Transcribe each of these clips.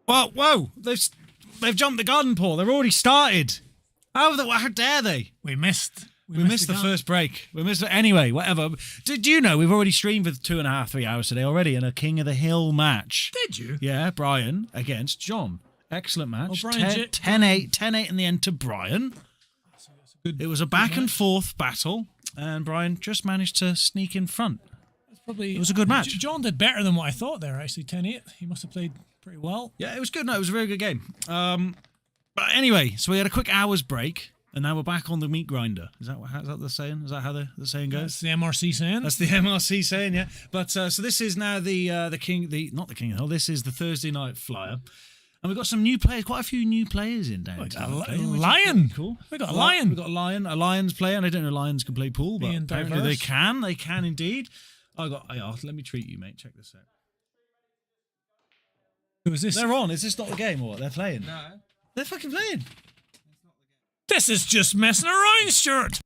Well, whoa! They've jumped the gun, Paul. They've already started. How dare they? We missed the first break. We missed it. Anyway, whatever. Did you know we've already streamed for 2.5, 3 hours today already in a King of the Hill match? Did you? Yeah, Brian against John. Excellent match. Oh, Brian 10-8 in the end to Brian. It was a back and forth battle, and Brian just managed to sneak in front. It was a good match. John did better than what I thought there, actually. 10-8. He must have played pretty well. Yeah, it was good. No, it was a very good game. But anyway, so we had a quick hour's break, and now we're back on the meat grinder. Is that the saying? Is that how the saying goes? That's the MRC saying. That's the MRC saying, yeah. But so this is now not the King of the Hill. This is the Thursday Night Flyer. And we've got some new players, quite a few new players in downtown. Lion. Cool. We got a Lion. We got a Lion. A Lion's player. And I don't know Lions can play pool, but apparently they can. They can indeed. Let me treat you, mate. Check this out. Who is this? They're on. Is this not the game or what? They're playing. No. They're fucking playing. This is just messing around, Stuart.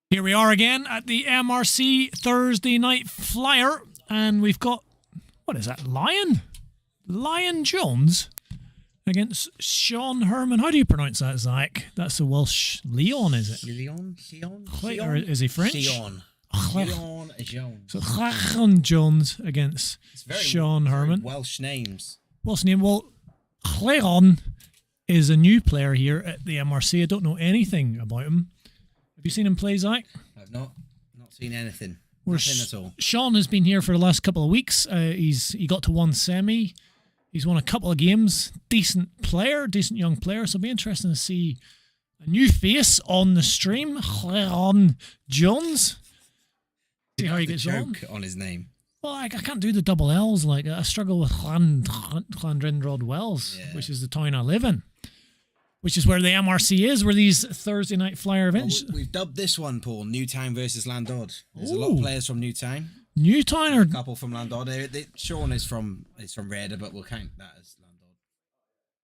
Here we are again at the MRC Thursday Night Flyer, and we've got, what is that, Lion Jones against Sean Herman. How do you pronounce that, Zach? That's the Welsh. Leon, is it? Leon? Or is he French? Leon Jones. So Leon Jones against Sean Herman. Welsh names. Welsh name. Well, Leon is a new player here at the MRC. I don't know anything about him. Have you seen him play, Zach? I've not seen anything. Nothing at all. Sean has been here for the last couple of weeks. He got to one semi. He's won a couple of games. Decent young player. So it'll be interesting to see a new face on the stream. Leon Jones. See how he gets on his name. Well, I can't do the double L's. Like I struggle with Llandod Wells, which is the town I live in. Which is where the MRC is, where these Thursday Night Flyer events. Well, we've dubbed this one, Paul, Newtown versus Llandod. There's a lot of players from Newtown. Newtown or a couple from Llandod. Sean is from Raider, but we'll count that as Llandod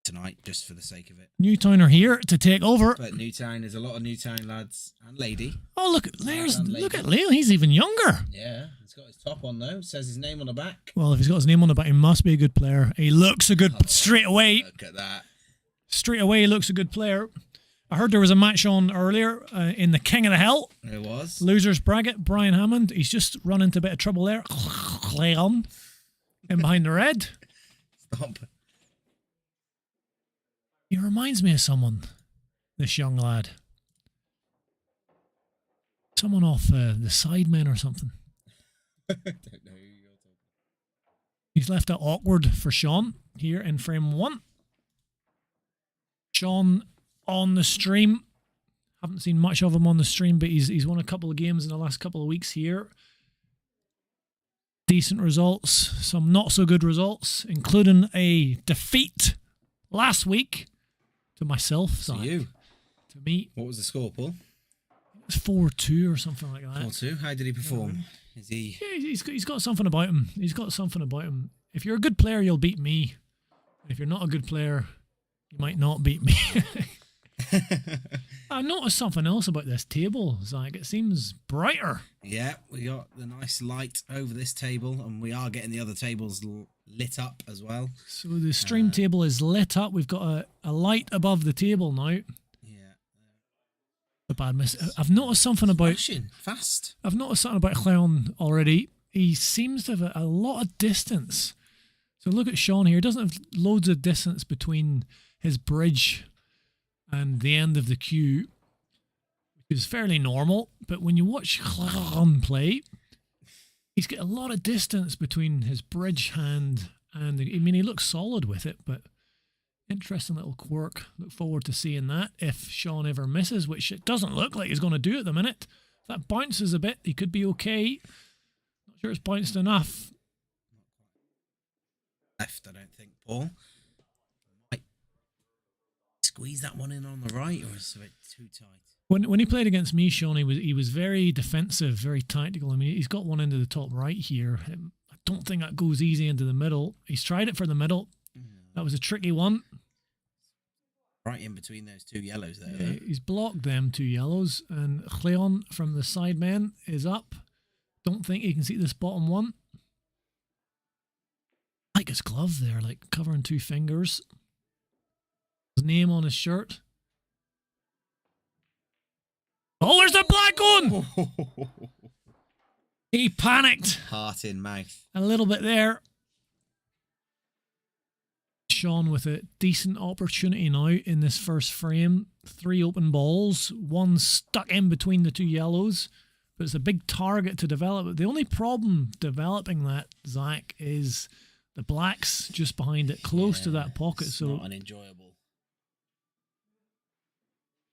tonight, just for the sake of it. Newtown are here to take over. But Newtown, there's a lot of Newtown lads and lady. Oh, look at Leo. He's even younger. Yeah, he's got his top on though. Says his name on the back. Well, if he's got his name on the back, he must be a good player. He looks a good straight away. Look at that. Straight away, he looks a good player. I heard there was a match on earlier in the King of the Hill. It was. Losers bracket, Brian Hammond. He's just run into a bit of trouble there. Leon in behind the red. Stop. He reminds me of someone, this young lad. someone off the Sidemen or something. I don't know who you're talking. He's left it awkward for Sean here in frame 1. Sean on the stream. Haven't seen much of him on the stream, but he's won a couple of games in the last couple of weeks here. Decent results, some not so good results, including a defeat last week to myself. To you. To me. What was the score, Paul? It was 4-2 or something like that. 4-2. How did he perform? Is he? Yeah, he's got something about him. He's got something about him. If you're a good player, you'll beat me. If you're not a good player, you might not beat me. I noticed something else about this table, Zach. It seems brighter. Yeah, we got the nice light over this table, and we are getting the other tables lit up as well. So the stream table is lit up. We've got a light above the table now. Yeah. The bad miss. I've noticed something about... Fast. I've noticed something about Llandod already. He seems to have a lot of distance. So look at Sean here. He doesn't have loads of distance between his bridge and the end of the queue, which is fairly normal. But when you watch Llandod play, he's got a lot of distance between his bridge hand and, I mean, he looks solid with it, but interesting little quirk. Look forward to seeing that if Sean ever misses, which it doesn't look like he's going to do at the minute. If that bounces a bit, he could be okay. Not sure it's bounced enough. Left, I don't think, Paul. Might squeeze that one in on the right, or is it a bit too tight? When he played against me, Sean, he was very defensive, very tactical. I mean, he's got one into the top right here. I don't think that goes easy into the middle. He's tried it for the middle. That was a tricky one. Right in between those two yellows there. Yeah, he's blocked them two yellows, and Llandod from the Sidemen is up. Don't think he can see this bottom one. I like his glove there, like covering two fingers. His name on his shirt. Oh, there's the black one! He panicked. Heart in mouth. A little bit there. Sean with a decent opportunity now in this first frame. 3 open balls, one stuck in between the two yellows, but it's a big target to develop. The only problem developing that, Zach, is the black's just behind it, close to that pocket. It's so not unenjoyable.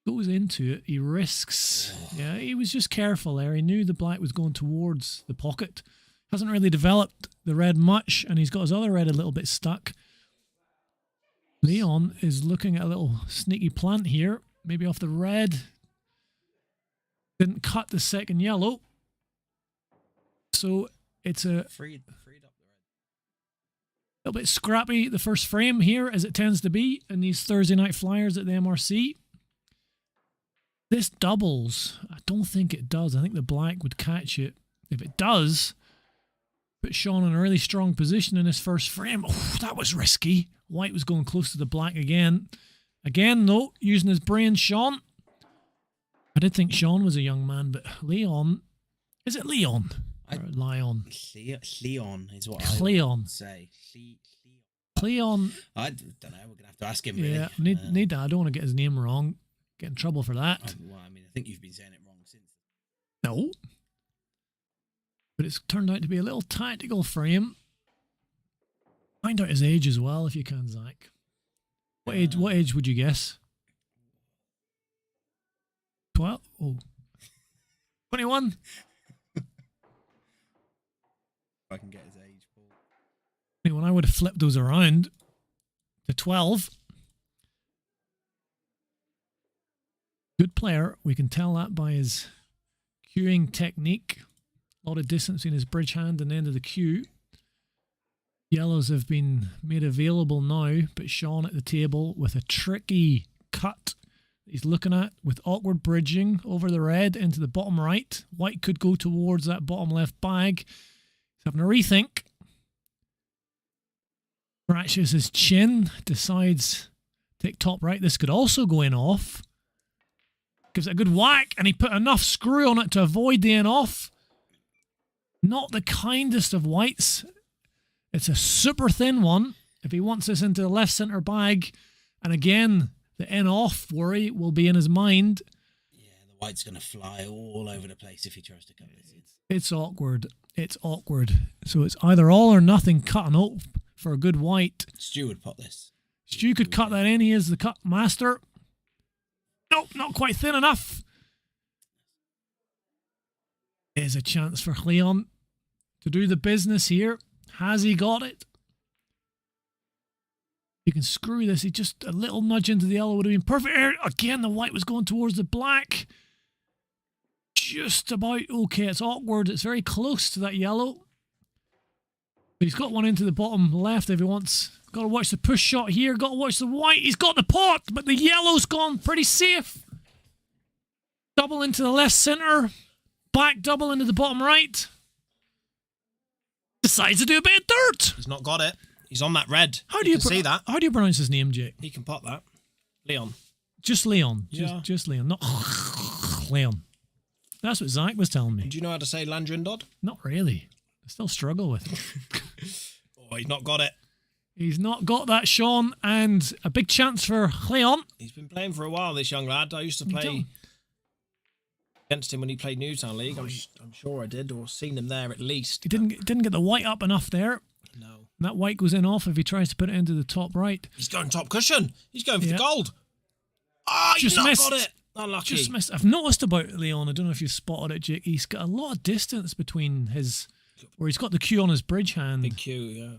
Goes into it, he risks. Yeah, he was just careful there. He knew the black was going towards the pocket. Hasn't really developed the red much, and he's got his other red a little bit stuck. Llandod is looking at a little sneaky plant here, maybe off the red. Didn't cut the second yellow. So it's a Freed up the red. little bit scrappy the first frame here, as it tends to be in these Thursday night flyers at the MRC. This doubles. I don't think it does. I think the black would catch it. If it does, put Sean in a really strong position in his first frame. Oh, that was risky. White was going close to the black again. Again, though, using his brain, Sean. I did think Sean was a young man, but Llandod... Is it Leon? Or Lion? Leon is what Cleon. I would say. Cleon. I don't know. We're going to have to ask him, really. Yeah, need that. I don't want to get his name wrong. Get in trouble for that. Well, I mean, I think you've been saying it wrong since. No. But it's turned out to be a little tactical frame. Find out his age as well, if you can, Zach. What age would you guess? 12? Oh. 21? If I can get his age, Paul. 21, I would have flipped those around to 12. Good player. We can tell that by his queuing technique. A lot of distance in his bridge hand and the end of the queue. Yellows have been made available now, but Sean at the table with a tricky cut he's looking at with awkward bridging over the red into the bottom right. White could go towards that bottom left bag. He's having a rethink. Scratches his chin, decides to take top right. This could also go in off. Gives it a good whack, and he put enough screw on it to avoid the in off. Not the kindest of whites. It's a super thin one. If he wants this into the left centre bag, and again, the in off worry will be in his mind. Yeah, the White's going to fly all over the place if he tries to cut this. It's awkward. It's awkward. So it's either all or nothing cutting up for a good white. Stu would pot this. Stu could cut that in. He is the cut master. Nope, not quite thin enough. There's a chance for Leon to do the business here. Has he got it? You can screw this. He just a little nudge into the yellow would have been perfect. Again, the white was going towards the black. Just about okay. It's awkward. It's very close to that yellow. He's got one into the bottom left if he wants. Got to watch the push shot here. Got to watch the white. He's got the pot, but the yellow's gone pretty safe. Double into the left center. Black double into the bottom right. Decides to do a bit of dirt. He's not got it. He's on that red. How do you see that? How do you pronounce his name, Jake? He can pot that. Leon. Just Leon. Yeah. Just Leon. Not Leon. That's what Zach was telling me. Do you know how to say Llandod? Not really. I still struggle with it. Oh, he's not got it. He's not got that, Sean, and a big chance for Leon. He's been playing for a while, this young lad. I used to play against him when he played Newtown League. I'm sure I did, or seen him there at least. He didn't get the white up enough there. No. That white goes in off if he tries to put it into the top right. He's going top cushion. He's going for the gold. Ah, he's Just not missed. got it. Unlucky. Just missed. I've noticed about Leon, I don't know if you've spotted it, Jake, he's got a lot of distance between where he's got the cue on his bridge hand. Big cue, yeah.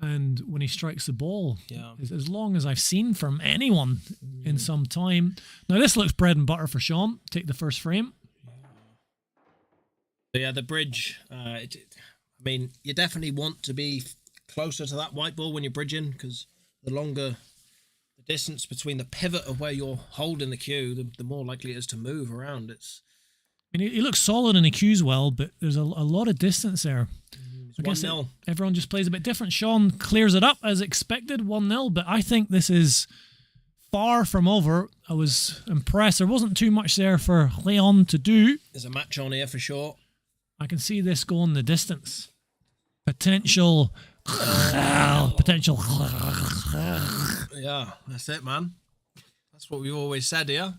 And when he strikes the ball, Yeah. as long as I've seen from anyone in some time. Now this looks bread and butter for Sean. Take the first frame. Yeah, the bridge. I mean, you definitely want to be closer to that white ball when you're bridging, because the longer the distance between the pivot of where you're holding the cue, the more likely it is to move around. I mean, he looks solid and he cues well, but there's a lot of distance there. I guess 1-0. everyone just plays a bit different. Sean clears it up as expected, 1-0, but I think this is far from over. I was impressed. There wasn't too much there for Leon to do. There's a match on here for sure. I can see this going the distance. Potential. Yeah, that's it, man. That's what we've always said here.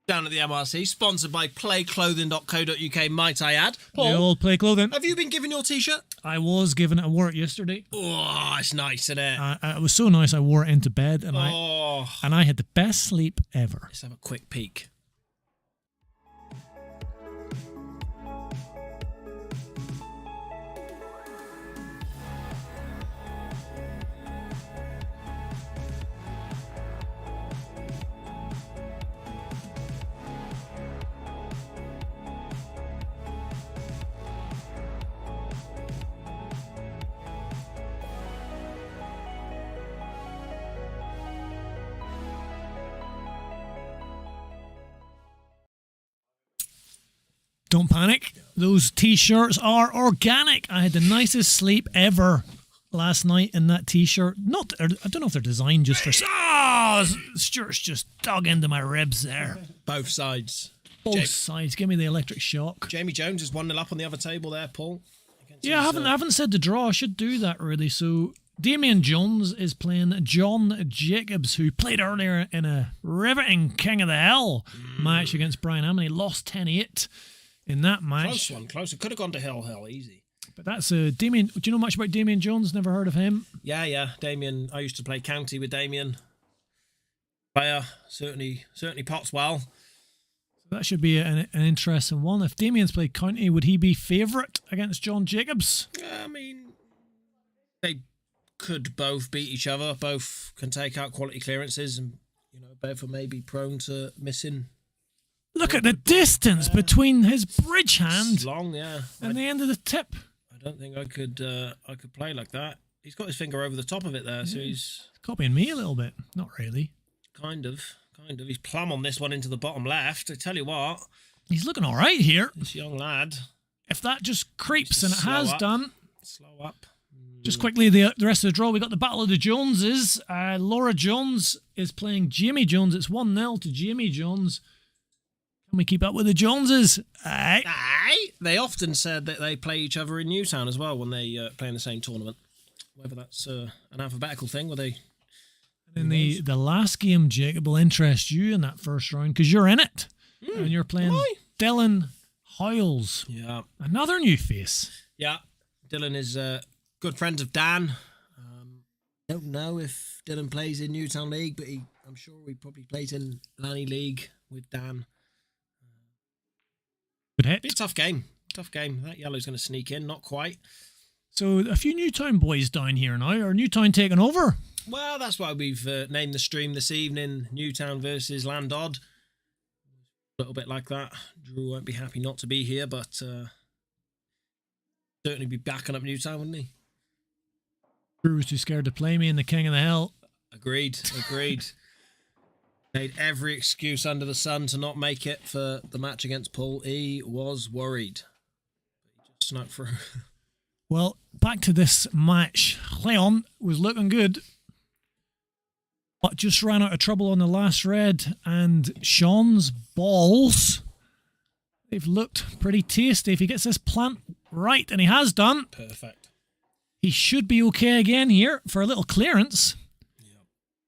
Down at the MRC, sponsored by playclothing.co.uk, might I add. The Paul, old play clothing. have you been given your t-shirt? I was given it. I wore it yesterday. Oh, it's nice, isn't it? It was so nice. I wore it into bed, and Oh, I had the best sleep ever. let's have a quick peek. Don't panic. Those t-shirts are organic. I had the nicest sleep ever last night in that t-shirt. I don't know if they're designed just for... Stuart's just dug into my ribs there. Both sides. Both sides. Give me the electric shock. Jamie Jones is 1-0 up on the other table there, Paul. Yeah, I haven't said the draw. I should do that, really. So Damien Jones is playing John Jacobs, who played earlier in a riveting King of the Hill match against Brian Amney. Lost 10-8 in that match. Close one, close. It could have gone to Hill, easy. But that's Damien. Do you know much about Damien Jones? Never heard of him. Yeah. Damien, I used to play county with Damien. Player, certainly pots well. That should be an interesting one. If Damien's played county, would he be favourite against John Jacobs? I mean, they could both beat each other. Both can take out quality clearances, and both are maybe prone to missing. Look at the distance between his bridge hand It's long, yeah. and the end of the tip. I don't think I could play like that. He's got his finger over the top of it there, so he's Copying me a little bit. Not really. kind of. He's plumb on this one into the bottom left. I tell you what, He's looking all right here. this young lad. If that just creeps, Just and it has slow up. done. Slow up. Just quickly, the rest of the draw, we got the Battle of the Joneses. Laura Jones is playing Jamie Jones. It's 1-0 to Jamie Jones. Can we keep up with the Joneses? Aye. Aye. They often said that they play each other in Newtown as well when they play in the same tournament. Whether that's an alphabetical thing, where they... In the last game, Jacob, will interest you in that first round because you're in it. And you're playing Am I? Dylan Hoyles. Yeah. Another new face. Yeah. Dylan is good friends of Dan. Don't know if Dylan plays in Newtown League, but I'm sure he probably plays in Lanny League with Dan. Good hit. Be a tough game. Tough game. That yellow's going to sneak in. Not quite. So a few Newtown boys down here now. Are Newtown taking over? Well, that's why we've named the stream this evening Newtown versus Llandod. A little bit like that. Drew won't be happy not to be here, but certainly be backing up Newtown, wouldn't he? Drew was too scared to play me in the King of the Hill. Agreed. Made every excuse under the sun to not make it for the match against Paul. He was worried. But he just snuck through. Well, back to this match. Leon was looking good, but just ran out of trouble on the last red. And Sean's balls, they've looked pretty tasty. If he gets this plant right, and he has done, Perfect. he should be okay again here for a little clearance. Yep.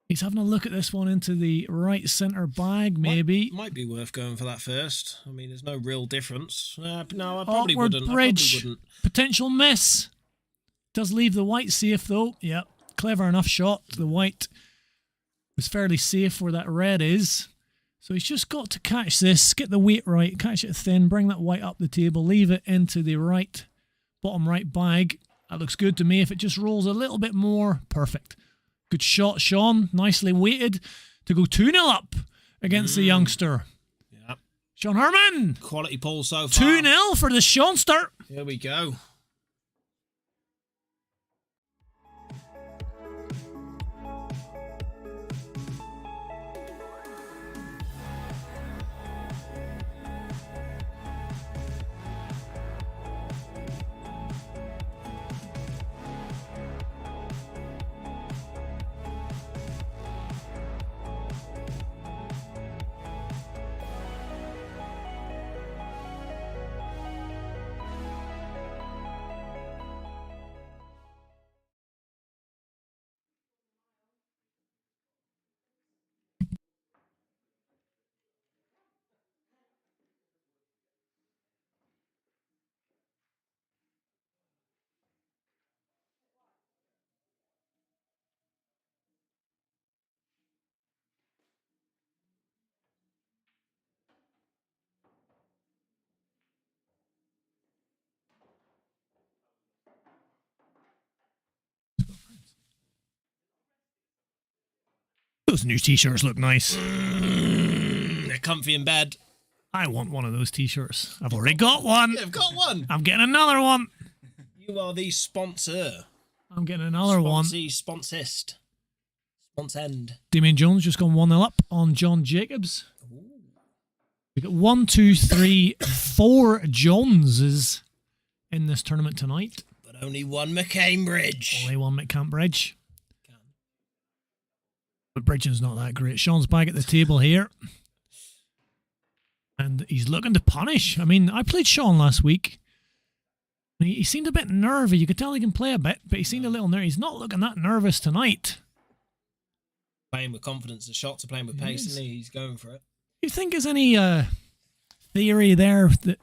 He's having a look at this one into the right centre bag, maybe. Might be worth going for that first. I mean, there's no real difference. No, I probably Awkward wouldn't. bridge. I probably wouldn't. Potential miss. Does leave the white safe though. Yep. Clever enough shot. The white was fairly safe where that red is. So he's just got to catch this, get the weight right, catch it thin, bring that white up the table, leave it into the right, bottom right bag. That looks good to me. If it just rolls a little bit more, perfect. Good shot, Sean. Nicely weighted to go 2-0 up against the youngster. Yeah. Sean Herman. Quality pull so far. 2-0 for the Seanster. Here we go. Those new t-shirts look nice. They're comfy in bed. I want one of those t-shirts. I've already got one. I've got one. I'm getting another one. You are the sponsor. I'm getting another one. Sponsist. Sponsend. Damien Jones just gone 1-0 up on John Jacobs. We got 1, 2, 3, 4 Joneses in this tournament tonight. But only one McCambridge. Only one McCambridge. But bridging's not that great. Sean's back at the table here. And he's looking to punish. I mean, I played Sean last week. He seemed a bit nervy. You could tell he can play a bit, but he seemed a little nervous. He's not looking that nervous tonight. Playing with confidence. The shots are playing with pace, isn't he? He's going for it. Do you think there's any theory there that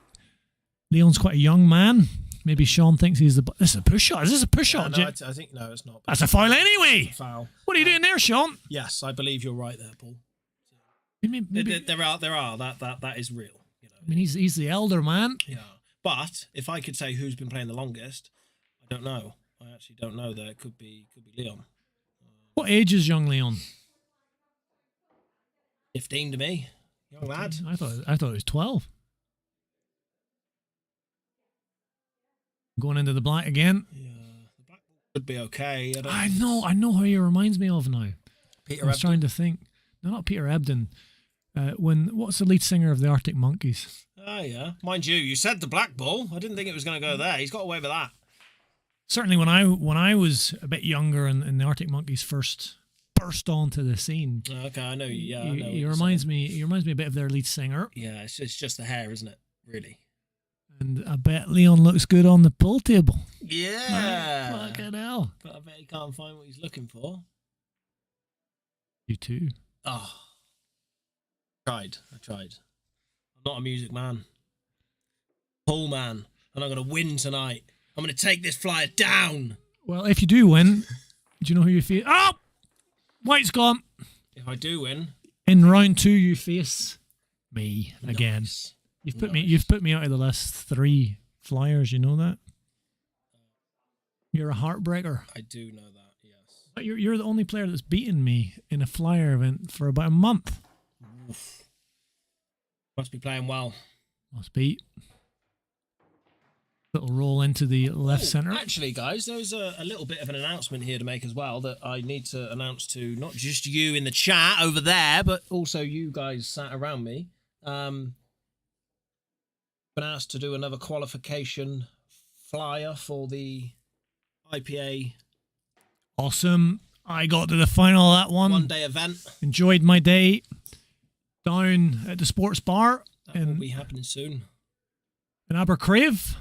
Leon's quite a young man? Maybe Sean thinks he's the... This is a push shot. Is this a push shot? No, I think, no, it's not. That's a foul anyway. It's a foul. What are you doing there, Sean? Yes, I believe you're right there, Paul. Maybe, There are. That is real. You know. I mean, he's the elder man. Yeah. But if I could say who's been playing the longest, I don't know. I actually don't know. There could be Leon. What age is young Leon? 15 to me, young lad. I thought it was 12. Going into the black again. Yeah, the black could be okay. I know how he reminds me of now. Peter I was Ebdon. trying to think. No, not Peter Ebdon. What's the lead singer of the Arctic Monkeys? Oh yeah, mind you said the black ball. I didn't think it was going to go there. He's got away with that. Certainly, when I was a bit younger and the Arctic Monkeys first burst onto the scene. Okay, I know. Yeah, I know. He reminds me. He reminds me a bit of their lead singer. Yeah, it's just the hair, isn't it? Really. And I bet Leon looks good on the pool table. Yeah. Fucking hell. But I bet he can't find what he's looking for. You too. Oh. I tried. I'm not a music man. Pull man. And I'm going to win tonight. I'm going to take this flyer down. Well, if you do win, do you know who you face? Oh! White's gone. If I do win. In round 2, you face me again. Nice. You've put me out of the last 3 flyers, you know that? You're a heartbreaker. I do know that, yes. But you're the only player that's beaten me in a flyer event for about a month. Oof. Must be playing well. Must be. Little roll into the left centre. Actually, guys, there's a little bit of an announcement here to make as well that I need to announce to not just you in the chat over there, but also you guys sat around me. Been asked to do another qualification flyer for the IPA. Awesome. I got to the final of that one. Day event. Enjoyed my day down at the sports bar. That will be happening soon. In Abercrave.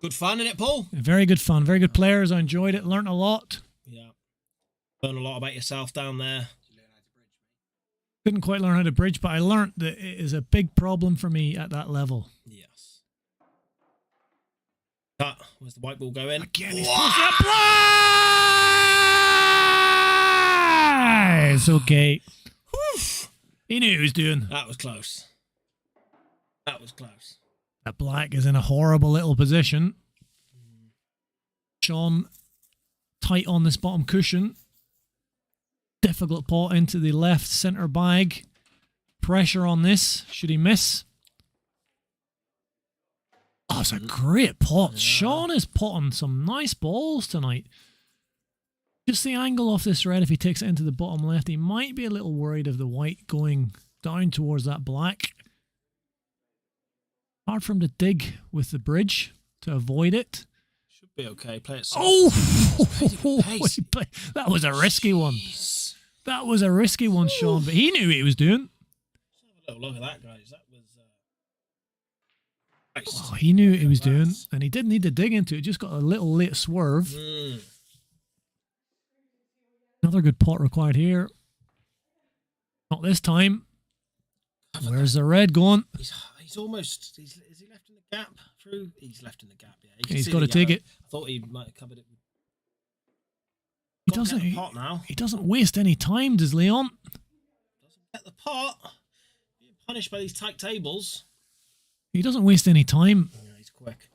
Good fun, isn't it, Paul? Very good fun. Very good players. I enjoyed it. Learned a lot. Yeah. Learn a lot about yourself down there. Didn't quite learn how to bridge, but I learned that it is a big problem for me at that level. Yes. Cut. Where's the white ball going? Again, he's supposed to apply! It's okay. Whew. He knew what he was doing. That was close. That was close. That black is in a horrible little position. Sean tight on this bottom cushion. Difficult pot into the left centre bag. Pressure on this. Should he miss? Oh, it's a great pot. Yeah. Sean is potting some nice balls tonight. Just the angle off this red, if he takes it into the bottom left, he might be a little worried of the white going down towards that black. Hard for him to dig with the bridge to avoid it. Should be okay. Play it soft. Oh! That was a risky one. That was a risky one, Sean, but he knew what he was doing. Let's have a little look at that, guys. That was... nice. Oh, he knew what he was doing, and he didn't need to dig into it. Just got a little late swerve. Another good pot required here. Not this time. Where's the red going? He's almost... Is he left in the gap through? He's left in the gap, yeah. He's got to dig it. I thought he might have covered it. He doesn't waste any time, does Leon? Doesn't get the pot. Being punished by these tight tables. He doesn't waste any time. Yeah, he's quick.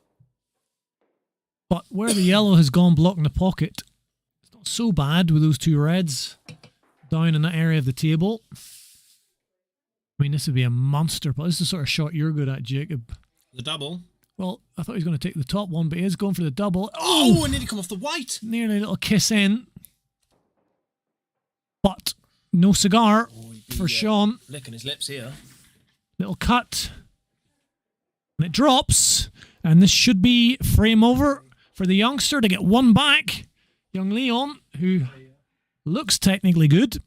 But where the yellow has gone blocking the pocket, it's not so bad with those 2 reds down in that area of the table. I mean, this would be a monster, but this is the sort of shot you're good at, Jacob. The double. Well, I thought he was going to take the top one, but he is going for the double. Oh, and nearly come off the white. Nearly a little kiss in. But no cigar for Sean. Licking his lips here. Little cut. And it drops. And this should be frame over for the youngster to get one back. Young Leon, who looks technically good.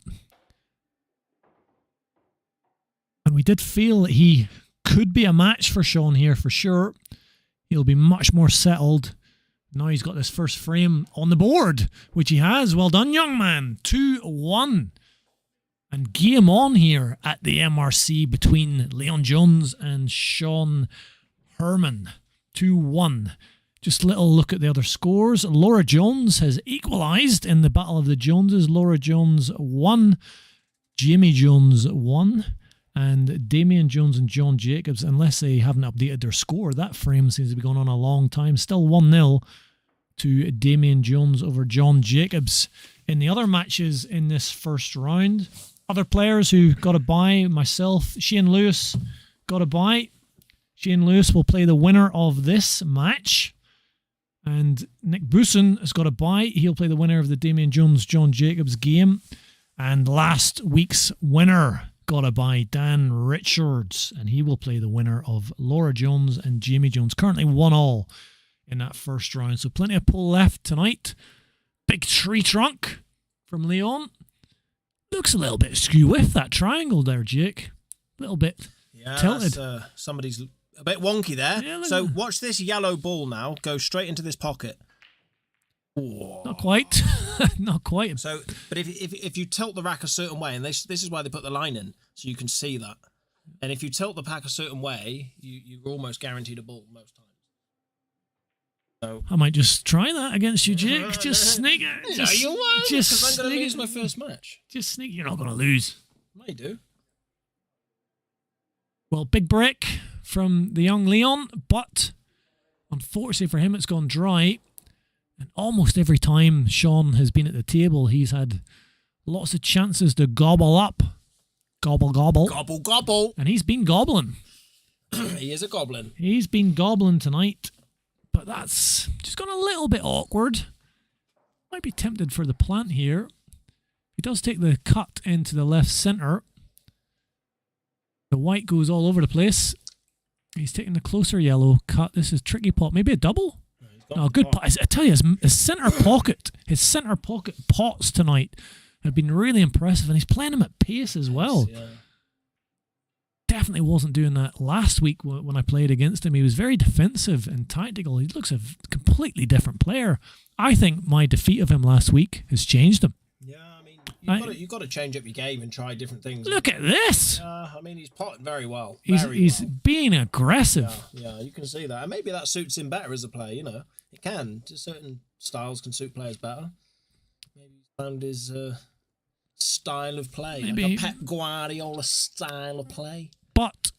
And we did feel that he could be a match for Sean here for sure. He'll be much more settled. Now he's got this first frame on the board, which he has. Well done, young man. 2-1. And game on here at the MRC between Leon Jones and Sean Herman. 2-1. Just a little look at the other scores. Laura Jones has equalised in the Battle of the Joneses. Laura Jones 1. Jamie Jones 1. And Damien Jones and John Jacobs, unless they haven't updated their score, that frame seems to be going on a long time. Still 1-0 to Damien Jones over John Jacobs. In the other matches in this first round, other players who got a bye, myself, Shane Lewis got a bye. Shane Lewis will play the winner of this match. And Nick Booson has got a bye. He'll play the winner of the Damien Jones-John Jacobs game. And last week's winner got a bye, Dan Richards, and he will play the winner of Laura Jones and Jamie Jones. Currently 1-1 in that first round. So plenty of pull left tonight. Big tree trunk from Leon. Looks a little bit skew with that triangle there, Jake. A little bit tilted. Somebody's a bit wonky there. Yeah, so watch this yellow ball now go straight into this pocket. Whoa. Not quite. Not quite. So, but if you tilt the rack a certain way, and this is why they put the line in, so you can see that. And if you tilt the pack a certain way, you're almost guaranteed a ball most times. So I might just try that against you, Jake. Just sneak it. no, you won't, just because I'm going to sneak lose it. my first match. Just sneak. You're not going to lose. I do. Well, big break from the young Leon, but unfortunately for him, it's gone dry. And almost every time Sean has been at the table, he's had lots of chances to gobble up. Gobble, gobble. Gobble, gobble. And he's been gobbling. He is a goblin. He's been gobbling tonight. But that's just gone a little bit awkward. Might be tempted for the plant here. He does take the cut into the left centre. The white goes all over the place. He's taking the closer yellow cut. This is tricky pot. Maybe a double? No, good pot. I tell you, his centre pocket pots tonight have been really impressive, and he's playing them at pace as well. Yeah. Definitely wasn't doing that last week when I played against him. He was very defensive and tactical. He looks a completely different player. I think my defeat of him last week has changed him. Yeah, I mean, you've got to change up your game and try different things. Look at this. I mean, he's potting very well. He's being aggressive. Yeah, you can see that. And maybe that suits him better as a player, you know. It can. Just certain styles can suit players better. Maybe he's found his style of play. Maybe. Like a Pep Guardiola style of play. But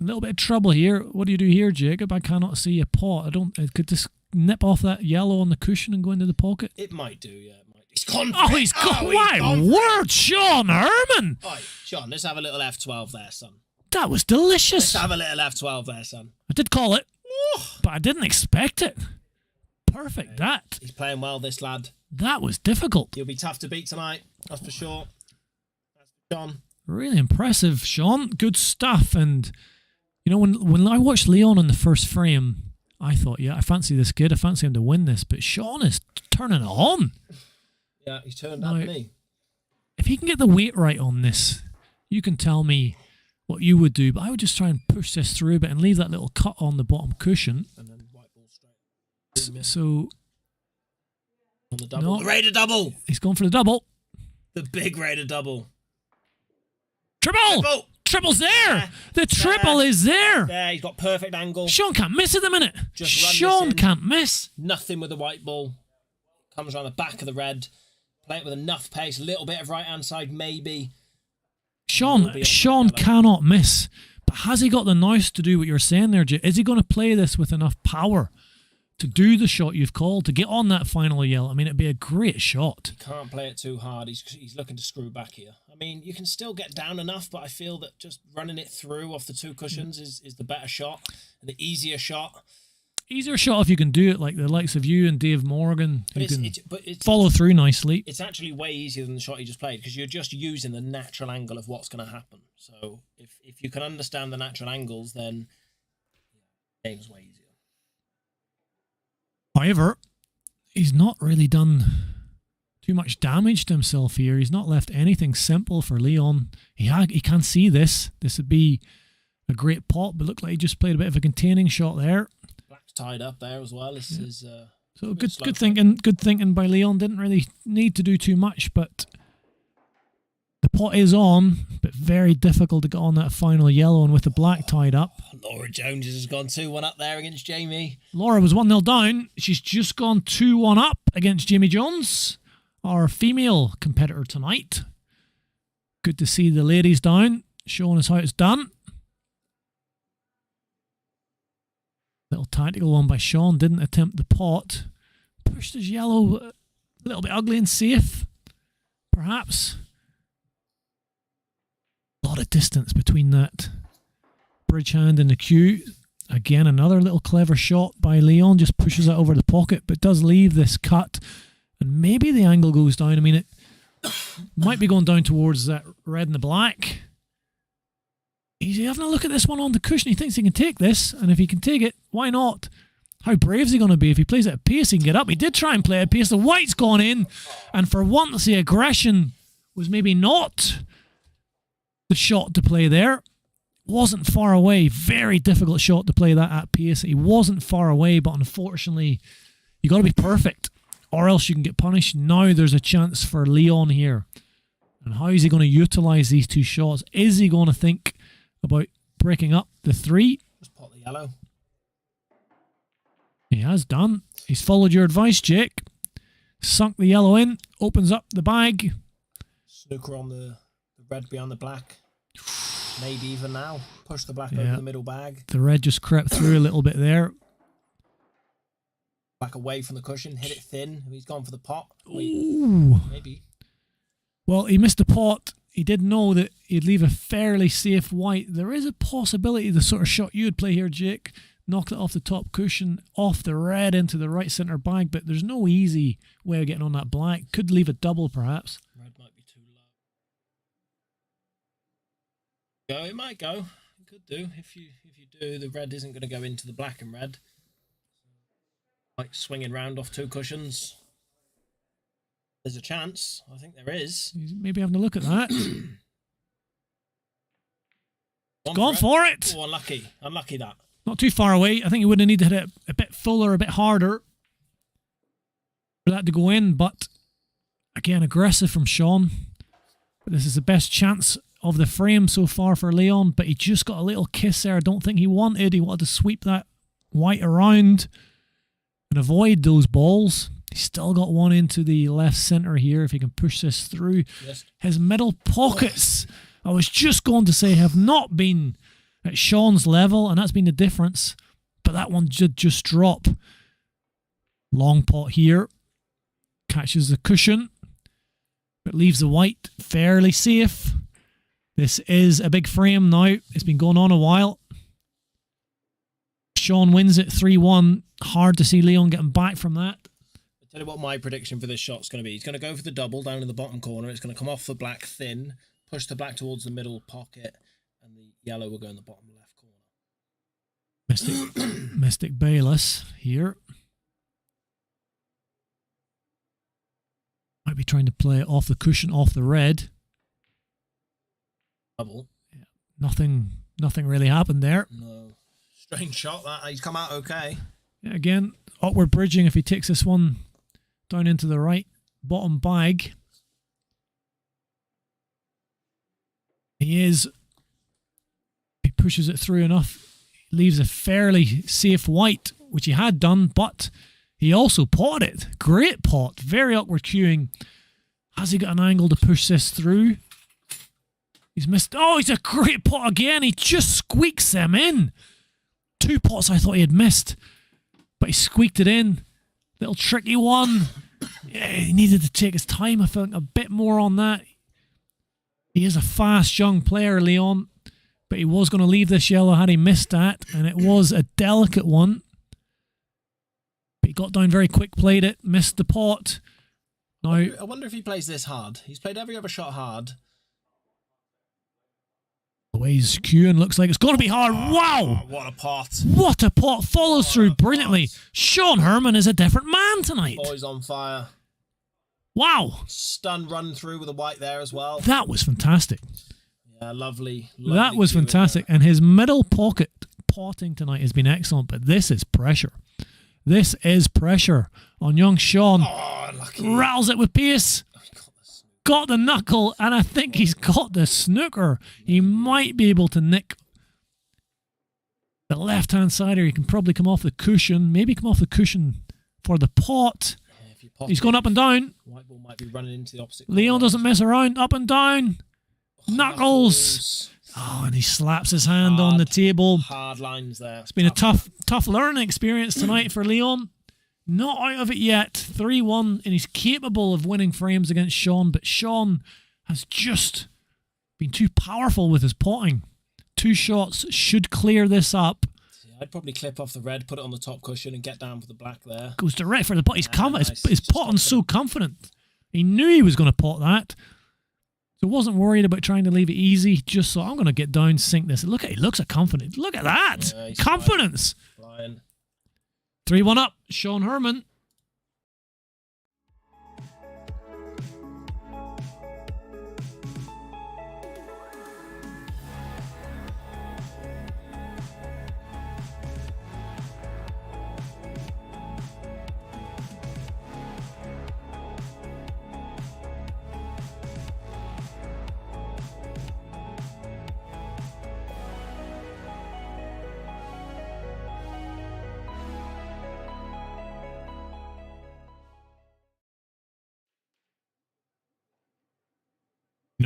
a little bit of trouble here. What do you do here, Jacob? I cannot see a pot. It could just nip off that yellow on the cushion and go into the pocket. It might do, yeah. It might. He's confident. Oh, he's gone. My word, Sean Herman. Right, Sean, let's have a little F12 there, son. That was delicious. Let's have a little F12 there, son. I did call it, but I didn't expect it. Perfect, that. He's playing well, this lad. That was difficult. He'll be tough to beat tonight, that's for sure. That's for Sean. Really impressive, Sean. Good stuff. And, you know, when I watched Leon in the first frame, I thought, yeah, I fancy this kid. I fancy him to win this. But Sean is turning it on. Yeah, he's turned up me. If he can get the weight right on this, you can tell me what you would do. But I would just try and push this through a bit and leave that little cut on the bottom cushion. And then white ball straight. So, On the double. No. The Raider double. he's gone for the double. The big Raider double. Triple! Triple's there! The triple is there! There, he's got perfect angle. Sean can't miss at the minute. Just run this Sean in. can't miss. Nothing with the white ball. Comes around the back of the red. Play it with enough pace. A little bit of right hand side, maybe. Sean cannot miss. But has he got the nous to do what you're saying there, Jay? Is he going to play this with enough power to do the shot you've called, to get on that final yell? I mean, it'd be a great shot. Can't play it too hard. He's looking to screw back here. I mean, you can still get down enough, but I feel that just running it through off the two cushions is the better shot, and the easier shot. Easier shot if you can do it like the likes of you and Dave Morgan, who But can it's follow through nicely. It's actually way easier than the shot you just played, because you're just using the natural angle of what's going to happen. So if you can understand the natural angles, then the game's way easier. However, he's not really done too much damage to himself here. He's not left anything simple for Leon. He can see this. This would be a great pot, but looked like he just played a bit of a containing shot there. Black's tied up there as well. This is So good thinking by Leon. Didn't really need to do too much, but the pot is on, but very difficult to get on that final yellow, and with the black tied up. Laura Jones has gone 2-1 up there against Jamie. Laura was 1-0 down. She's just gone 2-1 up against Jamie Jones, our female competitor tonight. Good to see the ladies down, showing us how it's done. Little tactical one by Sean. Didn't attempt the pot. Pushed his yellow a little bit ugly and safe, perhaps. A lot of distance between that bridge hand and the cue. Again, another little clever shot by Leon. Just pushes it over the pocket, but does leave this cut. And maybe the angle goes down. I mean, it might be going down towards that red and the black. He's having a look at this one on the cushion. He thinks he can take this, and if he can take it, why not? How brave is he going to be? If he plays it at pace, he can get up. He did try and play at pace. The white's gone in, and for once, the aggression was maybe not the shot to play there. Wasn't far away. Very difficult shot to play that at pace. He wasn't far away, but unfortunately, you got to be perfect, or else you can get punished. Now there's a chance for Leon here. And how is he going to utilise these two shots? Is he going to think about breaking up the 3. Just pot the yellow. He has done. He's followed your advice, Jake. Sunk the yellow in, opens up the bag. Snooker on the red behind the black. Maybe even now. Push the black over the middle bag. The red just crept through a little bit there. Back away from the cushion, hit it thin. He's gone for the pot. Ooh. Maybe. Well, he missed the pot. He did know that he'd leave a fairly safe white. There is a possibility the sort of shot you would play here, Jake. Knock it off the top cushion, off the red into the right centre bag, but there's no easy way of getting on that black. Could leave a double, perhaps. Red might be too low. It might go. It could do. If you do, the red isn't going to go into the black and red. Like swinging round off 2 cushions. There's a chance. I think there is. He's maybe having a look at that. Gone for it. Oh, unlucky. Unlucky that. Not too far away. I think he would have needed to hit it a bit fuller, a bit harder for that to go in. But again, aggressive from Sean. But this is the best chance of the frame so far for Leon. But he just got a little kiss there. I don't think he wanted. He wanted to sweep that white around and avoid those balls. He's still got one into the left centre here if he can push this through. Yes. His middle pockets, I was just going to say, have not been at Sean's level, and that's been the difference. But that one did just drop. Long pot here. Catches the cushion, but leaves the white fairly safe. This is a big frame now. It's been going on a while. Sean wins it 3-1. Hard to see Leon getting back from that. I'll tell you what my prediction for this shot's going to be. He's going to go for the double down in the bottom corner. It's going to come off the black thin, push the black towards the middle pocket, and the yellow will go in the bottom left corner. Mystic Bayless here. Might be trying to play it off the cushion, off the red. Double. Yeah, nothing really happened there. No. Strange shot that. He's come out okay. Yeah, again, awkward bridging if he takes this one down into the right bottom bag. He pushes it through enough. He leaves a fairly safe white, which he had done, but he also potted it. Great pot. Very awkward queuing. Has he got an angle to push this through? He's missed. Oh, he's a great pot again. He just squeaks them in. 2 pots I thought he had missed, but he squeaked it in. Little tricky one. Yeah, he needed to take his time. I felt a bit more on that. He is a fast young player, Leon, but he was going to leave this yellow had he missed that, and it was a delicate one. But he got down very quick, played it, missed the pot. Now, I wonder if he plays this hard. He's played every other shot hard. the way he's queuing looks like it's going to be hard. Wow! What a pot. What a pot. Follows through brilliantly. Sean Herman is a different man tonight. Boys on fire. Wow. Stun run through with a white there as well. That was fantastic. Yeah, lovely. That was fantastic. And his middle pocket potting tonight has been excellent, but this is pressure. This is pressure on young Sean. Oh, lucky. Rattles it with pace. Got the knuckle, and I think he's got the snooker. He might be able to nick the left-hand side, or he can probably come off the cushion. Maybe come off the cushion for the pot. Yeah, if you pop He's gone up and down. White ball might be running into the opposite. Leon doesn't mess around. Up and down. Oh, Knuckles. Oh, and he slaps his hand on the table. Hard lines there. It's been a tough learning experience tonight for Leon. Not out of it yet. 3-1, and he's capable of winning frames against Sean, but Sean has just been too powerful with his potting. 2 shots should clear this up. Yeah, I'd probably clip off the red, put it on the top cushion, and get down for the black there. Goes direct for the pot. He's Nice. his potting's so confident. He knew he was going to pot that. So wasn't worried about trying to leave it easy. Just thought, I'm going to get down, sink this. Look at he looks confident. Look at that. Yeah, he's confidence. Flying. 3-1 up. Sean Herman.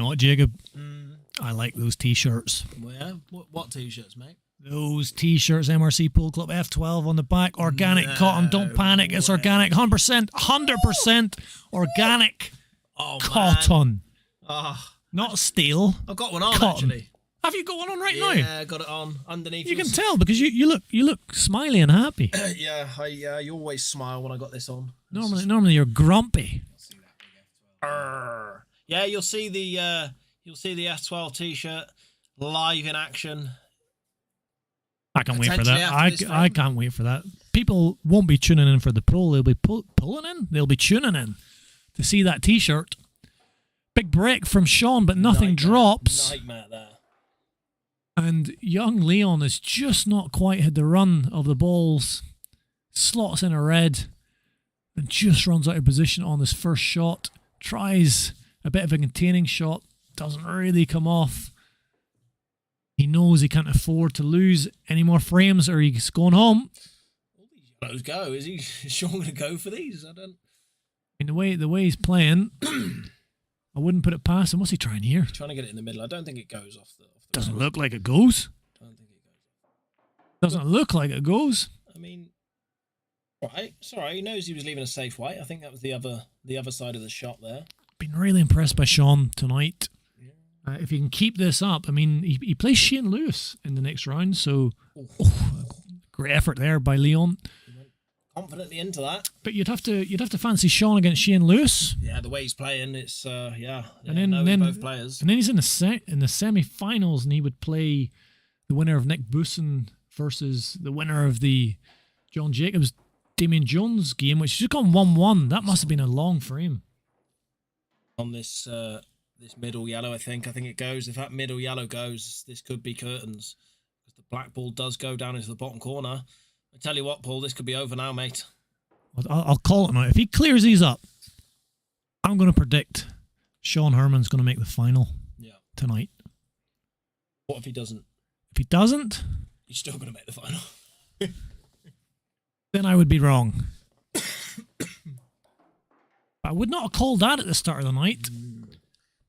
You know what, Jacob? I like those T-shirts. Well, yeah. What T-shirts, mate? Those T-shirts, MRC Pool Club F12 on the back. Organic cotton. Don't panic. It's organic. 100% organic cotton. Not steel. I've got one on, cotton. actually. Have you got one on right now? Yeah, I got it on underneath. You can tell because you look smiley and happy. You always smile when I got this on. Normally you're grumpy. Yeah, you'll see the F12 T-shirt live in action. I can't wait for that. I can't wait for that. People won't be tuning in for the poll. They'll be pulling in. They'll be tuning in to see that T-shirt. Big break from Sean, but nothing drops. Nightmare there. And young Leon has just not quite had the run of the balls. Slots in a red and just runs out of position on his first shot. Tries a bit of a containing shot. Doesn't really come off. He knows he can't afford to lose any more frames or he's going home. All these yellows go. Is Sean going to go for these? I don't. I mean, the way he's playing, I wouldn't put it past him. What's he trying here? He's trying to get it in the middle. I don't think it goes off the Doesn't look like it goes. I don't think it goes. Doesn't look like it goes. I mean, right. It's all right. He knows he was leaving a safe white. I think that was the other side of the shot there. Been really impressed by Sean tonight. If he can keep this up, I mean, he plays Shane Lewis in the next round, so great effort there by Leon. He went confidently into that. But you'd have to fancy Sean against Shane Lewis. Yeah, the way he's playing, it's and then both players. And then he's in the semi-finals, and he would play the winner of Nick Boosen versus the winner of the John Jacobs Damien Jones game, which just gone 1-1. That must have been a long frame. On this middle yellow, I think it goes. If that middle yellow goes, this could be curtains. Because the black ball does go down into the bottom corner. I tell you what, Paul, this could be over now, mate. I'll call it now. If he clears these up, I'm going to predict Sean Herman's going to make the final tonight. What if he doesn't? If he doesn't, he's still going to make the final. Then I would be wrong. I would not have called that at the start of the night.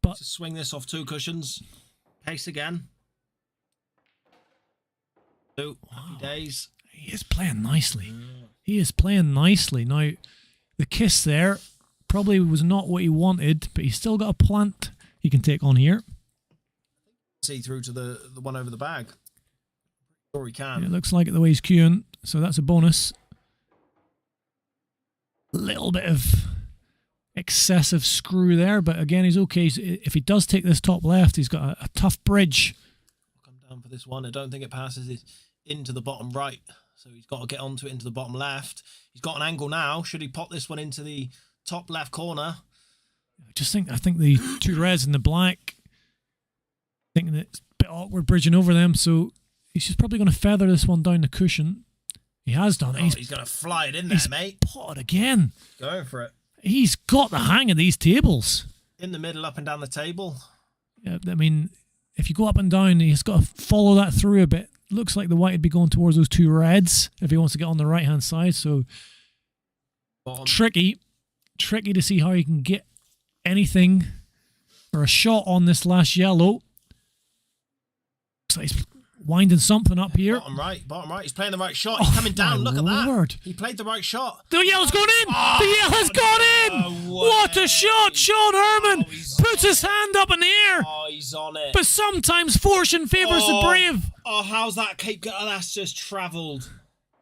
But to swing this off two cushions. Pace again. Happy days. He is playing nicely. He is playing nicely. Now, the kiss there probably was not what he wanted, but he's still got a plant he can take on here. See through to the one over the bag. Sure he can. Yeah, it looks like it the way he's queuing, so that's a bonus. Little bit of excessive screw there, but again, he's okay. If he does take this top left, he's got a tough bridge. I'll come down for this one. I don't think it passes it into the bottom right, so he's got to get onto it into the bottom left. He's got an angle now. Should he pop this one into the top left corner? I think the two reds and the black, thinking it's a bit awkward bridging over them, so he's just probably going to feather this one down the cushion. He has done it. He's going to fly it in there, mate. Potted again. Going for it. He's got the hang of these tables. In the middle, up and down the table. Yeah, I mean, if you go up and down, he's got to follow that through a bit. Looks like the white would be going towards those two reds if he wants to get on the right-hand side. So tricky to see how he can get anything or a shot on this last yellow. Looks like he's winding something up here. Bottom right. He's playing the right shot. He's coming down. Look at that. He played the right shot. The yellow's gone in. The yellow's gone in. What a shot. Sean Herman puts his hand up in the air. Oh, he's on it. But sometimes fortune favours the brave. Oh, how's that Cape? That's just travelled.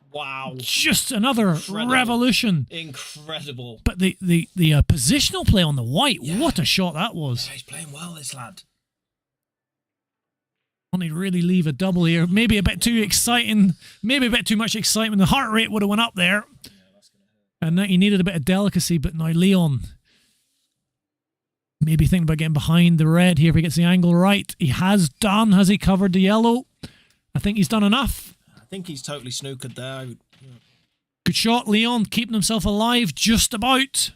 Wow. Just another revolution. Incredible. But the positional play on the white, what a shot that was. Yeah, he's playing well, this lad. Only really leave a double here. Maybe a bit too exciting. Maybe a bit too much excitement. The heart rate would have went up there. Yeah, that's gonna hurt. And he needed a bit of delicacy. But now Leon, maybe thinking about getting behind the red here if he gets the angle right. He has done. Has he covered the yellow? I think he's done enough. I think he's totally snookered there. Good shot, Leon. Keeping himself alive just about.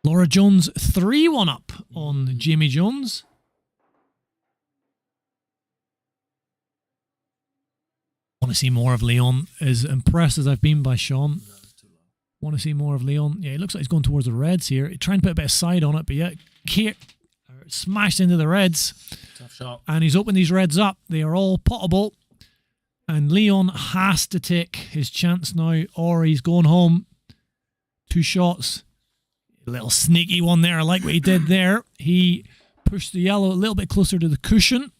Laura Jones 3-1 up on Jamie Jones. I want to see more of Leon. As impressed as I've been by Sean, Want to see more of Leon. Yeah, he looks like he's going towards the reds here. Trying to put a bit of side on it, but yeah, smashed into the reds. Tough shot. And he's opened these reds up. They are all potable. And Leon has to take his chance now, or he's going home. 2 shots. A little sneaky one there. I like what he did there. He pushed the yellow a little bit closer to the cushion.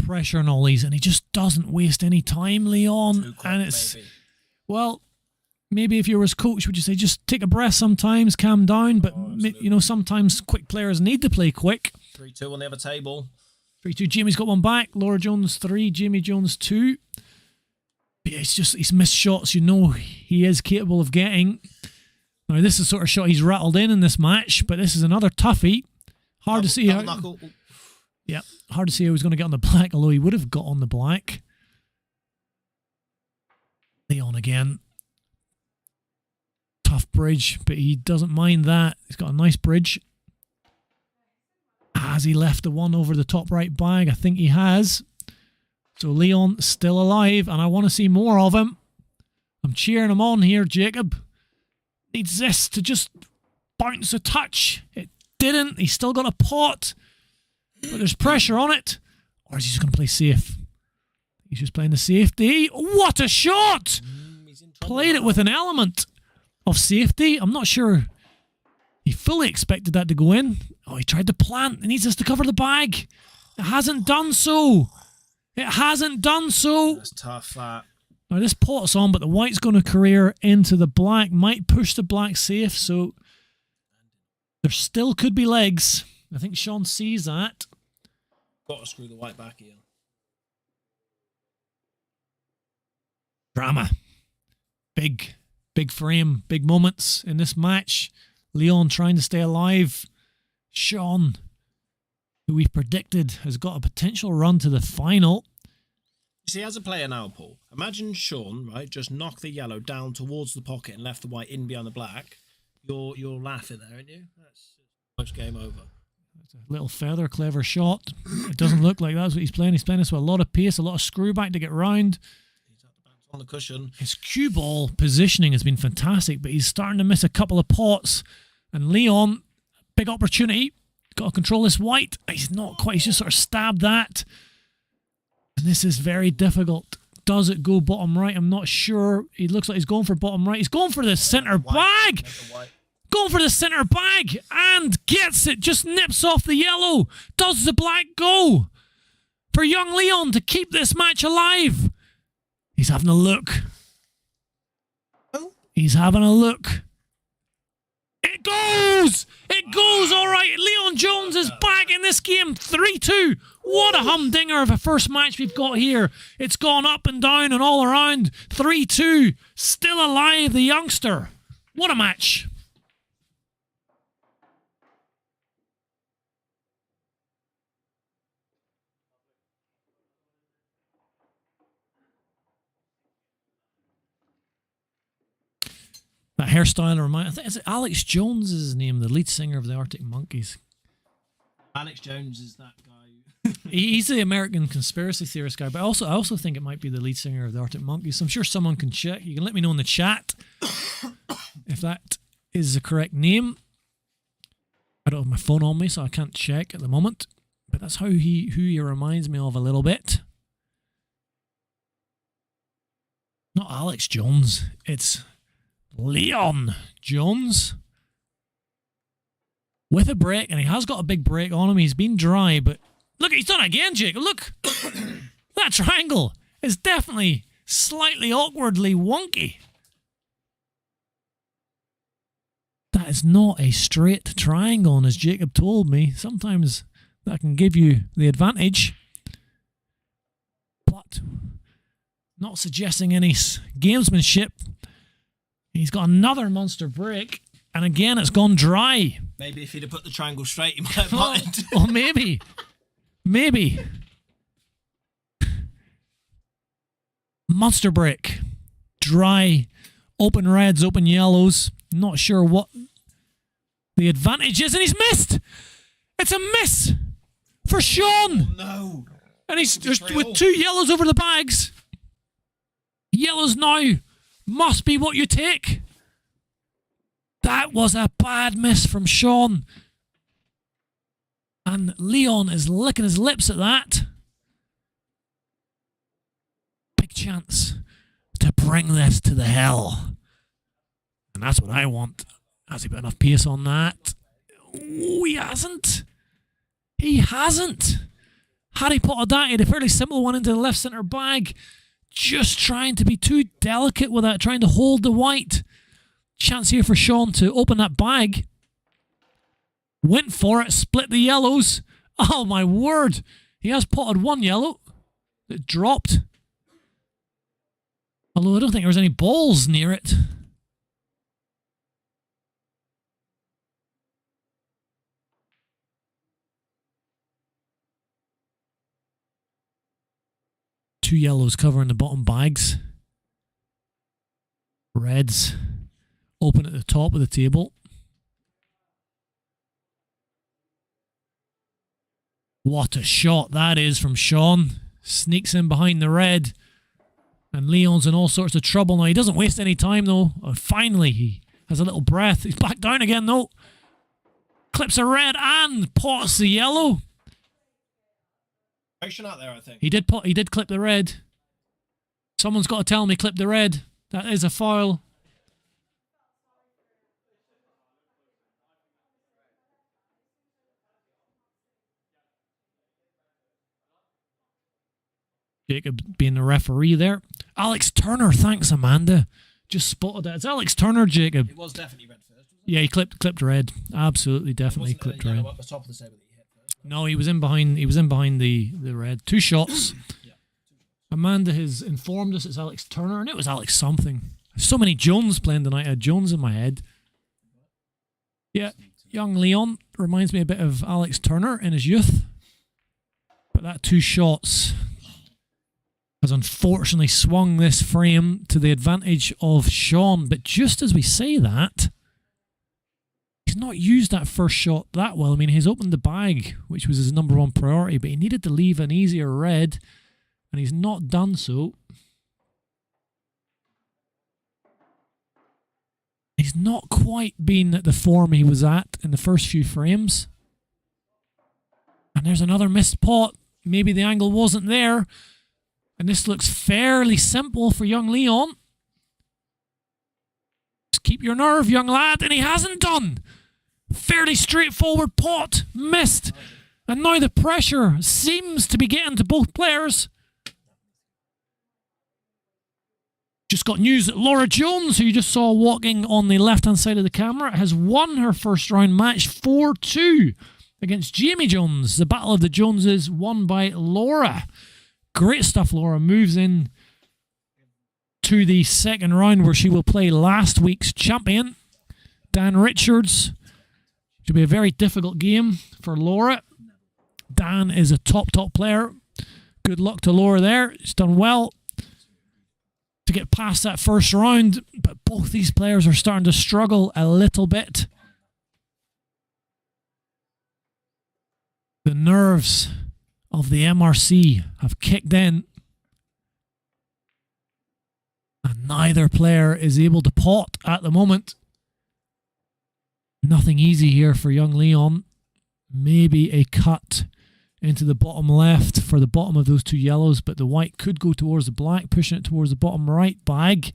Pressure on all these, and he just doesn't waste any time, Leon. And it's, maybe. Well, maybe if you were his coach, would you say just take a breath sometimes, calm down? But, you know, sometimes quick players need to play quick. 3-2 on the other table. 3-2. Jamie's got one back. Laura Jones 3. Jamie Jones 2. But yeah, it's just, he's missed shots you know he is capable of getting. Now, this is the sort of shot he's rattled in this match, but this is another toughie. Hard to see how... Yeah, hard to see how he's going to get on the black, although he would have got on the black. Leon again. Tough bridge, but he doesn't mind that. He's got a nice bridge. Has he left the one over the top right bag? I think he has. So Leon still alive, and I want to see more of him. I'm cheering him on here, Jacob. Needs this to just bounce a touch. It didn't. He's still got a pot. But there's pressure on it. Or is he just going to play safe? He's just playing the safety. What a shot! Played it with an element of safety. I'm not sure he fully expected that to go in. Oh, he tried to plant. He needs us to cover the bag. It hasn't done so. It hasn't done so. That's tough, that. Now, this pot's on, but the white's going to career into the black. Might push the black safe, so there still could be legs. I think Sean sees that. Got to screw the white back here. Drama. Big frame, big moments in this match. Leon trying to stay alive. Sean, who we predicted has got a potential run to the final. You see, as a player now, Paul, imagine Sean, right, just knock the yellow down towards the pocket and left the white in behind the black. You're laughing there, aren't you? That's much game over. A little feather, clever shot. It doesn't look like that's what he's playing. He's playing this with a lot of pace, a lot of screw back to get round. He's at the bounce on the cushion. His cue ball positioning has been fantastic, but he's starting to miss a couple of pots. And Leon, big opportunity. Got to control this white. He's not quite. He's just sort of stabbed that. And this is very difficult. Does it go bottom right? I'm not sure. He looks like he's going for bottom right. He's going for the centre bag. Going for the centre bag and gets it. Just nips off the yellow. Does the black go? For young Leon to keep this match alive. He's having a look. He's having a look. It goes! It goes, all right. Leon Jones is back in this game. 3-2. What a humdinger of a first match we've got here. It's gone up and down and all around. 3-2. Still alive, the youngster. What a match. That hairstyle reminds, I think it's Alex Jones is his name, the lead singer of the Arctic Monkeys. Alex Jones is that guy. He's the American conspiracy theorist guy, but I also think it might be the lead singer of the Arctic Monkeys. So I'm sure someone can check. You can let me know in the chat if that is the correct name. I don't have my phone on me, so I can't check at the moment. But that's who he reminds me of a little bit. Not Alex Jones. It's Leon Jones with a break, and he has got a big break on him. He's been dry, but look, he's done it again, Jake. Look, that triangle is definitely slightly awkwardly wonky. That is not a straight triangle, and as Jacob told me, sometimes that can give you the advantage, but not suggesting any gamesmanship. He's got another monster break, and again it's gone dry. Maybe if he'd have put the triangle straight, he might have mind. Well, maybe. Monster break. Dry. Open reds, open yellows. Not sure what the advantage is, and he's missed. It's a miss for Sean. Oh, no. And he's just with 2 yellows over the bags. Yellows now Must be what you take. That was a bad miss from Sean. And Leon is licking his lips at that. Big chance to bring this to the hill. And that's what I want. Has he put enough pace on that? Oh, he hasn't. He hasn't. Had he potted that, he had a fairly simple one into the left centre bag. Just trying to be too delicate with that, trying to hold the white. Chance here for Sean to open that bag. Went for it, split the yellows. Oh my word. He has potted one yellow. It dropped. Although I don't think there was any balls near it. Two yellows covering the bottom bags. Reds open at the top of the table. What a shot that is from Sean. Sneaks in behind the red. And Leon's in all sorts of trouble now. He doesn't waste any time though. Finally, he has a little breath. He's back down again though. Clips a red and pots the yellow. Out there, I think. He did clip the red. Someone's got to tell him he clipped the red. That is a foul. Jacob being the referee there. Alex Turner, thanks Amanda. Just spotted that. It's Alex Turner, Jacob. It was definitely red first. Yeah, he clipped red. Absolutely, definitely clipped red. At the top of the table that he hit first. No, he was in behind. He was in behind the red. Two shots. Yeah. Amanda has informed us it's Alex Turner, and it was Alex something. So many Jones playing tonight. I had Jones in my head. Yeah, young Leon reminds me a bit of Alex Turner in his youth. But that two shots has unfortunately swung this frame to the advantage of Sean. But just as we say that, he's not used that first shot that well. I mean, he's opened the bag, which was his number one priority, but he needed to leave an easier red, and he's not done so. He's not quite been at the form he was at in the first few frames. And there's another missed pot. Maybe the angle wasn't there. And this looks fairly simple for young Leon. Just keep your nerve, young lad. And he hasn't done. Fairly straightforward pot. Missed. And now the pressure seems to be getting to both players. Just got news that Laura Jones, who you just saw walking on the left-hand side of the camera, has won her first round match 4-2 against Jamie Jones. The Battle of the Joneses won by Laura. Great stuff, Laura. Moves in to the second round where she will play last week's champion, Dan Richards. It will be a very difficult game for Laura. Dan is a top player. Good luck to Laura there. She's done well to get past that first round, but both these players are starting to struggle a little bit. The nerves of the MRC have kicked in, and neither player is able to pot at the moment. Nothing easy here for young Leon. Maybe a cut into the bottom left for the bottom of those two yellows, but the white could go towards the black, pushing it towards the bottom right bag.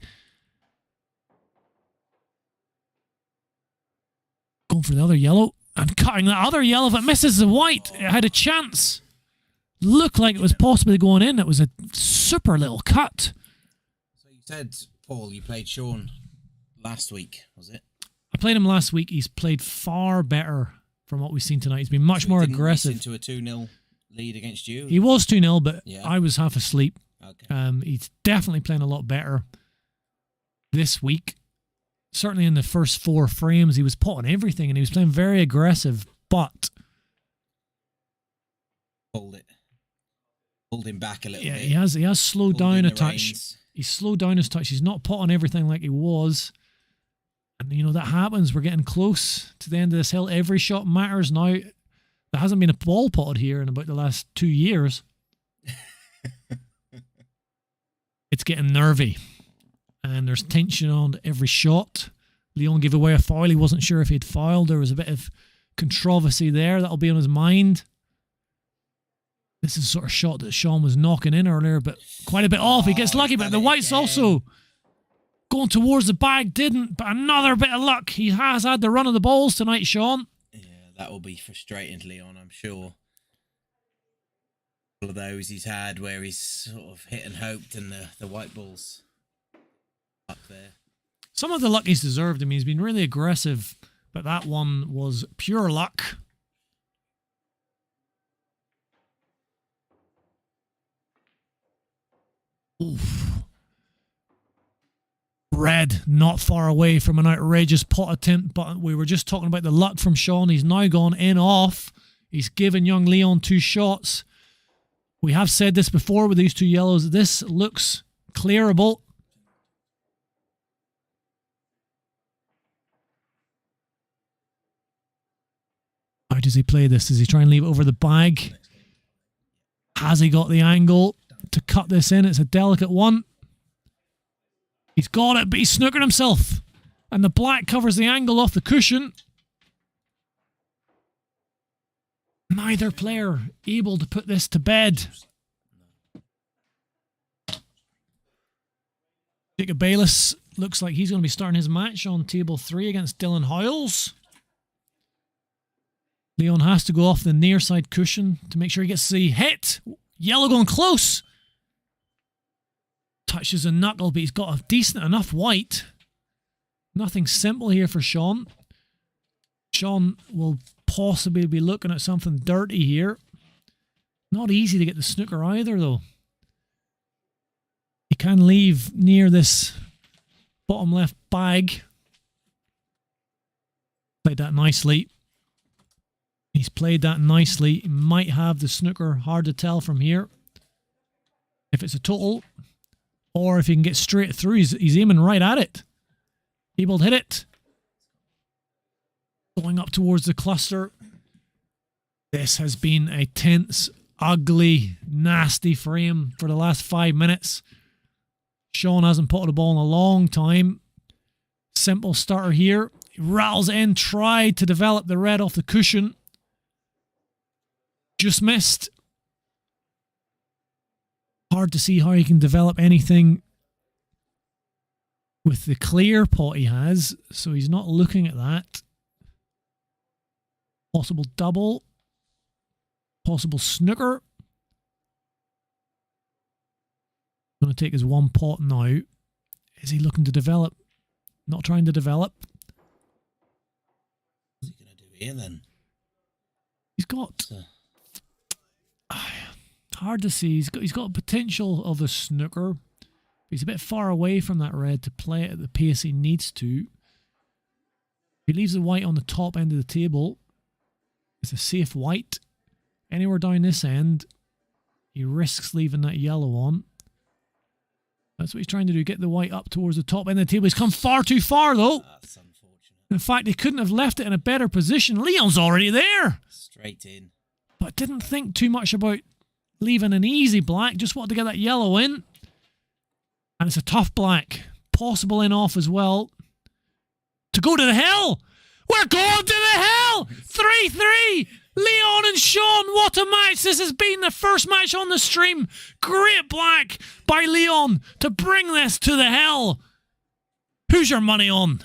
Going for the other yellow and cutting that other yellow. If it misses the white, it had a chance. Looked like it was possibly going in. It was a super little cut. So you said, Paul, you played Sean last week, was it? I played him last week. He's played far better from what we've seen tonight. He's been much more aggressive. Into a 2-0 lead against you. He was 2-0, but yeah. I was half asleep. Okay. He's definitely playing a lot better this week. Certainly in the first four frames, he was potting everything and he was playing very aggressive, but Hold him back a little bit. He has slowed down a touch. Reins. He's slowed down his touch. He's not potting everything like he was. And, you know, that happens. We're getting close to the end of this hill. Every shot matters now. There hasn't been a ball potted here in about the last 2 years. It's getting nervy. And there's tension on every shot. Leon gave away a foul. He wasn't sure if he'd fouled. There was a bit of controversy there. That'll be on his mind. This is the sort of shot that Sean was knocking in earlier, but quite a bit off. He gets lucky, but the white's also going towards the bag. Didn't, but another bit of luck. He has had the run of the balls tonight, Sean. Yeah, that will be frustrating to Leon, I'm sure. All of those he's had where he's sort of hit and hoped, and the white ball's up there. Some of the luck he's deserved. I mean, he's been really aggressive, but that one was pure luck. Oof. Red, not far away from an outrageous pot attempt, but we were just talking about the luck from Sean. He's now gone in off. He's given young Leon 2 shots. We have said this before with these 2 yellows. This looks clearable. How does he play this? Does he try and leave it over the bag? Has he got the angle to cut this in? It's a delicate one. He's got it, but he's snookered himself. And the black covers the angle off the cushion. Neither player able to put this to bed. Jacob Bayless looks like he's going to be starting his match on table 3 against Dylan Hoyles. Leon has to go off the near side cushion to make sure he gets the hit. Yellow going close. Touches a knuckle, but he's got a decent enough white. Nothing simple here for Sean. Sean will possibly be looking at something dirty here. Not easy to get the snooker either, though. He can leave near this bottom left bag. Played that nicely. He's played that nicely. He might have the snooker, hard to tell from here. If it's a total, or if he can get straight through, he's aiming right at it. Able to hit it. Going up towards the cluster. This has been a tense, ugly, nasty frame for the last 5 minutes. Sean hasn't put the ball in a long time. Simple starter here. He rattles in, tried to develop the red off the cushion. Just missed. Hard to see how he can develop anything with the clear pot he has, so he's not looking at that. Possible double. Possible snooker. Going to take his 1 pot now. Is he looking to develop? Not trying to develop. What's he going to do here then? He's got... hard to see. He's got potential of a snooker. He's a bit far away from that red to play it at the pace he needs to. He leaves the white on the top end of the table. It's a safe white. Anywhere down this end, he risks leaving that yellow on. That's what he's trying to do, get the white up towards the top end of the table. He's come far too far, though. That's unfortunate. In fact, he couldn't have left it in a better position. Leon's already there. Straight in. But didn't think too much about leaving an easy black. Just wanted to get that yellow in. And it's a tough black. Possible in off as well. To go to the hell. We're going to the hell. 3-3. Leon and Sean, what a match. This has been the first match on the stream. Great black by Leon to bring this to the hell. Who's your money on?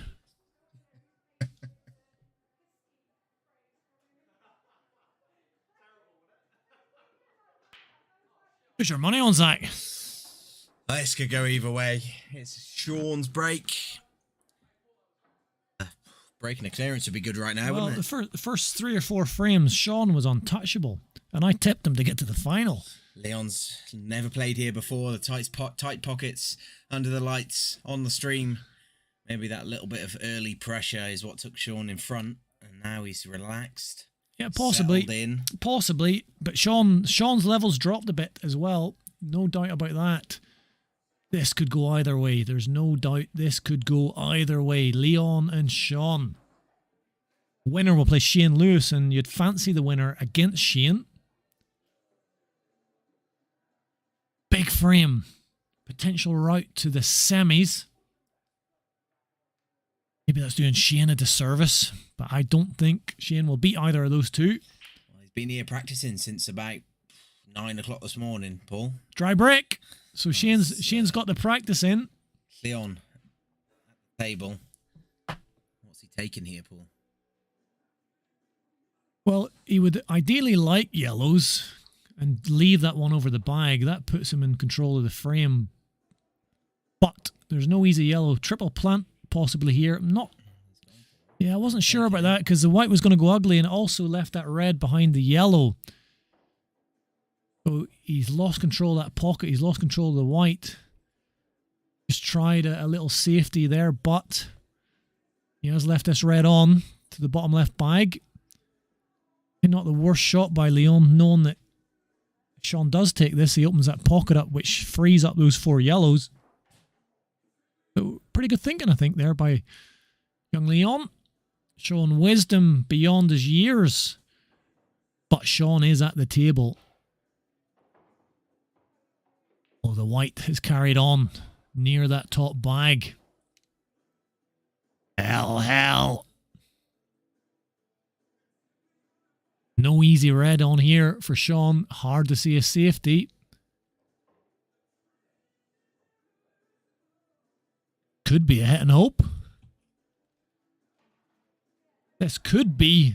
Who's your money on, Zach? This could go either way. It's Sean's break. Breaking a clearance would be good right now, Well, wouldn't it? the first 3 or 4 frames, Sean was untouchable. And I tipped him to get to the final. Leon's never played here before. The tight pockets under the lights on the stream. Maybe that little bit of early pressure is what took Sean in front. And now he's relaxed. Yeah, possibly. Settled in. Possibly. But Sean's levels dropped a bit as well. No doubt about that. This could go either way. There's no doubt this could go either way. Leon and Sean. Winner will play Shane Lewis, and you'd fancy the winner against Shane. Big frame. Potential route to the semis. Maybe that's doing Shane a disservice, but I don't think Shane will beat either of those two. Well, he's been here practicing since about 9 o'clock this morning, Paul. Dry break. So Shane's got the practice in. Leon at the table. What's he taking here, Paul? Well, he would ideally like yellows and leave that one over the bag. That puts him in control of the frame. But there's no easy yellow. Triple plant possibly here. I wasn't sure about that because the white was going to go ugly and also left that red behind the yellow. So he's lost control of that pocket. He's lost control of the white. Just tried a little safety there, but he has left this red on to the bottom left bag. Not the worst shot by Leon, knowing that if Sean does take this, he opens that pocket up, which frees up those 4 yellows. So pretty good thinking, I think, there by young Leon. Showing wisdom beyond his years. But Sean is at the table. Oh, the white has carried on near that top bag. Hell. No easy red on here for Sean. Hard to see a safety. Could be a hit and hope. This could be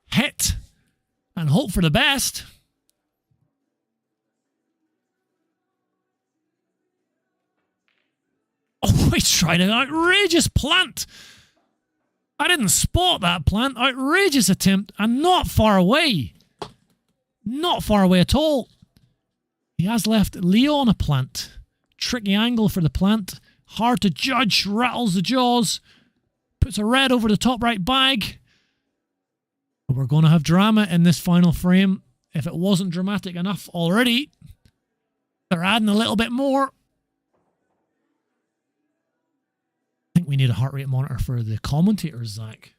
hit and hope for the best. Oh, he's tried an outrageous plant. I didn't spot that plant. Outrageous attempt and not far away. Not far away at all. He has left Leon a plant. Tricky angle for the plant. Hard to judge. Rattles the jaws. Puts a red over the top right bag. But we're going to have drama in this final frame. If it wasn't dramatic enough already, they're adding a little bit more. I think we need a heart rate monitor for the commentators, Zach.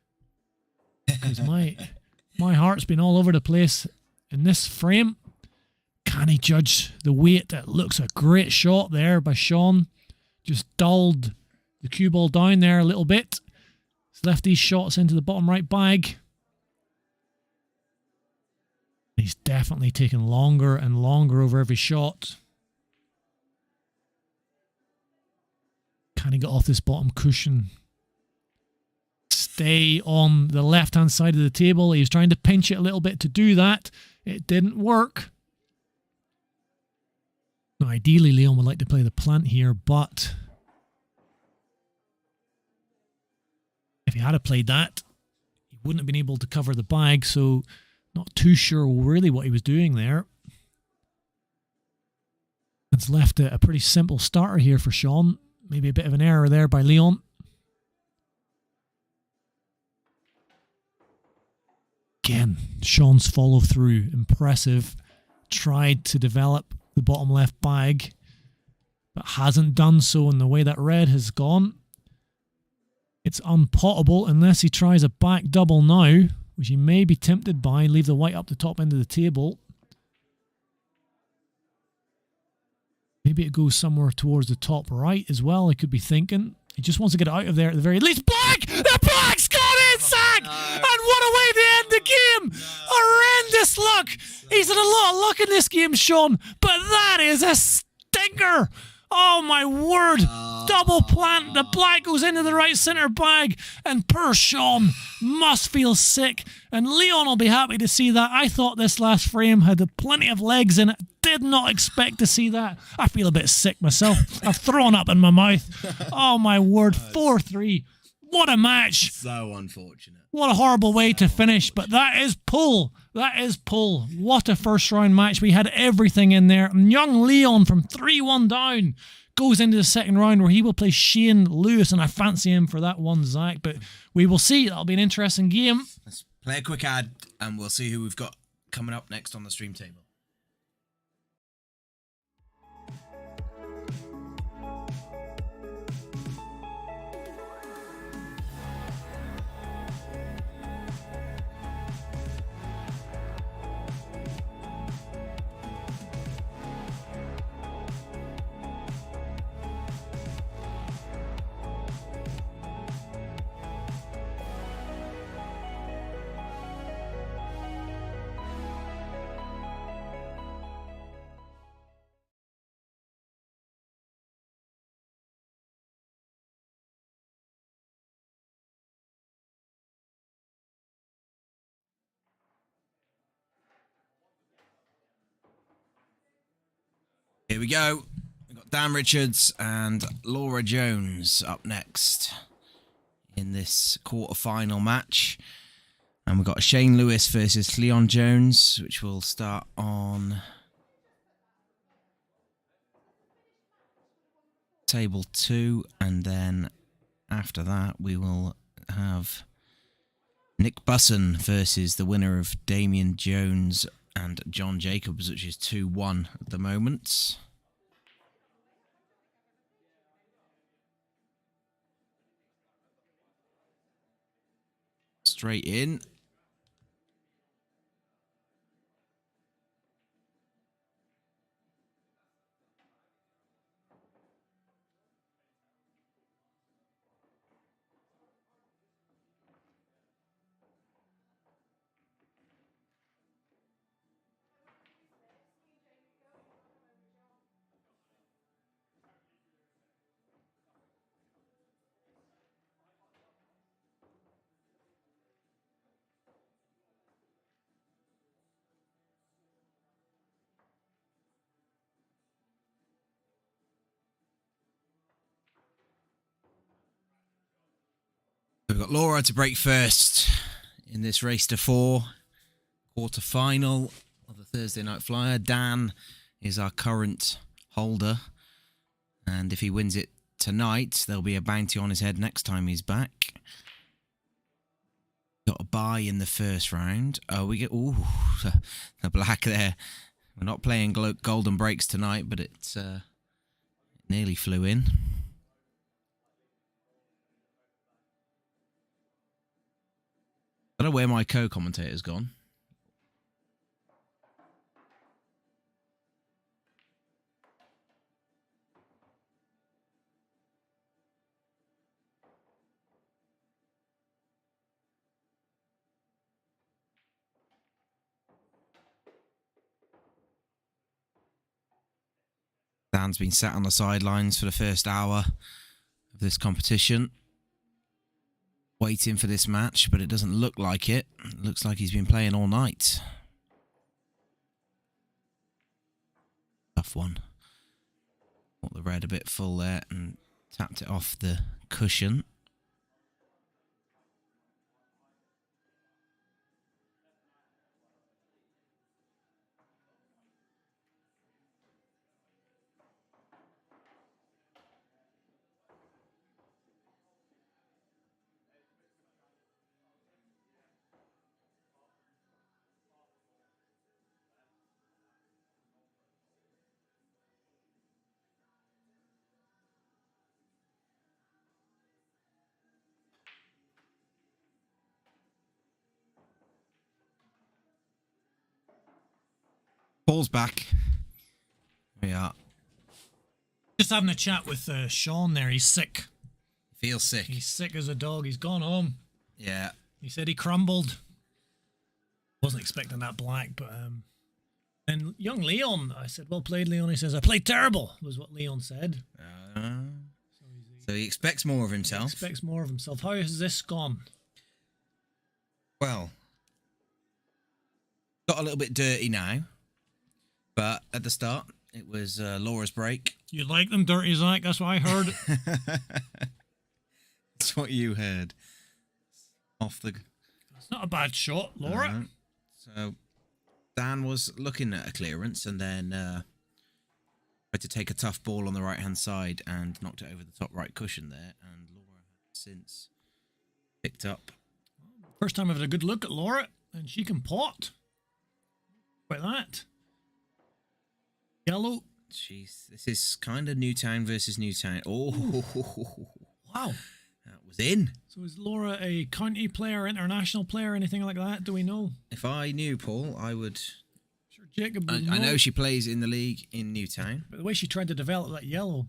Because my heart's been all over the place in this frame. Can he judge the weight? That looks a great shot there by Sean. Just dulled the cue ball down there a little bit. He's left these shots into the bottom right bag. He's definitely taken longer and longer over every shot. Can he get off this bottom cushion? Stay on the left-hand side of the table. He was trying to pinch it a little bit to do that. It didn't work. Now, ideally, Leon would like to play the plant here, but if he had played that, he wouldn't have been able to cover the bag, so not too sure really what he was doing there. It's left a pretty simple starter here for Sean. Maybe a bit of an error there by Leon. Again, Sean's follow through. Impressive. Tried to develop the bottom left bag, but hasn't done so in the way that red has gone. It's unpottable unless he tries a back double now, which he may be tempted by. Leave the white up the top end of the table. Maybe it goes somewhere towards the top right as well, I could be thinking. He just wants to get it out of there at the very least. Black! The black's got in, Zach! And what a way to end the game! Horrendous luck! He's had a lot of luck in this game, Sean, but that is a stinker! Oh my word! Double plant, the black goes into the right centre bag, and poor Sean must feel sick, and Leon will be happy to see that. I thought this last frame had plenty of legs in it. Did not expect to see that. I feel a bit sick myself. I've thrown up in my mouth. Oh my word, 4-3. What a match. So unfortunate. What a horrible way to finish, but that is pull. That is pull. What a first round match. We had everything in there. And young Leon from 3-1 down goes into the second round where he will play Shane Lewis, and I fancy him for that one, Zach, but we will see. That'll be an interesting game. Let's play a quick ad and we'll see who we've got coming up next on the stream table. Here we go. We've got Dan Richards and Laura Jones up next in this quarter-final match. And we've got Shane Lewis versus Leon Jones, which will start on table 2. And then after that, we will have Nick Busson versus the winner of Damien Jones and John Jacobs, which is 2-1 at the moment. Straight in. We've got Laura to break first in this race to 4 quarter final of the Thursday Night Flyer. Dan is our current holder, and if he wins it tonight, there'll be a bounty on his head next time he's back. Got a bye in the first round. Oh, we get the black there. We're not playing golden breaks tonight, but it nearly flew in. I don't know where my co-commentator's gone. Dan's been sat on the sidelines for the first hour of this competition, waiting for this match, but it doesn't look like it. It looks like he's been playing all night. Tough one. Got the red a bit full there and tapped it off the cushion. Paul's back. We are. Just having a chat with Sean there. He's sick. Feels sick. He's sick as a dog. He's gone home. Yeah. He said he crumbled. Wasn't expecting that black, but and young Leon, I said, well played, Leon. He says, I played terrible, was what Leon said. So he expects more of He himself. expects more of himself. How has this gone? Well, got a little bit dirty now, but at the start, it was Laura's break. You like them dirty, Zach? That's what I heard. That's what you heard. Off the... It's not a bad shot, Laura. So Dan was looking at a clearance and then tried to take a tough ball on the right-hand side and knocked it over the top right cushion there. And Laura has since picked up. First time I've had a good look at Laura, and she can pot. Like that. Yellow. Jeez, this is kind of Newtown versus Newtown. Oh, wow. That was in. So is Laura a county player, international player, anything like that? Do we know? If I knew, Paul, I would... Sure, Jacob would I know she plays in the league in Newtown. But the way she tried to develop that yellow,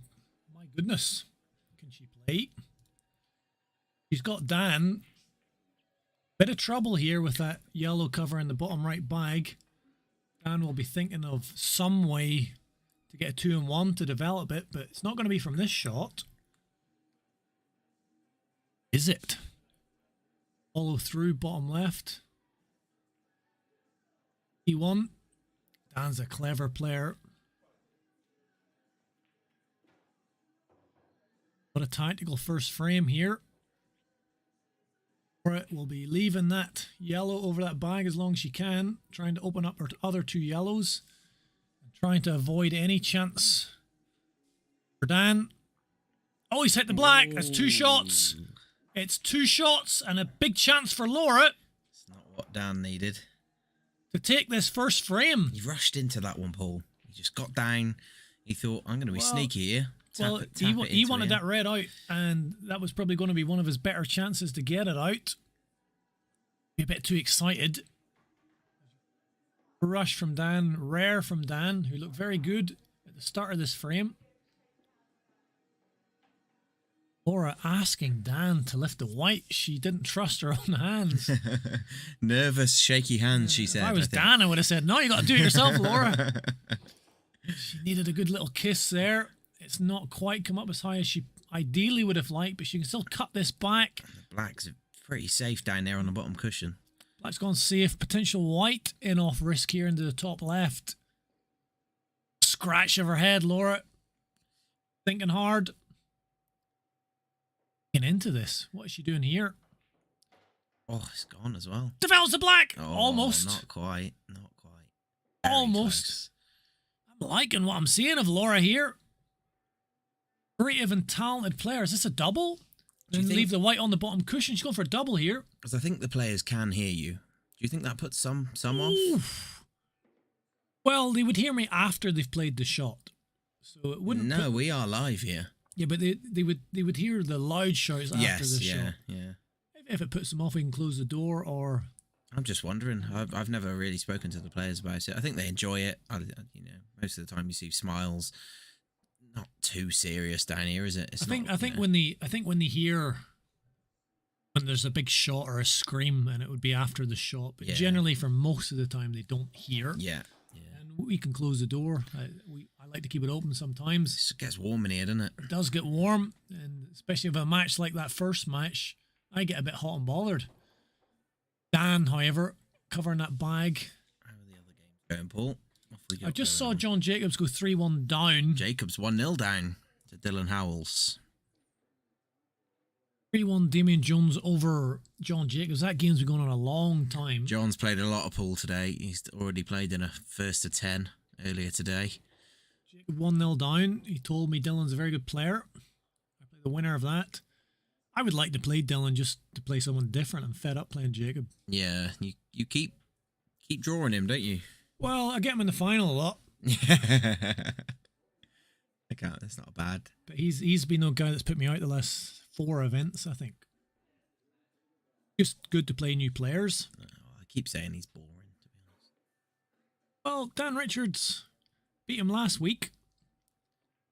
my goodness. Can she play? She's got Dan. Bit of trouble here with that yellow cover in the bottom right bag. Dan will be thinking of some way to get a 2-1 to develop it, but it's not going to be from this shot. Is it? Follow through, bottom left. E1. Dan's a clever player. What a tactical first frame here. It will be leaving that yellow over that bag as long as she can, trying to open up her other 2 yellows, and trying to avoid any chance for Dan. Oh, he's hit the black. That's 2 shots. It's 2 shots and a big chance for Laura. It's not what Dan needed to take this first frame. He rushed into that one, Paul. He just got down. He thought, I'm going to be sneaky here. He wanted that red out, and that was probably going to be one of his better chances to get it out. Be a bit too excited. Rush from Dan, rare from Dan, who looked very good at the start of this frame. Laura asking Dan to lift the white. She didn't trust her own hands. Nervous, shaky hands, she said. If I was Dan, I would have said, no, you got to do it yourself, Laura. She needed a good little kiss there. It's not quite come up as high as she ideally would have liked, but she can still cut this back. The black's pretty safe down there on the bottom cushion. Black's gone safe. Potential white in off risk here into the top left. Scratch of her head, Laura. Thinking hard. Getting into this. What is she doing here? Oh, it's gone as well. Develops the black. Oh, almost. Not quite. Not quite. Almost. Close. I'm liking what I'm seeing of Laura here. Creative and talented player. Is this a double? Then leave the white on the bottom cushion. She's going for a double here. Because I think the players can hear you. Do you think that puts some off? Well, they would hear me after they've played the shot. So it wouldn't. No, we are live here. Yeah, but they would hear the loud shouts after the shot. Yeah. If it puts them off, we can close the door. Or I'm just wondering. I've never really spoken to the players about it. I think they enjoy it. Most of the time you see smiles. Not too serious down here, is it? I think when they hear when there's a big shot or a scream, and it would be after the shot. But generally, for most of the time, they don't hear. Yeah. And we can close the door. I like to keep it open sometimes. It gets warm in here, doesn't it? It does get warm, and especially with a match like that first match, I get a bit hot and bothered. Dan, however, covering that bag. How are the other games going, Paul? I just saw John Jacobs go 3-1 down. Jacobs 1-0 down to Dylan Howells. 3-1 Damien Jones over John Jacobs. That game's been going on a long time. John's played a lot of pool today. He's already played in a first to 10 earlier today. Jacob 1-0 down. He told me Dylan's a very good player. I play the winner of that. I would like to play Dylan just to play someone different. I'm fed up playing Jacob. Yeah, you keep drawing him, don't you? Well, I get him in the final a lot. I can't. That's not bad. But he's been the guy that's put me out the last 4 events, I think. Just good to play new players. I keep saying he's boring, to be honest. Well, Dan Richards beat him last week.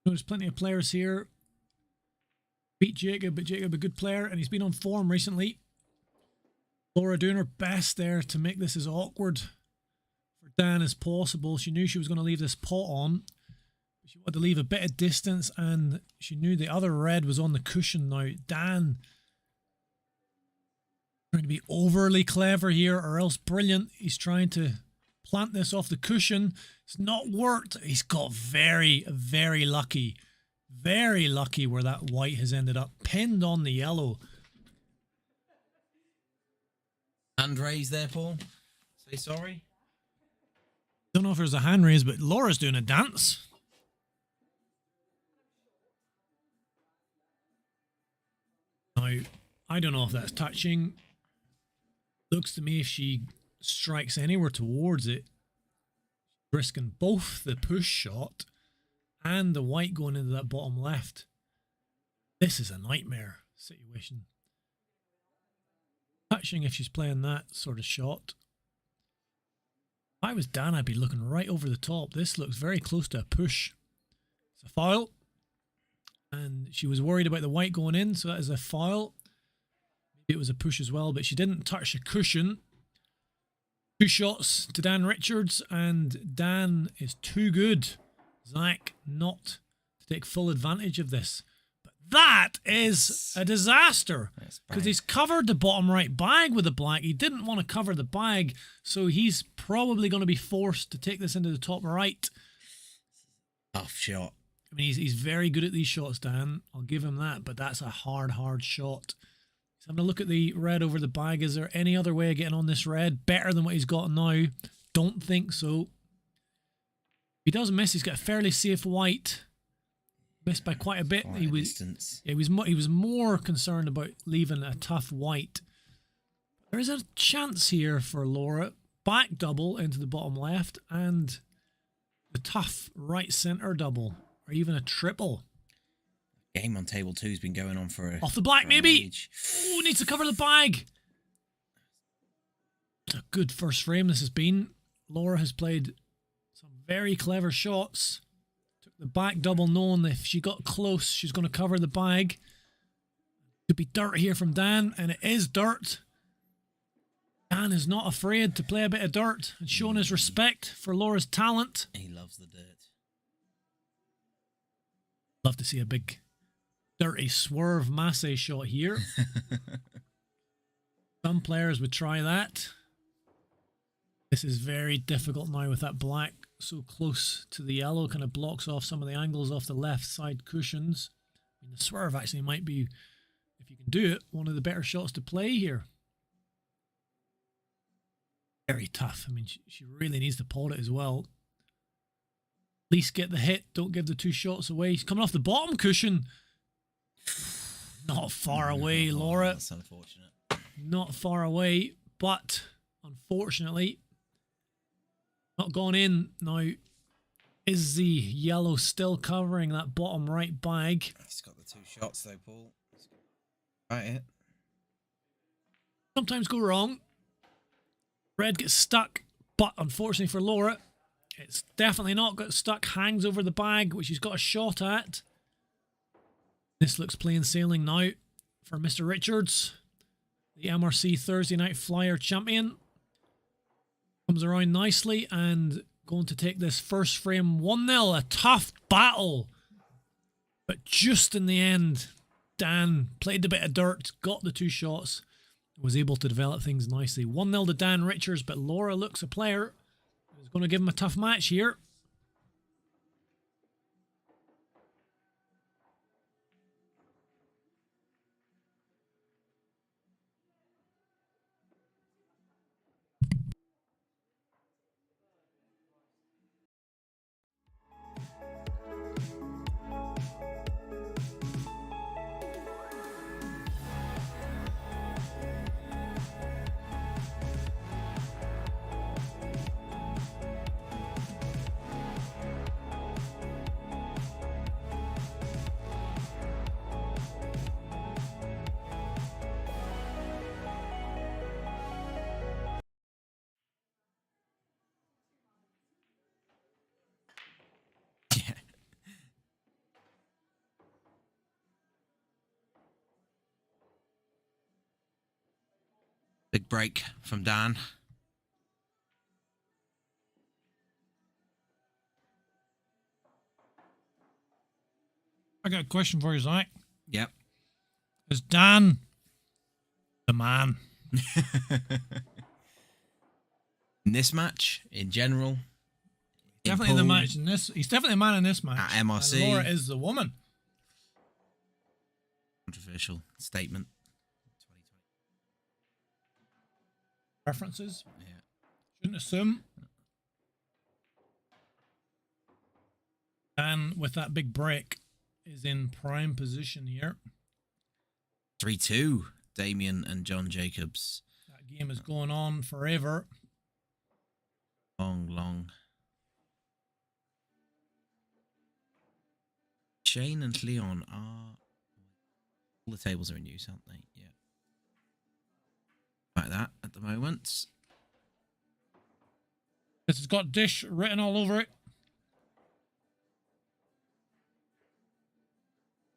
There's plenty of players here. Beat Jacob, but Jacob a good player, and he's been on form recently. Laura doing her best there to make this as awkward for Dan as possible. She knew she was going to leave this pot on. She wanted to leave a bit of distance, and she knew the other red was on the cushion now. Dan trying to be overly clever here, or else brilliant. He's trying to plant this off the cushion. It's not worked. He's got very, very lucky. Very lucky where that white has ended up. Pinned on the yellow. Hand raise there, Paul. Say sorry. Don't know if there's a hand raise, but Laura's doing a dance. Now, I don't know if that's touching. Looks to me if she strikes anywhere towards it, risking both the push shot and the white going into that bottom left. This is a nightmare situation. Touching if she's playing that sort of shot. If I was Dan, I'd be looking right over the top. This looks very close to a push. It's a foul. And she was worried about the white going in, so that is a foul. Maybe it was a push as well, but she didn't touch the cushion. 2 shots to Dan Richards, and Dan is too good, Zach, not to take full advantage of this. But that is a disaster, because he's covered the bottom right bag with the black. He didn't want to cover the bag, so he's probably going to be forced to take this into the top right. Tough shot. I mean, he's very good at these shots, Dan. I'll give him that, but that's a hard shot. He's having a look at the red over the bag. Is there any other way of getting on this red better than what he's got now? Don't think so. If he does miss, he's got a fairly safe white. Missed by quite a bit. Quite he a was distance. he was more concerned about leaving a tough white. There is a chance here for Laura. Back double into the bottom left and the tough right centre double, or even a triple. Game on table 2 has been going on for off the black, for maybe. Oh, needs to cover the bag. It's a good first frame this has been. Laura has played some very clever shots. Took the back double, knowing if she got close, she's going to cover the bag. Could be dirt here from Dan, and it is dirt. Dan is not afraid to play a bit of dirt and showing his respect for Laura's talent. He loves the dirt. Love to see a big dirty swerve masse shot here. Some players would try that. This is very difficult now with that black so close to the yellow. Kind of blocks off some of the angles off the left side cushions. I mean, the swerve actually might be, if you can do it, one of the better shots to play here. Very tough. I mean, she really needs to pot it as well. At least get the hit. Don't give the 2 shots away. He's coming off the bottom cushion. Not far away, Laura. That's unfortunate. Not far away, but unfortunately, not gone in. Now, is the yellow still covering that bottom right bag? He's got the 2 shots though, Paul. Right it. Sometimes go wrong. Red gets stuck, but unfortunately for Laura, it's definitely not got stuck. Hangs over the bag, which he's got a shot at. This looks plain sailing now for Mr. Richards, the MRC Thursday Night Flyer champion. Comes around nicely and going to take this first frame 1-0. A tough battle. But just in the end, Dan played a bit of dirt, got the 2 shots, was able to develop things nicely. 1-0 to Dan Richards, but Laura looks a player who's going to give him a tough match here. Big break from Dan. I got a question for you, Zach. Yep. Is Dan the man? In this match, in general. Definitely the match in this. He's definitely a man in this match. At MRC. And Laura is the woman. Controversial statement. References. Yeah. Shouldn't assume. Dan, with that big break, is in prime position here. 3-2. Damien and John Jacobs. That game is going on forever. Long. Shane and Leon are... All the tables are in use, aren't they? Yeah. Like that at the moment. This has got dish written all over it.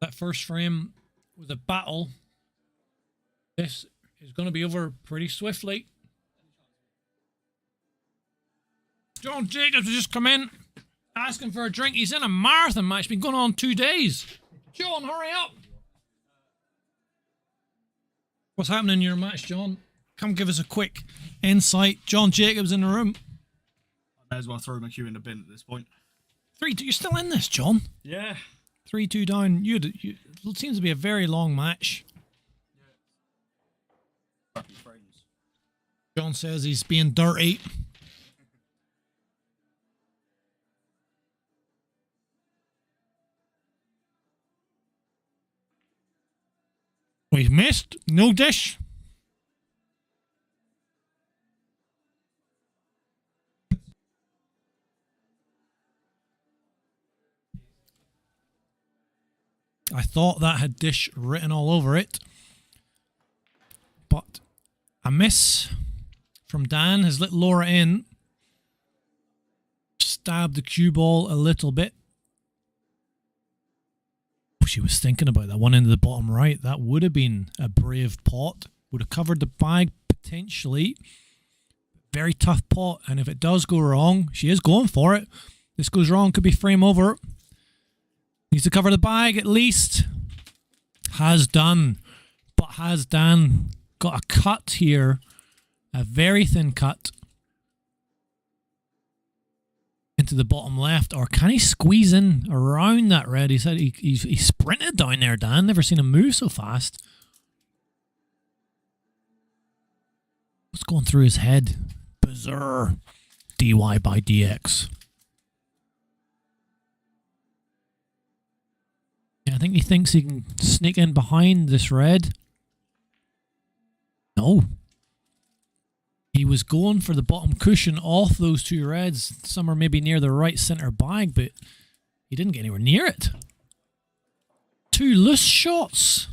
That first frame was a battle. This is going to be over pretty swiftly. John Jacobs has just come in asking for a drink. He's in a marathon match, been going on 2 days. John, hurry up. What's happening in your match, John? Come give us a quick insight. John Jacobs in the room. I may as well throw my cue in the bin at this point. 3-2. You're still in this, John. Yeah. 3-2 down. It seems to be a very long match. John says he's being dirty. We've missed. No dish. I thought that had dish written all over it. But a miss from Dan has let Laura in. Stabbed the cue ball a little bit. She was thinking about that one into the bottom right. That would have been a brave pot. Would have covered the bag potentially. Very tough pot. And if it does go wrong, she is going for it. This goes wrong, could be frame over. Needs to cover the bag at least. Has done. But has Dan got a cut here? A very thin cut. Into the bottom left, or can he squeeze in around that red? He said he sprinted down there, Dan. Never seen him move so fast. What's going through his head? Bizarre. DY by DX. Yeah, I think he thinks he can sneak in behind this red. No. He was going for the bottom cushion off those two reds. Some are maybe near the right centre bag, but he didn't get anywhere near it. Two loose shots.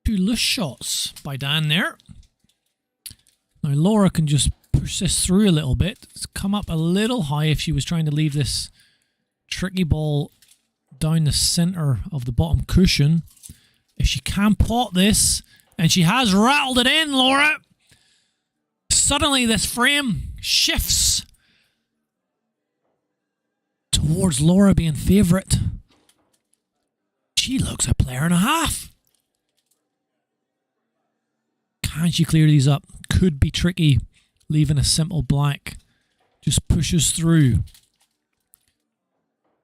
Two loose shots by Dan there. Now Laura can just push this through a little bit. It's come up a little high if she was trying to leave this tricky ball down the centre of the bottom cushion. If she can pot this, and she has rattled it in, Laura. Suddenly this frame shifts towards Laura being favourite. She looks a player and a half. Can she clear these up? Could be tricky. Leaving a simple black. Just pushes through.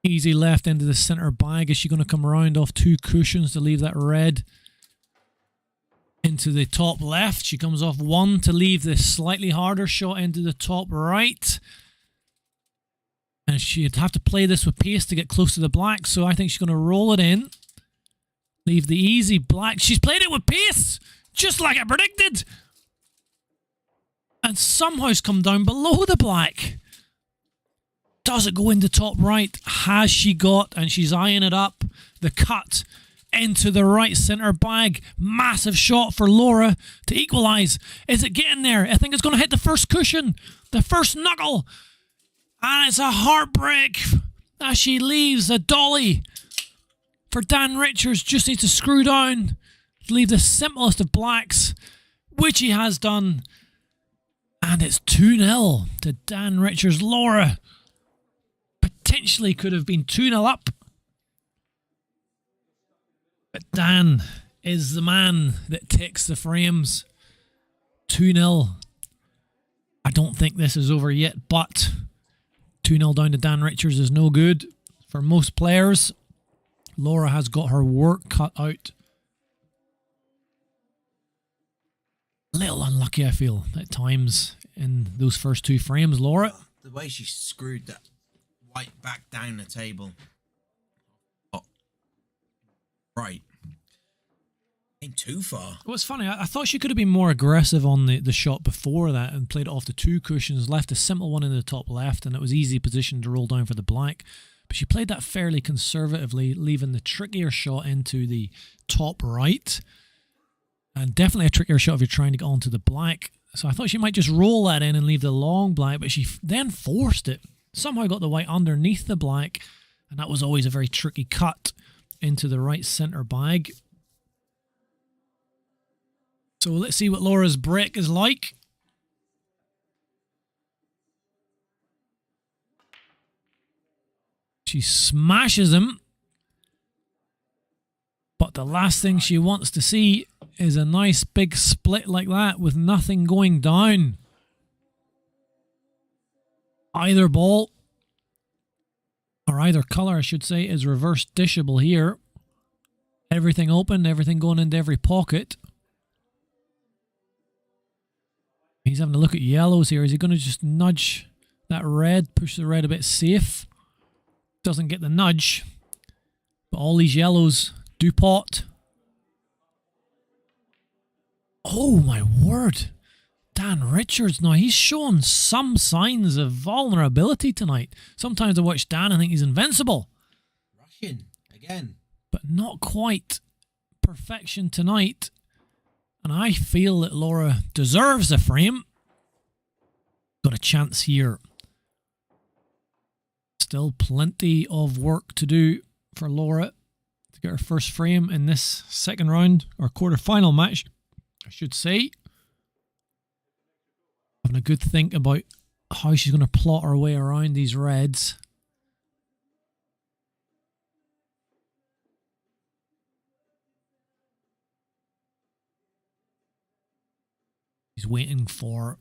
Easy left into the centre bag. Is she going to come around off two cushions to leave that red? Into the top left. She comes off one to leave this slightly harder shot into the top right. And she'd have to play this with pace to get close to the black. So I think she's going to roll it in. Leave the easy black. She's played it with pace. Just like I predicted. And somehow it's come down below the black. Does it go into top right? Has she got, and she's eyeing it up, the cut into the right centre bag. Massive shot for Laura to equalise. Is it getting there? I think it's going to hit the first cushion. The first knuckle. And it's a heartbreak as she leaves a dolly for Dan Richards. Just needs to screw down to leave the simplest of blacks, which he has done. And it's 2-0 to Dan Richards. Laura potentially could have been 2-0 up. But Dan is the man that takes the frames. 2-0. I don't think this is over yet, but 2-0 down to Dan Richards is no good for most players. Laura has got her work cut out. A little unlucky, I feel, at times in those first two frames, Laura. The way she screwed that white back down the table. Oh. Right. Ain't too far. Well, it's funny. I thought she could have been more aggressive on the shot before that and played it off the two cushions, left a simple one in the top left, and it was easy position to roll down for the black. But she played that fairly conservatively, leaving the trickier shot into the top right. And definitely a trickier shot if you're trying to get onto the black. So I thought she might just roll that in and leave the long black, but she then forced it. Somehow got the white underneath the black, and that was always a very tricky cut into the right centre bag. So let's see what Laura's break is like. She smashes him. But the last thing she wants to see is a nice big split like that with nothing going down. Either ball. or either colour I should say, is reverse dishable here. Everything open, everything going into every pocket. He's having a look at yellows here. Is he going to just nudge that red, push the red a bit safe? Doesn't get the nudge. But all these yellows do pot. Oh my word. Dan Richards, now he's shown some signs of vulnerability tonight. Sometimes I watch Dan and think he's invincible. Russian again. But not quite perfection tonight. And I feel that Laura deserves a frame. Got a chance here. Still plenty of work to do for Laura to get her first frame in this second round, or quarter-final match, I should say. Having a good think about how she's going to plot her way around these reds. He's waiting for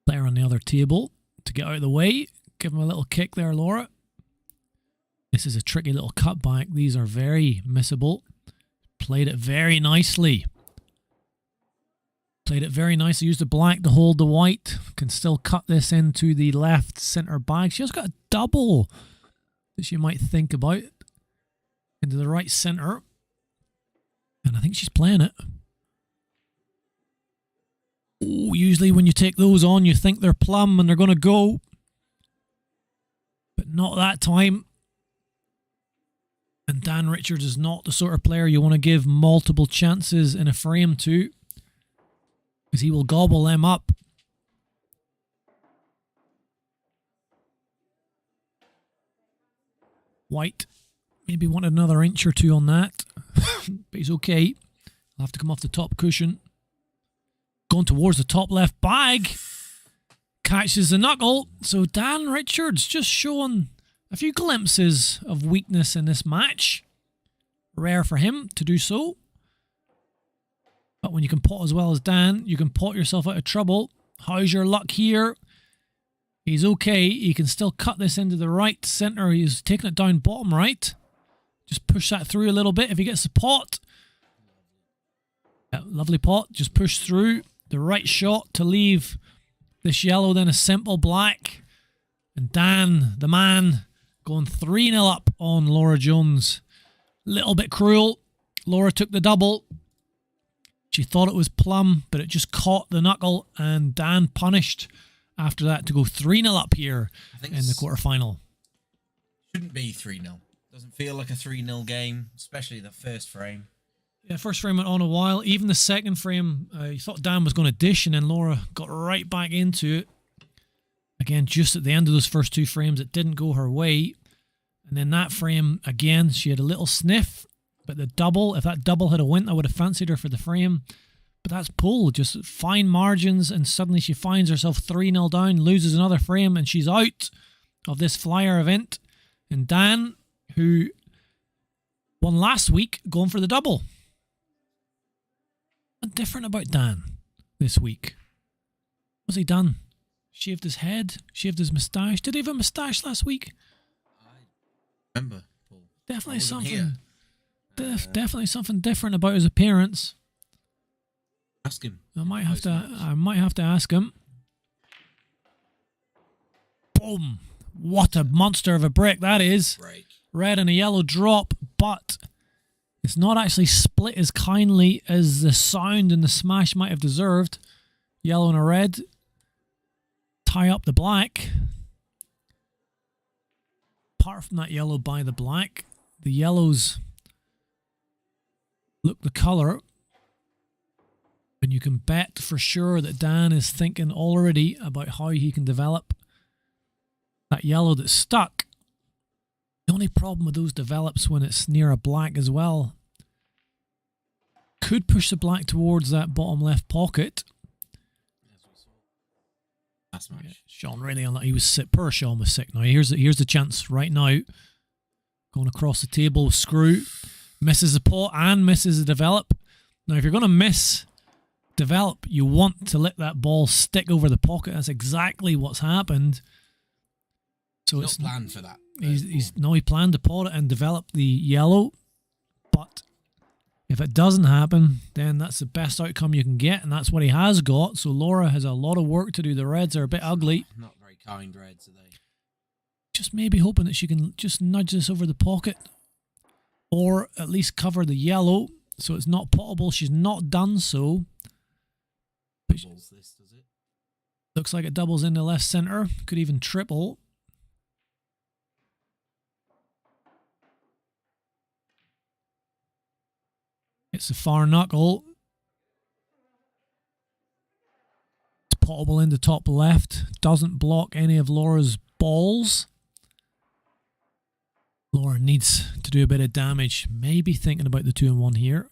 player on the other table to get out of the way. Give him a little kick there, Laura. This is a tricky little cutback. These are very missable. Played it very nicely. Played it very nicely. Used the black to hold the white. Can still cut this into the left centre bag. She has got a double that you might think about into the right centre. And I think she's playing it. Oh, usually when you take those on, you think they're plumb and they're going to go. But not that time. And Dan Richards is not the sort of player you want to give multiple chances in a frame to, because he will gobble them up. White maybe wanted another inch or two on that. But he's okay. I'll have to come off the top cushion. Going towards the top left bag. Catches the knuckle. So Dan Richards just showing a few glimpses of weakness in this match. Rare for him to do so. But when you can pot as well as Dan, you can pot yourself out of trouble. How's your luck here? He's okay. He can still cut this into the right centre. He's taking it down bottom right. Just push that through a little bit if he gets the pot. Yeah, lovely pot. Just push through. The right shot to leave this yellow, then a simple black. And Dan, the man, going 3-0 up on Laura Jones. Little bit cruel. Laura took the double. She thought it was plumb, but it just caught the knuckle, and Dan punished after that to go 3-0 up here in the quarterfinal. Shouldn't be 3-0. Doesn't feel like a 3-0 game, especially the first frame. Yeah, first frame went on a while. Even the second frame, you thought Dan was going to dish, and then Laura got right back into it. Again, just at the end of those first two frames, it didn't go her way. And then that frame, again, she had a little sniff. But the double, if that double had a went, I would have fancied her for the frame. But that's pull, just fine margins, and suddenly she finds herself 3-0 down, loses another frame, and she's out of this flyer event. And Dan, who won last week, going for the double. What's different about Dan this week? What's he done? Shaved his head, shaved his moustache. Did he have a moustache last week? I remember, Paul. Definitely something. Definitely something different about his appearance. Ask him. I might have to ask him. Boom! What a monster of a break that is. Break. Red and a yellow drop, but it's not actually split as kindly as the sound and the smash might have deserved. Yellow and a red. Tie up the black. Apart from that yellow by the black, the yellows look the colour. And you can bet for sure that Dan is thinking already about how he can develop that yellow that's stuck. The only problem with those develops when it's near a black as well. Could push the black towards that bottom left pocket. That's much. Yeah, Sean really unlucky. He was sick. Poor Sean was sick. Now here's the chance right now. Going across the table with screw. Misses the pot and misses the develop. Now if you're going to miss develop, you want to let that ball stick over the pocket. That's exactly what's happened. So Not planned for that. He planned to pot it and develop the yellow, but if it doesn't happen, then that's the best outcome you can get, and that's what he has got. So Laura has a lot of work to do. The reds are a bit ugly. Not very kind reds, are they? Just maybe hoping that she can just nudge this over the pocket, or at least cover the yellow so it's not potable. She's not done so. Doubles this, does it? Looks like it doubles in the left centre. Could even triple. It's a far knuckle. It's potable in the top left. Doesn't block any of Laura's balls. Laura needs to do a bit of damage. Maybe thinking about the 2-1 here.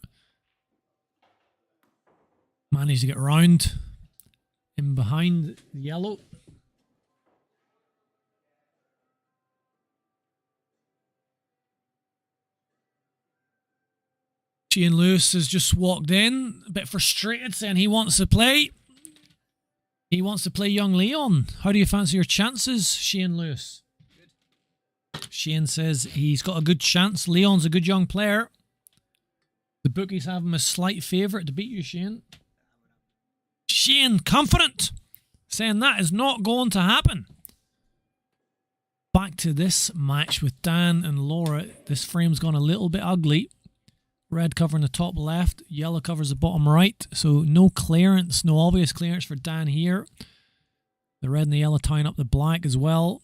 Managed to get round in behind the yellow. Shane Lewis has just walked in, a bit frustrated, saying he wants to play. He wants to play young Leon. How do you fancy your chances, Shane Lewis? Good. Shane says he's got a good chance. Leon's a good young player. The bookies have him a slight favourite to beat you, Shane. Shane, confident, saying that is not going to happen. Back to this match with Dan and Laura. This frame's gone a little bit ugly. Red covering the top left, yellow covers the bottom right. So no clearance, no obvious clearance for Dan here. The red and the yellow tying up the black as well.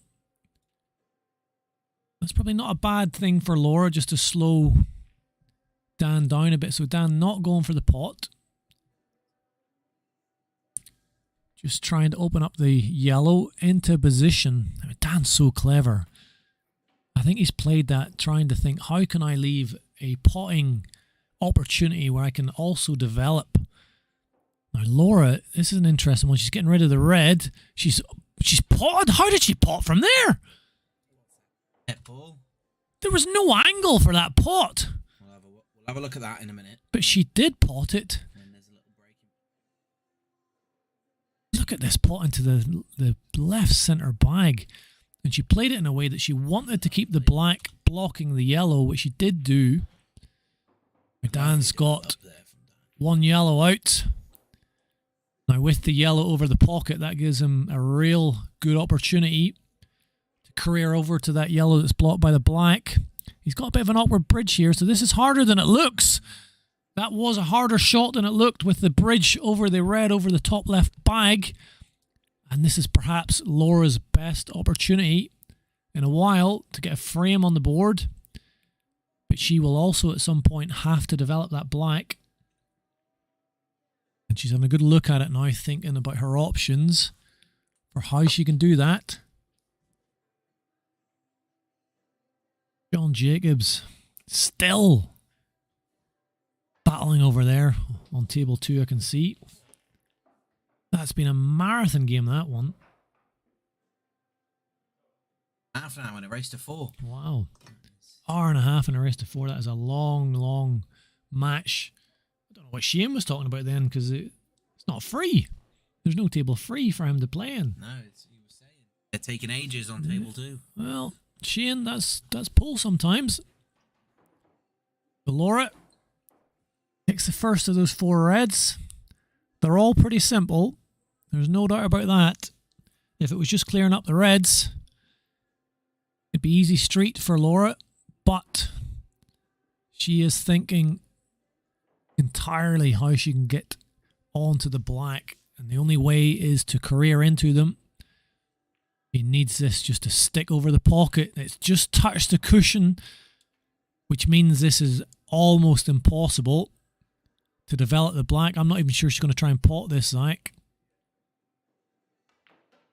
That's probably not a bad thing for Laura, just to slow Dan down a bit. So Dan not going for the pot. Just trying to open up the yellow into position. I mean, Dan's so clever. I think he's played that, trying to think, how can I leave a potting opportunity where I can also develop. Now Laura, this is an interesting one. She's getting rid of the red. She's potted. How did she pot from there? Ball. There was no angle for that pot. We'll have a look at that in a minute. But she did pot it. And there's a little break. Look at this pot into the left centre bag. And she played it in a way that she wanted to keep the black blocking the yellow, which she did do. Dan's got one yellow out. Now with the yellow over the pocket, that gives him a real good opportunity to career over to that yellow that's blocked by the black. He's got a bit of an awkward bridge here, so this is harder than it looks. That was a harder shot than it looked, with the bridge over the red over the top left bag. And this is perhaps Laura's best opportunity in a while to get a frame on the board. But she will also at some point have to develop that black. And she's having a good look at it now, thinking about her options for how she can do that. John Jacobs still battling over there on table 2, I can see. That's been a marathon game, that one. Half an hour in a race to 4. Wow. Hour and a half in a race to 4. That is a long, long match. I don't know what Shane was talking about then, because it's not free. There's no table free for him to play in. No, he was saying they're taking ages on table 2. Well, Shane, that's pull sometimes. But Laura picks the first of those 4 reds. They're all pretty simple. There's no doubt about that. If it was just clearing up the reds, it'd be easy street for Laura. But she is thinking entirely how she can get onto the black. And the only way is to career into them. She needs this just to stick over the pocket. It's just touched the cushion, which means this is almost impossible to develop the black. I'm not even sure she's going to try and pot this, Zach.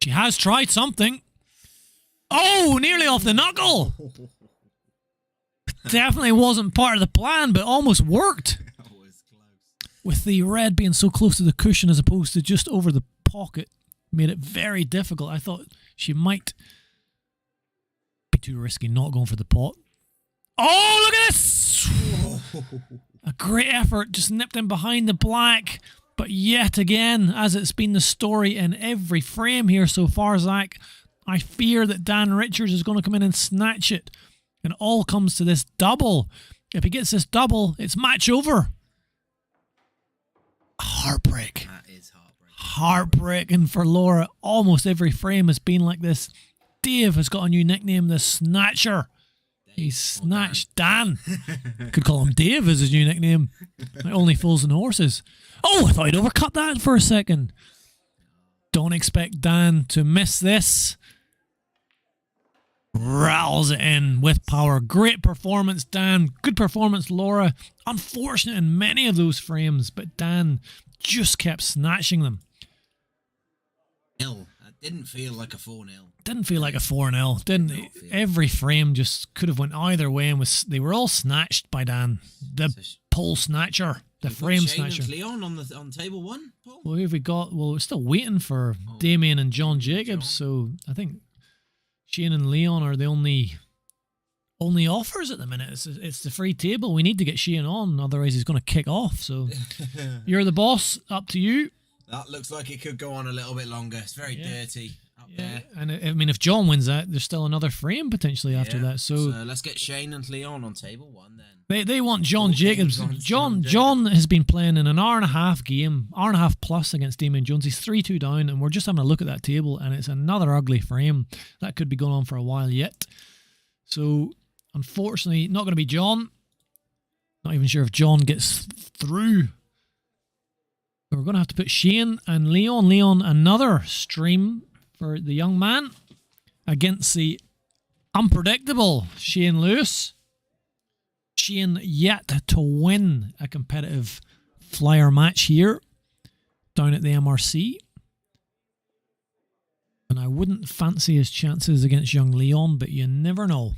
She has tried something. Oh, nearly off the knuckle. Definitely wasn't part of the plan, but almost worked. With the red being so close to the cushion as opposed to just over the pocket, made it very difficult. I thought she might be too risky not going for the pot. Oh, look at this! A great effort, just nipped in behind the black. But yet again, as it's been the story in every frame here so far, Zach, I fear that Dan Richards is going to come in and snatch it. And it all comes to this double. If he gets this double, it's match over. Heartbreak. That is heartbreaking. Heartbreaking for Laura. Almost every frame has been like this. Dave has got a new nickname, the Snatcher. He snatched Dan. Could call him Dave as his new nickname. Like Only Fools and Horses. Oh, I thought I'd overcut that for a second. Don't expect Dan to miss this. Rattles it in with power. Great performance, Dan. Good performance, Laura. Unfortunate in many of those frames, but Dan just kept snatching them. That didn't feel like a 4-0. Didn't feel like a 4-0, didn't it? Every frame just could have went either way, and they were all snatched by Dan. The pole snatcher, the frame snatcher. Shane and Leon on table 1, Paul? Well, who have we got? Well, we're still waiting for Damien and John Jacobs, so I think Shane and Leon are the only offers at the minute. It's the free table. We need to get Shane on, otherwise he's going to kick off. So you're the boss. Up to you. That looks like it could go on a little bit longer. It's very dirty up there. And I mean, if John wins that, there's still another frame potentially after that. So let's get Shane and Leon on table 1 then. They want John Jacobs. John has been playing in an hour and a half game, hour and a half plus against Damien Jones. He's 3-2 down, and we're just having a look at that table, and it's another ugly frame. That could be going on for a while yet. So, unfortunately, not going to be John. Not even sure if John gets through. But we're going to have to put Shane and Leon. Leon, another stream for the young man against the unpredictable Shane Lewis. Shane yet to win a competitive flyer match here down at the MRC. And I wouldn't fancy his chances against young Leon, but you never know.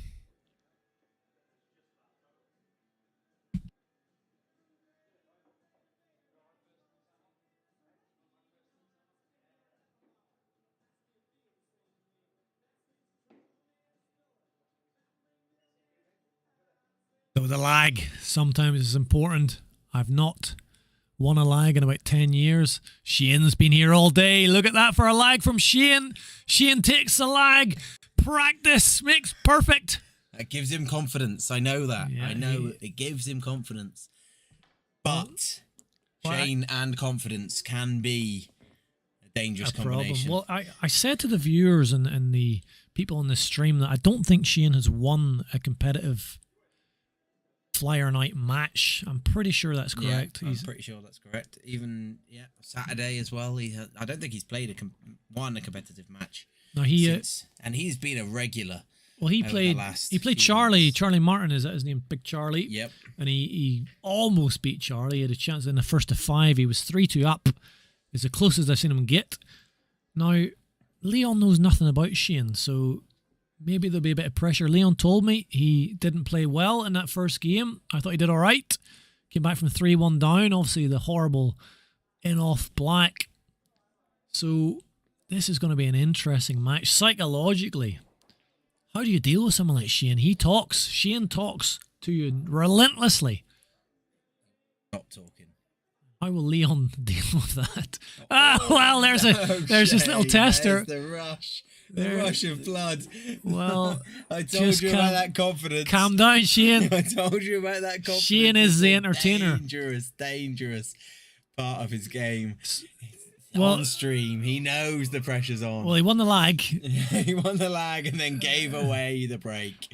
So the lag sometimes is important. I've not won a lag in about 10 years. Shane's been here all day. Look at that for a lag from Shane. Shane takes the lag. Practice makes perfect. That gives him confidence. I know that. Yeah, I know it gives him confidence. But Shane and confidence can be a dangerous combination. Well, I said to the viewers and the people on this stream that I don't think Shane has won a competitive flyer night match. I'm pretty sure that's correct. I'm pretty sure that's correct. Even Saturday as well. I don't think he's played won a competitive match. No, and he's been a regular. Well, he played Charlie Martin. Is that his name? Big Charlie. Yep. And he almost beat Charlie. He had a chance in the first of 5. He was 3-2 up. It's the closest I've seen him get. Now, Leon knows nothing about Shane, so maybe there'll be a bit of pressure. Leon told me he didn't play well in that first game. I thought he did all right. Came back from 3-1 down. Obviously, the horrible in-off black. So this is going to be an interesting match. Psychologically, how do you deal with someone like Shane? Shane talks to you relentlessly. Not talking. How will Leon deal with that? Well, there's this little tester. There's the rush. The rush of blood. Well, I told you about that confidence. Calm down, Shane. I told you about that confidence. Shane is the entertainer. Dangerous part of his game. Well, on stream, he knows the pressure's on. Well, he won the lag. He won the lag and then gave away the break.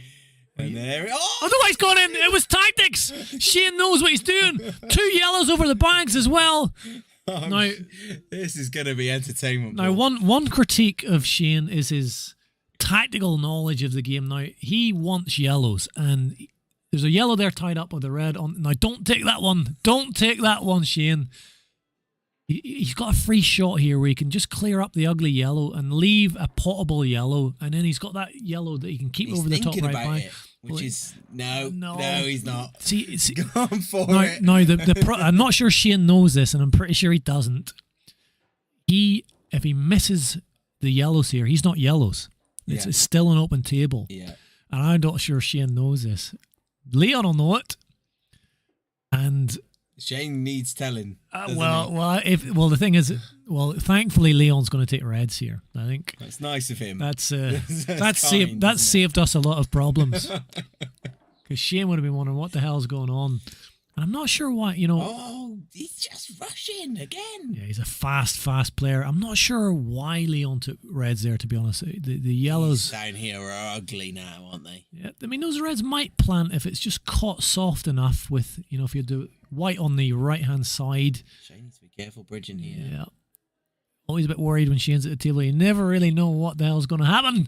And there, otherwise gone in. It was tactics. Shane knows what he's doing. 2 yellows over the bags as well. Now, this is going to be entertainment. Now, one critique of Shane is his tactical knowledge of the game. Now, he wants yellows, and there's a yellow there tied up with a red on. Now, don't take that one. Don't take that one, Shane. He's got a free shot here where he can just clear up the ugly yellow and leave a potable yellow, and then he's got that yellow that he can keep over the top right by. Which is no, he's not. See, gone for it. Now, I'm not sure Shane knows this, and I'm pretty sure he doesn't. If he misses the yellows here, he's not yellows. It's still an open table. Yeah, and I'm not sure Shane knows this. Leon will know it, and Shane needs telling. The thing is, thankfully Leon's going to take reds here. I think That's nice of him. that's kind, saved us a lot of problems. Because Shane would have been wondering what the hell's going on, and I'm not sure why. Oh, he's just rushing again. Yeah, he's a fast player. I'm not sure why Leon took reds there, to be honest. The yellows down here are ugly now, aren't they? Yeah, I mean, those reds might plant if it's just caught soft enough with, if you do white on the right-hand side. Shane needs to be careful bridging here. Yeah. Always a bit worried when Shane's at the table. You never really know what the hell's going to happen.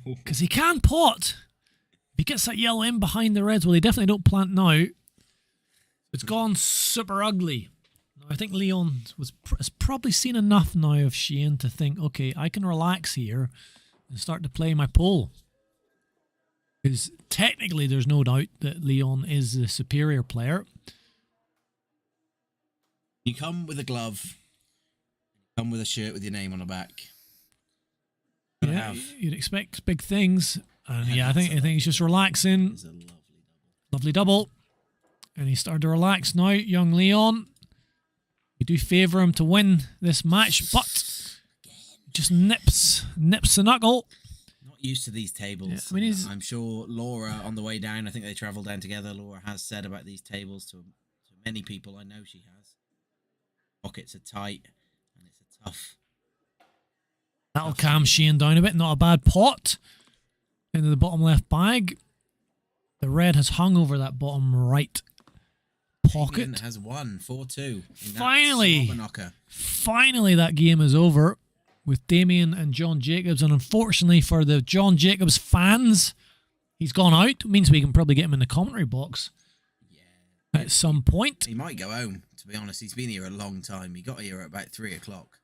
Because he can pot. If he gets that yellow in behind the reds, well, they definitely don't plant now. It's gone super ugly. I think Leon has probably seen enough now of Shane to think, okay, I can relax here and start to play my pole. Because technically there's no doubt that Leon is the superior player. You come with a glove, you come with a shirt with your name on the back. Yeah, you'd expect big things. And I think he's just relaxing. It's a Lovely double. And he's starting to relax now, young Leon. We do favour him to win this match, but just nips the knuckle. Not used to these tables. Yeah, I mean, I'm sure Laura, on the way down, I think they travel down together. Laura has said about these tables to many people. I know she has. Pockets are tight, and it's a tough. That'll calm Shane down a bit. Not a bad pot into the bottom left bag. The red has hung over that bottom right pocket. England has won 4-2. Finally, that game is over with Damien and John Jacobs, and unfortunately for the John Jacobs fans, he's gone out. It means we can probably get him in the commentary box at some point. He might go home, to be honest. He's been here a long time. He got here at about 3 o'clock.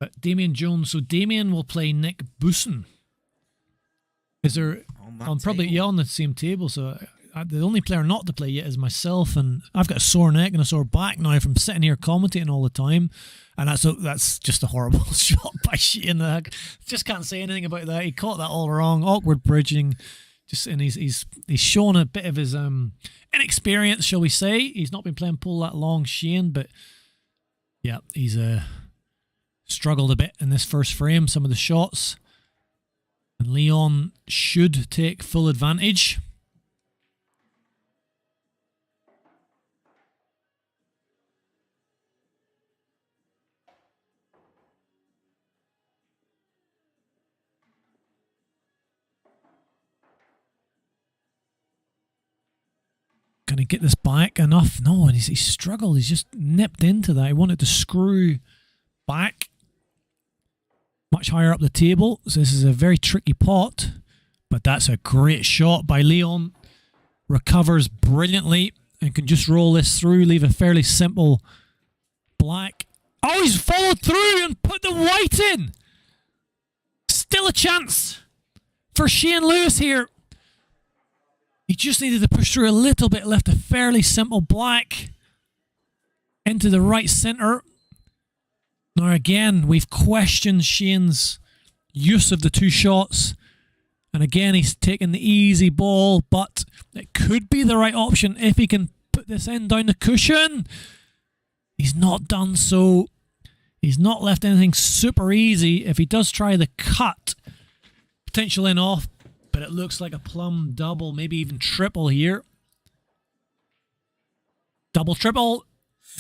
But Damien Jones, so Damien will play Nick Boosen. Is there on the same table? So the only player not to play yet is myself, and I've got a sore neck and a sore back now from sitting here commentating all the time, and that's just a horrible shot by Shane. I just can't say anything about that. He caught that all wrong, awkward bridging, and he's shown a bit of his inexperience, shall we say? He's not been playing pole that long, Shane, but yeah, he's struggled a bit in this first frame. Some of the shots. And Leon should take full advantage. Can he get this back enough? No, and he struggled. He's just nipped into that. He wanted to screw back much higher up the table, so this is a very tricky pot, but that's a great shot by Leon. Recovers brilliantly and can just roll this through, leave a fairly simple black. Oh, he's followed through and put the white in. Still a chance for Shane Lewis here. He just needed to push through a little bit, left a fairly simple black into the right centre. Now again, we've questioned Shane's use of the two shots. And again, he's taking the easy ball, but it could be the right option if he can put this in down the cushion. He's not done so. He's not left anything super easy. If he does try the cut, potential in off, but it looks like a plum double, maybe even triple here. Double, triple.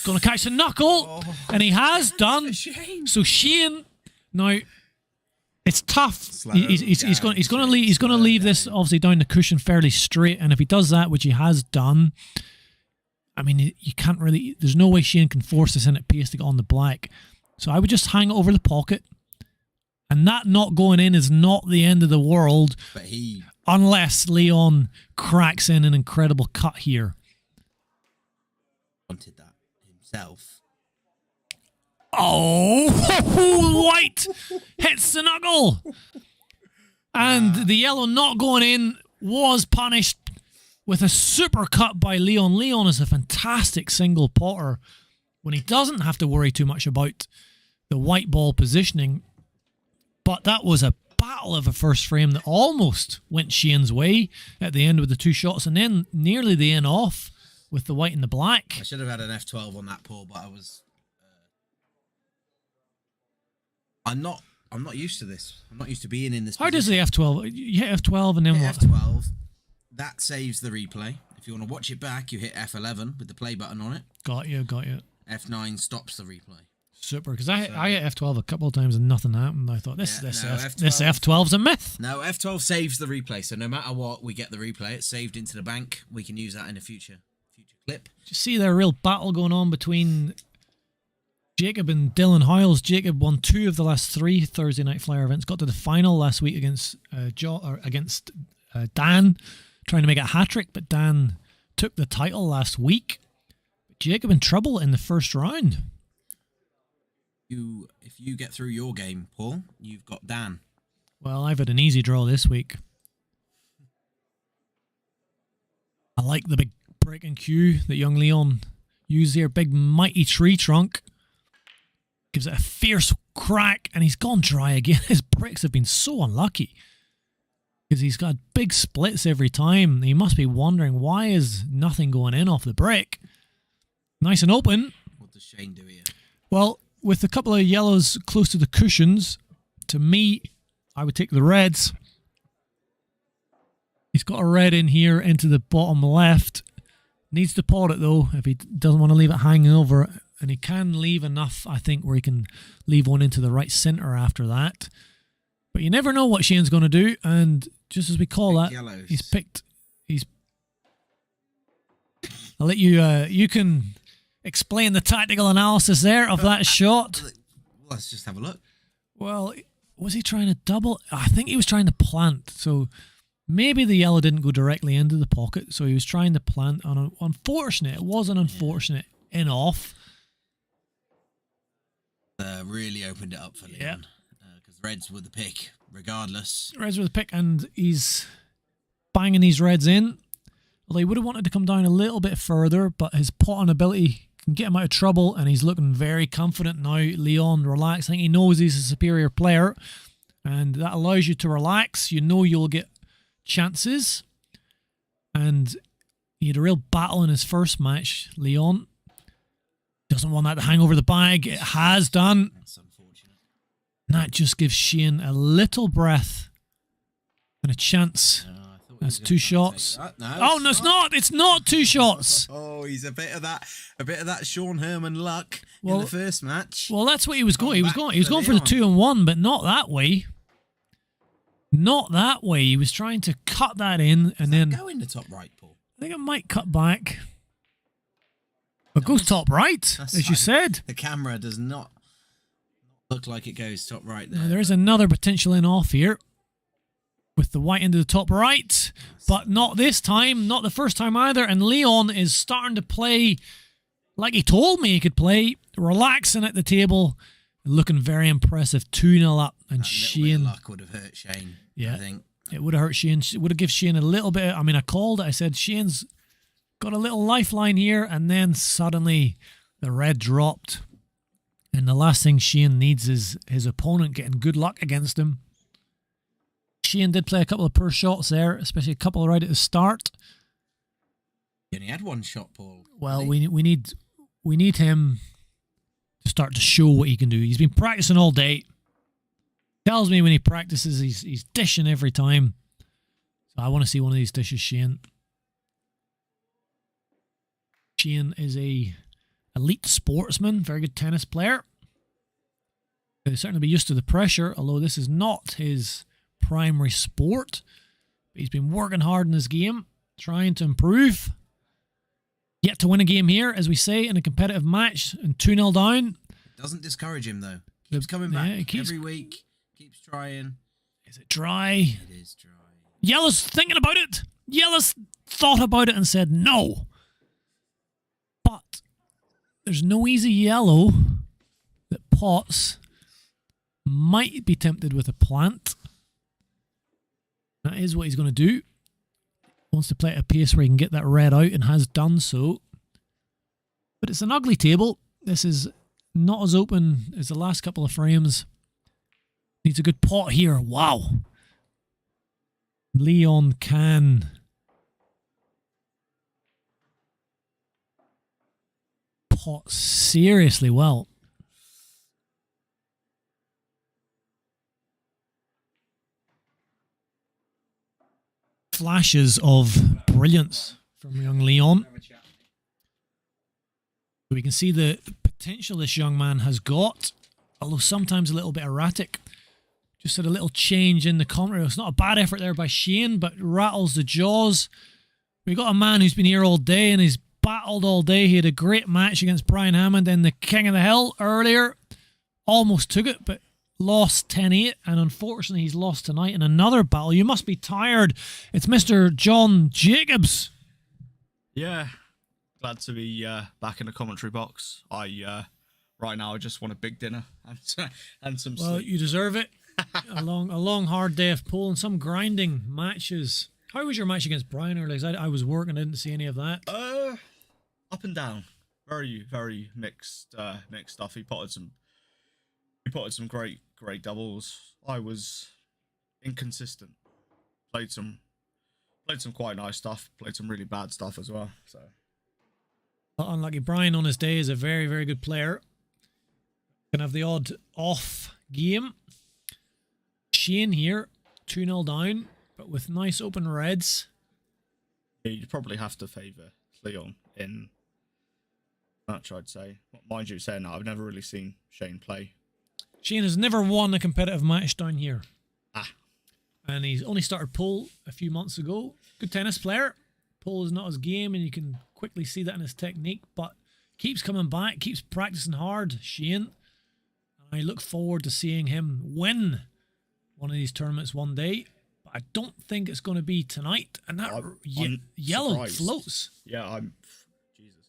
Going to catch the knuckle, and he has done. So Shane, now it's tough. He's going to leave this obviously down the cushion fairly straight, and if he does that, which he has done, I mean you can't really. There's no way Shane can force this in at pace to get on the black. So I would just hang it over the pocket, and that not going in is not the end of the world. But unless Leon cracks in an incredible cut here. Wanted that. Himself. Oh, white hits the knuckle. And the yellow not going in was punished with a super cut by Leon. Leon is a fantastic single potter when he doesn't have to worry too much about the white ball positioning. But that was a battle of a first frame that almost went Shane's way at the end with the two shots, and then nearly the in off with the white and the black. I should have had an F12 on that, Paul, but I was. I'm not used to this. I'm not used to being in this. How does the F12? You hit F12 and then hit what? F12. That saves the replay. If you want to watch it back, you hit F11 with the play button on it. Got you. F9 stops the replay. Super, because I hit F12 a couple of times and nothing happened. I thought this F12. F12's a myth. No, F12 saves the replay, so no matter what, we get the replay. It's saved into the bank. We can use that in a future clip. Did you see the real battle going on between Jacob and Dylan Hiles? Jacob won 2 of the last 3 Thursday Night Flyer events. Got to the final last week against Dan, trying to make it a hat-trick, but Dan took the title last week. Jacob in trouble in the first round. If you get through your game, Paul, you've got Dan. Well, I've had an easy draw this week. I like the big breaking cue that young Leon used here. Big mighty tree trunk. Gives it a fierce crack, and he's gone dry again. His bricks have been so unlucky. Because he's got big splits every time. He must be wondering, why is nothing going in off the brick? Nice and open. What does Shane do here? Well, with a couple of yellows close to the cushions, to me, I would take the reds. He's got a red in here into the bottom left. Needs to pot it though, if he doesn't want to leave it hanging over. And he can leave enough, I think, where he can leave one into the right centre after that. But you never know what Shane's going to do. And just as we call that, yellows. I'll let you, you can explain the tactical analysis there of that shot. Let's just have a look. Well, was he trying to double? I think he was trying to plant. So maybe the yellow didn't go directly into the pocket. So he was trying to plant. Unfortunate. It was an unfortunate in-off. Really opened it up for Leon. Because reds were the pick, regardless. Reds were the pick, and he's banging these reds in. Although he would have wanted to come down a little bit further, but his potting ability can get him out of trouble, and he's looking very confident now. Leon, relax. I think he knows he's a superior player, and that allows you to relax. You know you'll get chances, and he had a real battle in his first match. Leon doesn't want that to hang over the bag. It has done. That's unfortunate. And that just gives Shane a little breath and a chance. That's 2 shots. No, it's not. It's not 2 shots. Oh, he's a bit of that Sean Herman luck in the first match. Well, that's what he was going. He was going for the 2 and 1, but not that way. Not that way. He was trying to cut that in and then go in the top right, Paul. I think it might cut back. But goes top right, as you said. The camera does not look like it goes top right there. Now, there is another potential in off here with the white into the top right, but not this time, not the first time either. And Leon is starting to play like he told me he could play, relaxing at the table, looking very impressive. 2-0 up, and Shane. Luck would have hurt Shane. Yeah, I think it would have hurt Shane. It would have given Shane a little bit. I mean, I called it. I said Shane's got a little lifeline here, and then suddenly the red dropped. And the last thing Shane needs is his opponent getting good luck against him. Shane did play a couple of poor shots there, especially a couple right at the start. He only had 1 shot, Paul. Well, we need him to start to show what he can do. He's been practicing all day. Tells me when he practices, he's dishing every time. So I want to see one of these dishes, Shane. Shane is a elite sportsman, very good tennis player. He'll certainly be used to the pressure, although this is not his primary sport. But he's been working hard in this game, trying to improve. Yet to win a game here, as we say, in a competitive match, and 2-0 down. Doesn't discourage him, though. Keeps coming back every week. Keeps trying. Is it dry? It is dry. Yellow's thinking about it. Yellow's thought about it and said no. But there's no easy yellow that pots. Might be tempted with a plant. That is what he's going to do. Wants to play at a pace where he can get that red out, and has done so. But it's an ugly table. This is not as open as the last couple of frames. Needs a good pot here. Wow. Leon can pot seriously well. Flashes of brilliance from young Leon. We can see the potential this young man has got, although sometimes a little bit erratic. Just had a little change in the commentary. It's not a bad effort there by Shane, but rattles the jaws. We got a man who's been here all day and he's battled all day. He had a great match against Brian Hammond in the King of the Hill earlier. Almost took it, but lost 10-8, and unfortunately he's lost tonight in another battle. You must be tired. It's Mr. John Jacobs. Yeah, glad to be back in the commentary box. Right now I just want a big dinner and some Well, sleep. you deserve it. a long hard day of pulling, some grinding matches. How was your match against Brian earlier? 'Cause I was working, I didn't see any of that. Up and down, very mixed stuff. He potted some great doubles. I was inconsistent. Played some quite nice stuff. Played some really bad stuff as well. So Unlucky. Brian on his day is a very good player. Can have the odd off game. Shane here, 2-0 down, but with nice open reds. yeah, you'd probably have to favour Leon in match, I'd say. Mind you saying that, I've never really seen Shane play. Shane has never won a competitive match down here. Ah. And he's only started pole a few months ago. Good tennis player. Pole is not his game, and you can quickly see that in his technique, but keeps coming back, keeps practicing hard, Shane. And I look forward to seeing him win one of these tournaments one day. But I don't think it's going to be tonight. And that I'm yellow surprised. floats. Yeah, Jesus.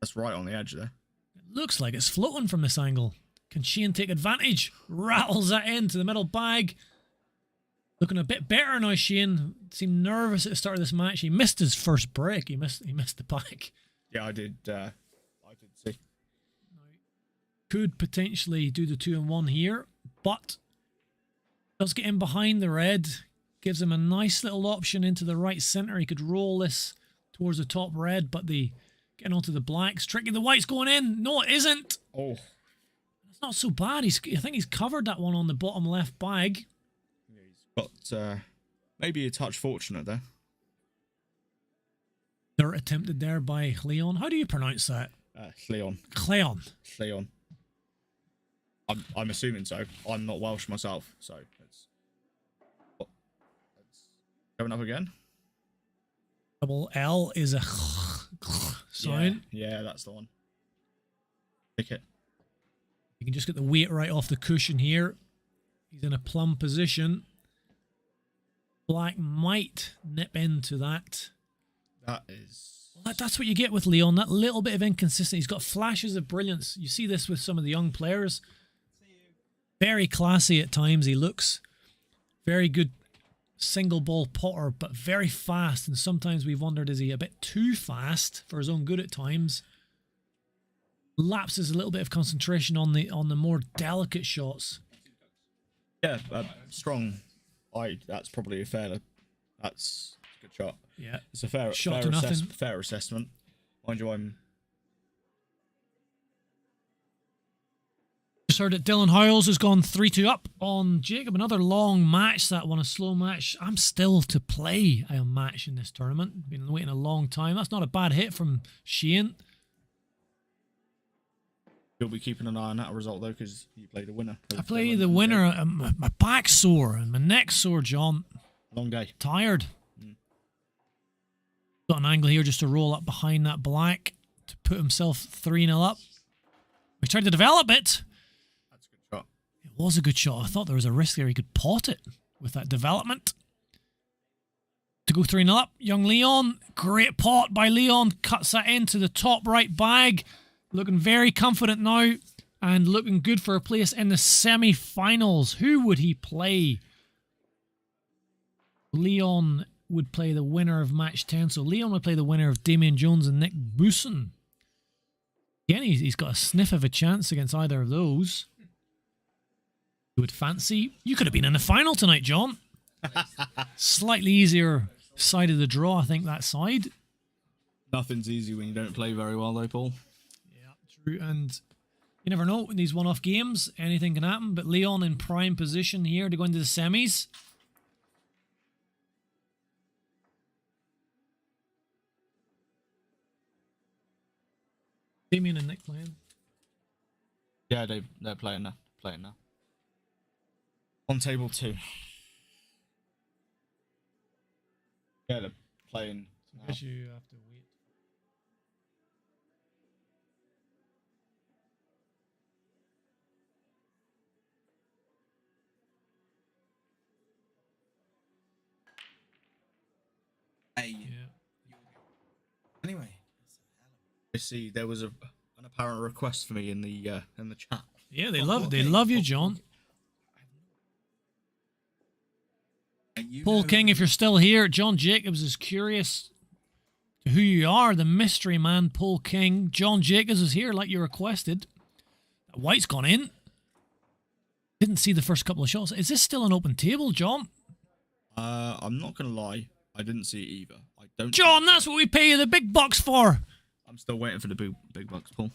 That's right on the edge there. It looks like it's floating from this angle. Can Shane take advantage? Rattles that into the middle bag. Looking a bit better now, Shane. Seemed nervous at the start of this match. He missed his first break. He missed the back. Yeah, I did see. Could potentially do the 2-1 here, but does get in behind the red. Gives him a nice little option into the right centre. He could roll this towards the top red, but getting onto the blacks. Tricky, the white's going in. No, it isn't. Oh. It's not so bad. I think he's covered that one on the bottom left bag. Yeah, he's got maybe a touch fortunate there. Dirt attempted there by Leon. How do you pronounce that? Leon. Cleon. Leon. I'm assuming so. I'm not Welsh myself, so it's going up again. Double L is a sign. Yeah, that's the one. Pick it. You can just get the weight right off the cushion here. He's in a plumb position. Black might nip into that. That is... Well, that's what you get with Leon, that little bit of inconsistency. He's got flashes of brilliance. You see this with some of the young players. Very classy at times, he looks. Very good single ball potter, but very fast. And sometimes we've wondered, is he a bit too fast for his own good at times? Lapses a little bit of concentration on the more delicate shots. Yeah, strong. That's probably a fair... That's a good shot. Yeah. It's a fair Shot to nothing. Fair assessment. Mind you, I'm... Just heard that Dylan Howells has gone 3-2 up on Jacob. Another long match, that one, a slow match. I'm still to play a match in this tournament. Been waiting a long time. That's not a bad hit from Shane. You'll be keeping an eye on that result, though, because you played the winner. I play the winner. My back's sore and my neck's sore, John. Long day. Tired. Got an angle here just to roll up behind that black to put himself 3-0 up. We tried to develop it. That's a good shot. It was a good shot. I thought there was a risk there he could pot it with that development. To go 3-0 up, young Leon. Great pot by Leon. Cuts that into the top right bag. Looking very confident now and looking good for a place in the semi-finals. Who would he play? Leon would play the winner of match 10. So Leon would play the winner of Damian Jones and Nick Boosen. Again, he's got a sniff of a chance against either of those. You would fancy. You could have been in the final tonight, John. Slightly easier side of the draw, I think, that side. Nothing's easy when you don't play very well, though, Paul. Yeah, And you never know, in these one-off games, anything can happen. But Leon in prime position here to go into the semis. Damien and Nick playing. Yeah, they're playing now. On table 2. Yeah, they're playing. I guess you have to wait. Hey. Yeah. Anyway. I see there was an apparent request for me in the chat. Yeah, they love you, John. Paul King, if you're still here, John Jacobs is curious to who you are, the mystery man, Paul King. John Jacobs is here like you requested. White's gone in. Didn't see the first couple of shots. Is this still an open table, John? I'm not gonna lie, I didn't see it either. I don't. John, that's what we pay you the big bucks for. I'm still waiting for the big bucks, Paul.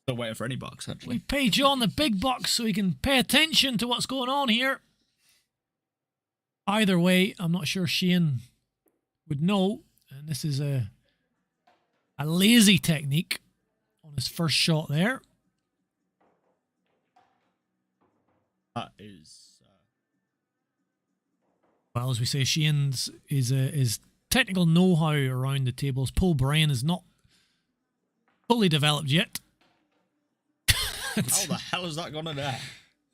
Still waiting for any bucks, We actually. pay John the big bucks so he can pay attention to what's going on here. Either way, I'm not sure Shane would know. And this is a lazy technique on his first shot there. That is. Well, as we say, Shane's is technical know-how around the tables. Paul Bryan is not fully developed yet. How the hell has that gone in there?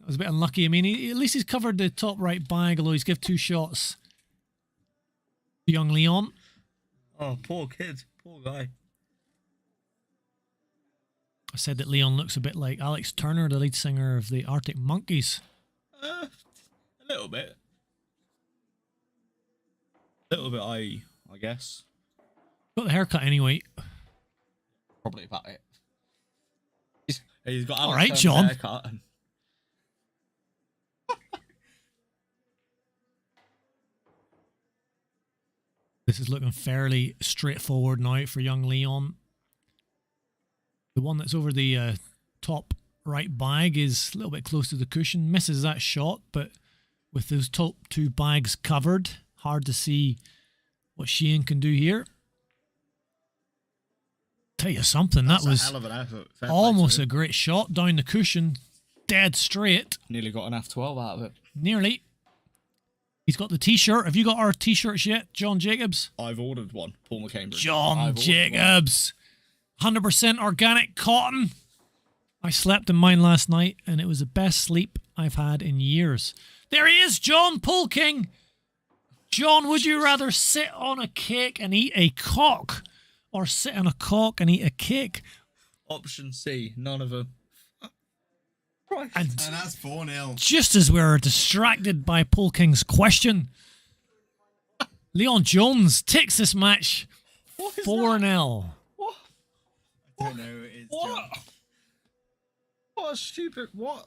That was a bit unlucky. I mean, at least he's covered the top right bag, although he's given 2 shots to young Leon. Oh, poor kid. Poor guy. I said that Leon looks a bit like Alex Turner, the lead singer of the Arctic Monkeys. A little bit. A little bit, I guess. Got the haircut anyway. Probably about it. He's got All Alex right, Turner's John. haircut and- This is looking fairly straightforward now for young Leon. The one that's over the top right bag is a little bit close to the cushion. Misses that shot, but with those top 2 bags covered, hard to see what Shane can do here. Tell you something, That's that was a hell of an effort. Fair play almost to a him. great shot down the cushion, dead straight. Nearly got an F12 out of it. Nearly. He's got the t-shirt. Have you got our t-shirts yet, John Jacobs? I've ordered one. Paul McCambridge. John I've ordered Jacobs. 100% organic cotton. I slept in mine last night and it was the best sleep I've had in years. There he is, John Paul King. John, would you rather sit on a cake and eat a cock or sit on a cock and eat a cake? one. Option C. None of them. Christ. And And that's 4-0. just as we're distracted by Paul King's question, Leon Jones takes this match What is 4-0. What? I don't know who it is. What? John. What a stupid. What?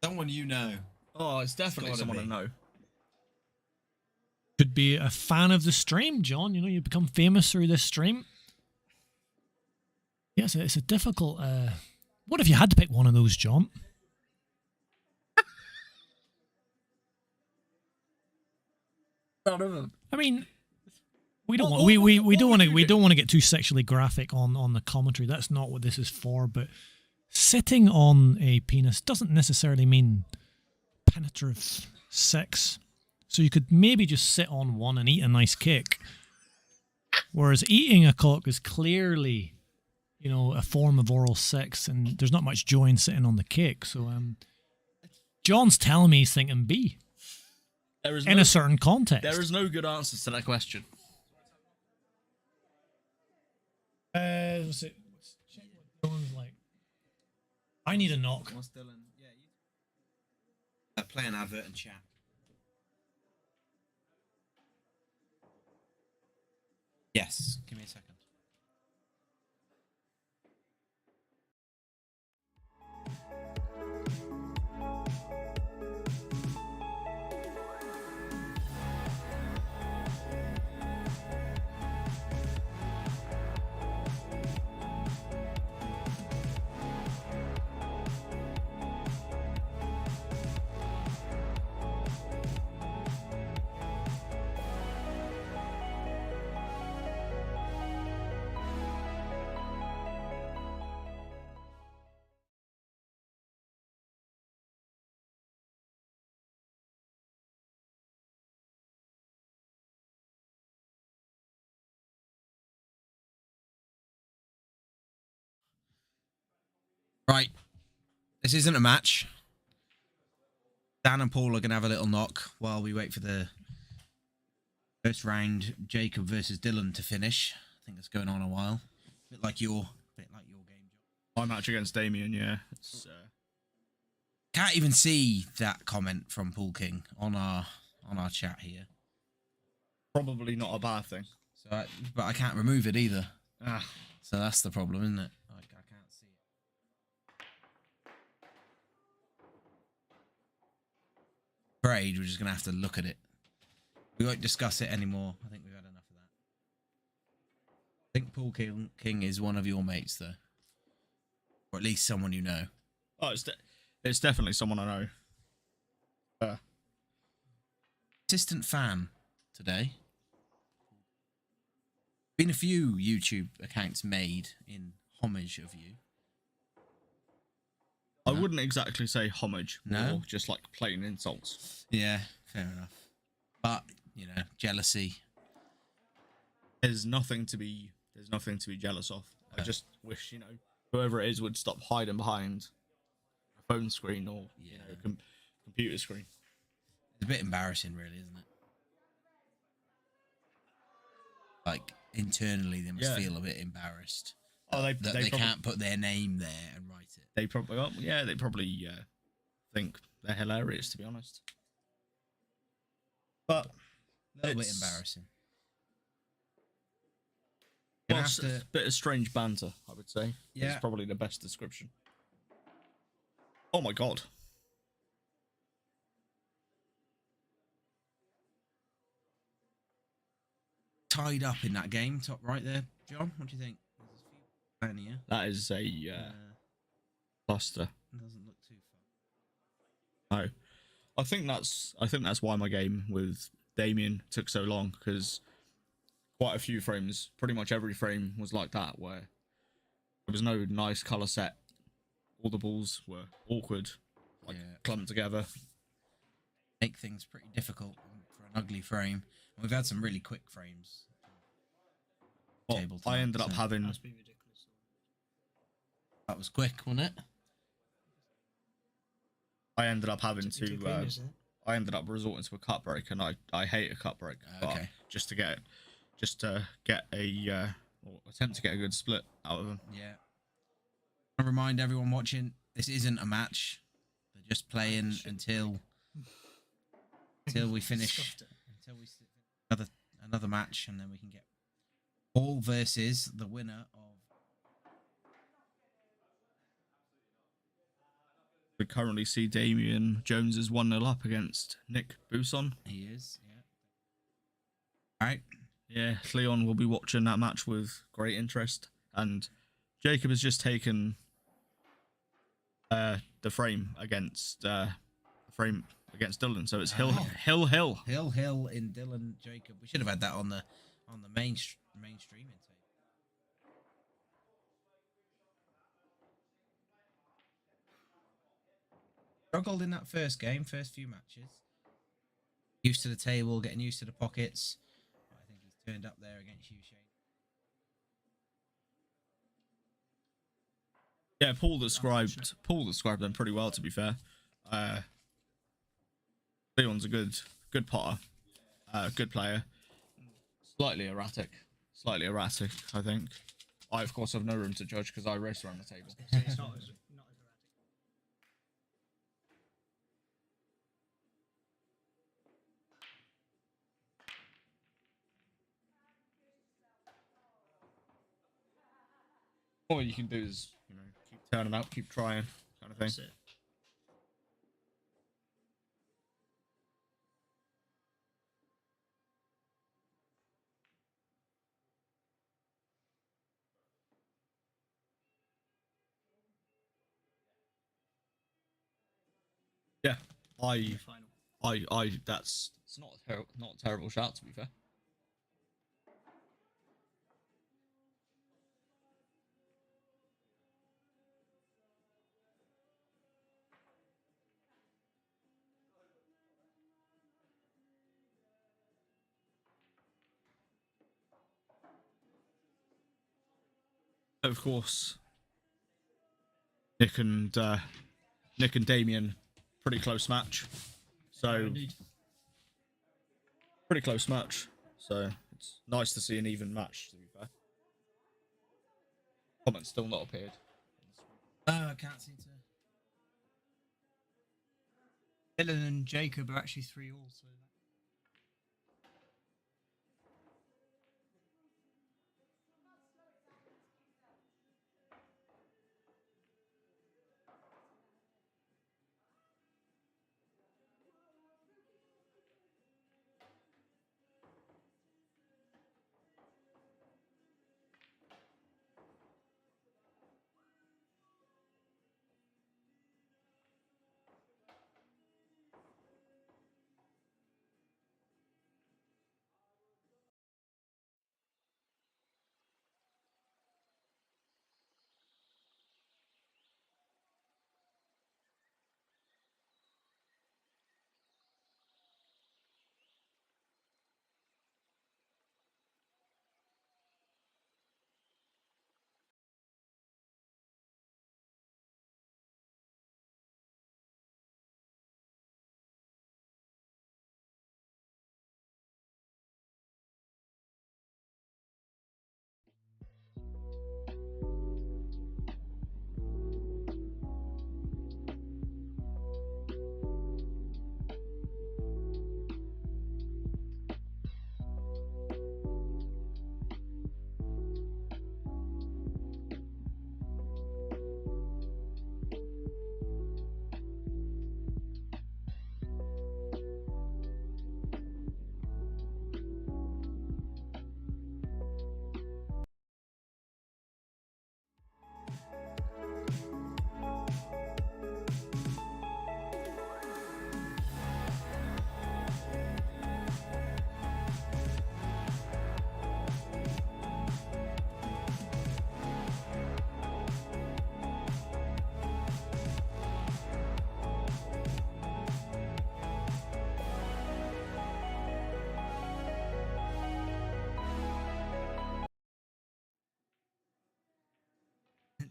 Someone you know. Oh, it's definitely gotta someone be. I know. Could be a fan of the stream, John. You know, you become famous through this stream. Yes, it's a difficult. What if you had to pick one of those, John? None of them. I mean, we don't want we don't want to get too sexually graphic on the commentary. That's not what this is for. But sitting on a penis doesn't necessarily mean penetrative sex. So you could maybe just sit on one and eat a nice cake. Whereas eating a cock is clearly, you know, a form of oral sex, and there's not much joy in sitting on the cake. So John's telling me he's thinking B There is in no, a certain context. there is no good answers to that question. What's it? Check what Dylan's like. I need a knock. What's Dylan? Yeah, you. Play an advert and chat. Yes. Give me a second. Right. This isn't a match. Dan and Paul are going to have a little knock while we wait for the first round, Jacob versus Dylan, to finish. I think that's going on a while. Bit like your game, John. My match against Damien, yeah. It's, Can't even see that comment from Paul King on our chat here. probably not a bad thing. So, but I can't remove it either. Ah, So that's the problem, isn't it? I can't see it. Afraid we're just gonna have to look at it. We won't discuss it anymore. I think we've had enough of that. I think Paul King is one of your mates, though, or at least someone you know. oh, it's definitely someone I know. Assistant fan today. Been a few YouTube accounts made in homage of you. I wouldn't exactly say homage, No? more just like plain insults. Yeah, fair enough. But you know, jealousy. There's nothing to be jealous of. I just wish, whoever it is would stop hiding behind a phone screen or computer screen. It's a bit embarrassing, really, isn't it? Like internally, they must Yeah. feel a bit embarrassed Oh, that they can't put their name there and write it. They probably, they probably think they're hilarious, to be honest. But A little bit it's- embarrassing. Well, Gonna it's have a to- bit of strange banter, I would say. Yeah. It's probably the best description. Oh my god. Tied up in that game, top right there, John. What do you think? There's a few down here. That is a cluster. Doesn't look too far. No. I think that's why my game with Damien took so long, because quite a few frames, pretty much every frame was like that, where there was no nice colour set. All the balls were awkward, like clumped together. Make things pretty difficult for an ugly frame. And we've had some really quick frames. Well, Table I tonight, ended up so having that was quick, wasn't it? I ended up resorting to a cut break, and I hate a cut break. But Okay. just to get a or attempt to get a good split out of them. Yeah. I remind everyone watching, this isn't a match. They're just playing until we finish, until we another match, and then we can get Paul versus the winner of. We currently see Damien Jones is 1-0 up against Nick Buson. He is, yeah. All right. Yeah, Leon will be watching that match with great interest, and Jacob has just taken the frame against Dylan. So it's Hill. Hill in Dylan Jacob. We should have had that on the main streaming tape. Struggled in that first few matches. Used to the table, getting used to the pockets. I think he's turned up there against you, Shane. Yeah, Paul described them pretty well, to be fair. Leon's a good potter, good player. Slightly erratic, I think. I, of course, have no room to judge because I race around the table. It's not as erratic. All you can do is, keep turning up, keep trying, kind of thing. That's it. Yeah, that's it's not a terrible shout, to be fair. Of course, Nick and Damien, pretty close match. So pretty close match. So it's nice to see an even match, to be fair. Comment still not appeared. Oh, I can't seem to. Dylan and Jacob are actually 3-3 also.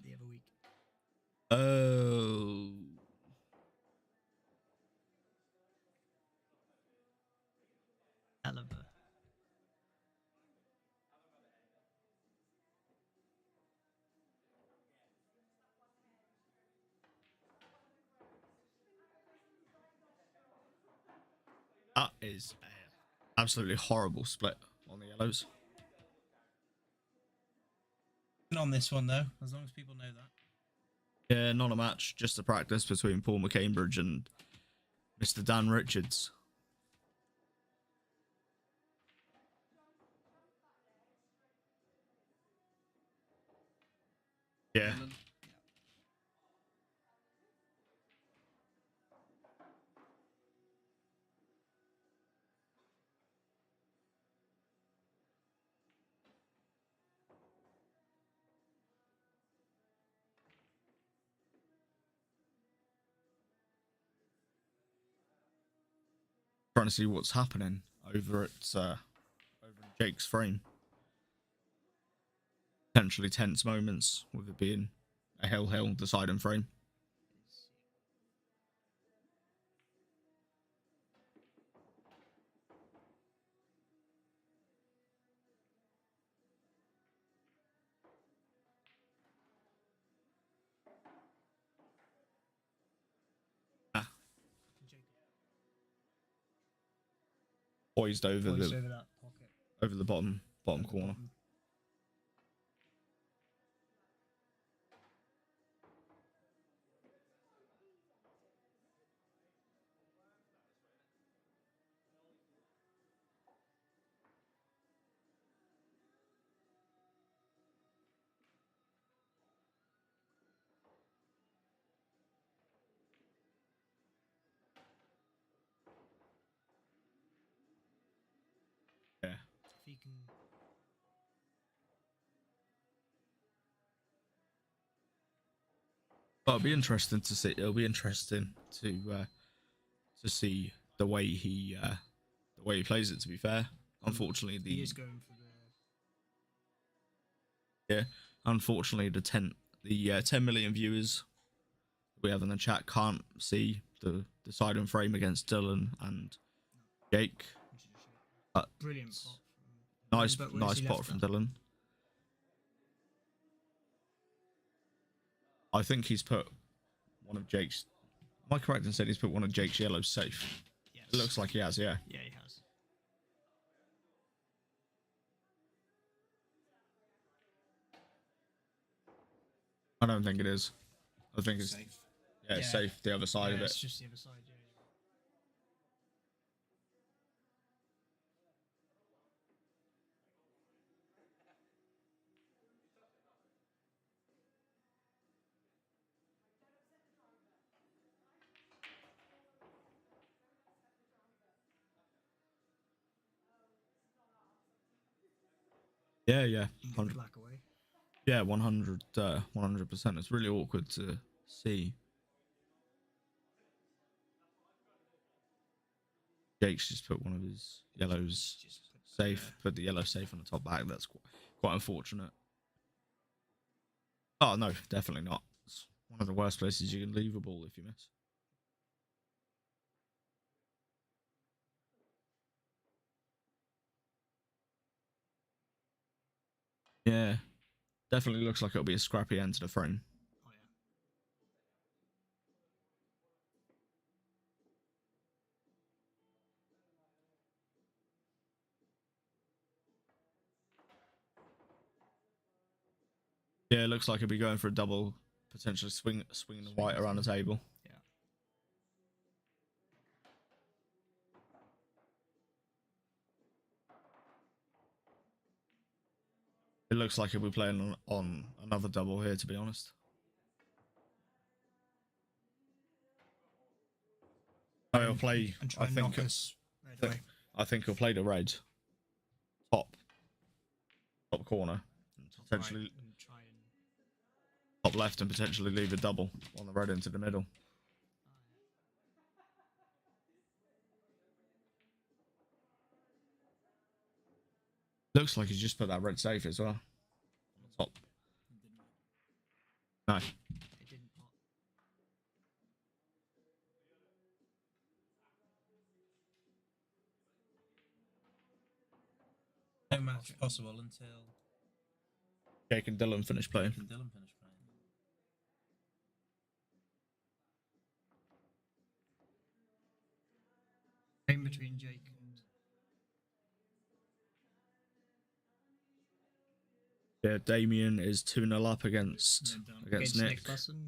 The other week. Oh. Caliber. That is an absolutely horrible split on the yellows. On this one though, as long as people know that. Yeah, not a match, just a practice between Paul McCambridge and Mr. Dan Richards. Yeah. Trying to see what's happening over at over in Jake's frame. Potentially tense moments with it being a hill deciding frame. Poised over Poised the over that pocket. over the bottom corner. Yeah. If he can. But it'll be interesting to see. It'll be interesting to see the way he plays it. To be fair, unfortunately, He is going for the. unfortunately the 10 million viewers we have in the chat can't see the deciding frame against Dylan and Jake. But Brilliant pot. From nice, but where's nice he pot left from that? Dylan. I think he's put one of Jake's. Am I correct in saying he's put one of Jake's yellows safe? Yes. It looks like he has, yeah. Yeah, he has. I don't think it is. I think it's Safe. yeah, it's Yeah. safe the other side Yeah, of it's it. just the other side. Yeah. Yeah, yeah. You can 100, black away. yeah, 100%. It's really awkward to see. Jake's just put one of his yellows Just put safe, put the yellow safe on the top back. That's quite unfortunate. Oh, no, definitely not. It's one of the worst places you can leave a ball if you miss. Yeah, definitely looks like it'll be a scrappy end to the frame. Oh yeah. Yeah, it looks like it'll be going for a double, potentially swinging the white around the table. Yeah. It looks like he'll be playing on another double here, to be honest. Oh, he'll play. And try I and think. knock us right away. I think he'll play the red top corner, and potentially Right, and try and top left, and potentially leave a double on the red into the middle. Looks like he's just put that red safe as well on the top. No. it didn't pot. No match possible until Jake and Dylan finish playing. Jake and Dylan finish playing. Game between Jake and Yeah, Damien is 2-0 up against Nick. Busson.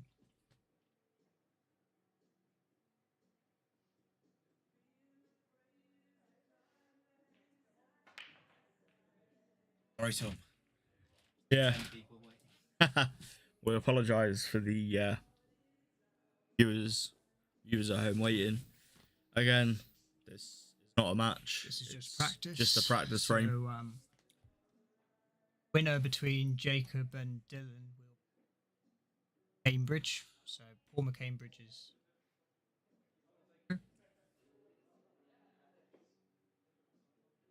Sorry, Tom. Yeah. 10 people waiting. We apologise for the viewers at home waiting. Again, this is not a match. This is It's just practice. Just a practice frame. So, winner between Jacob and Dylan will Cambridge. So Paul McCambridge is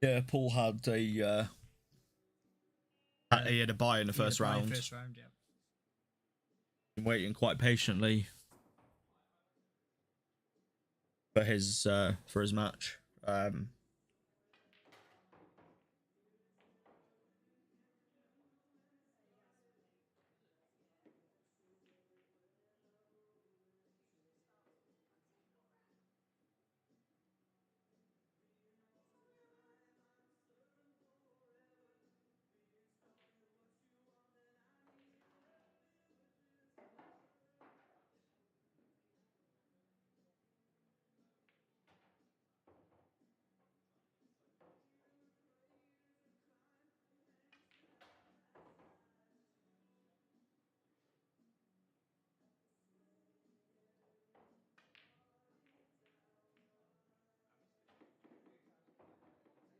Yeah, Paul had a he had a bye in the first round. First round, yeah. Been waiting quite patiently for his match.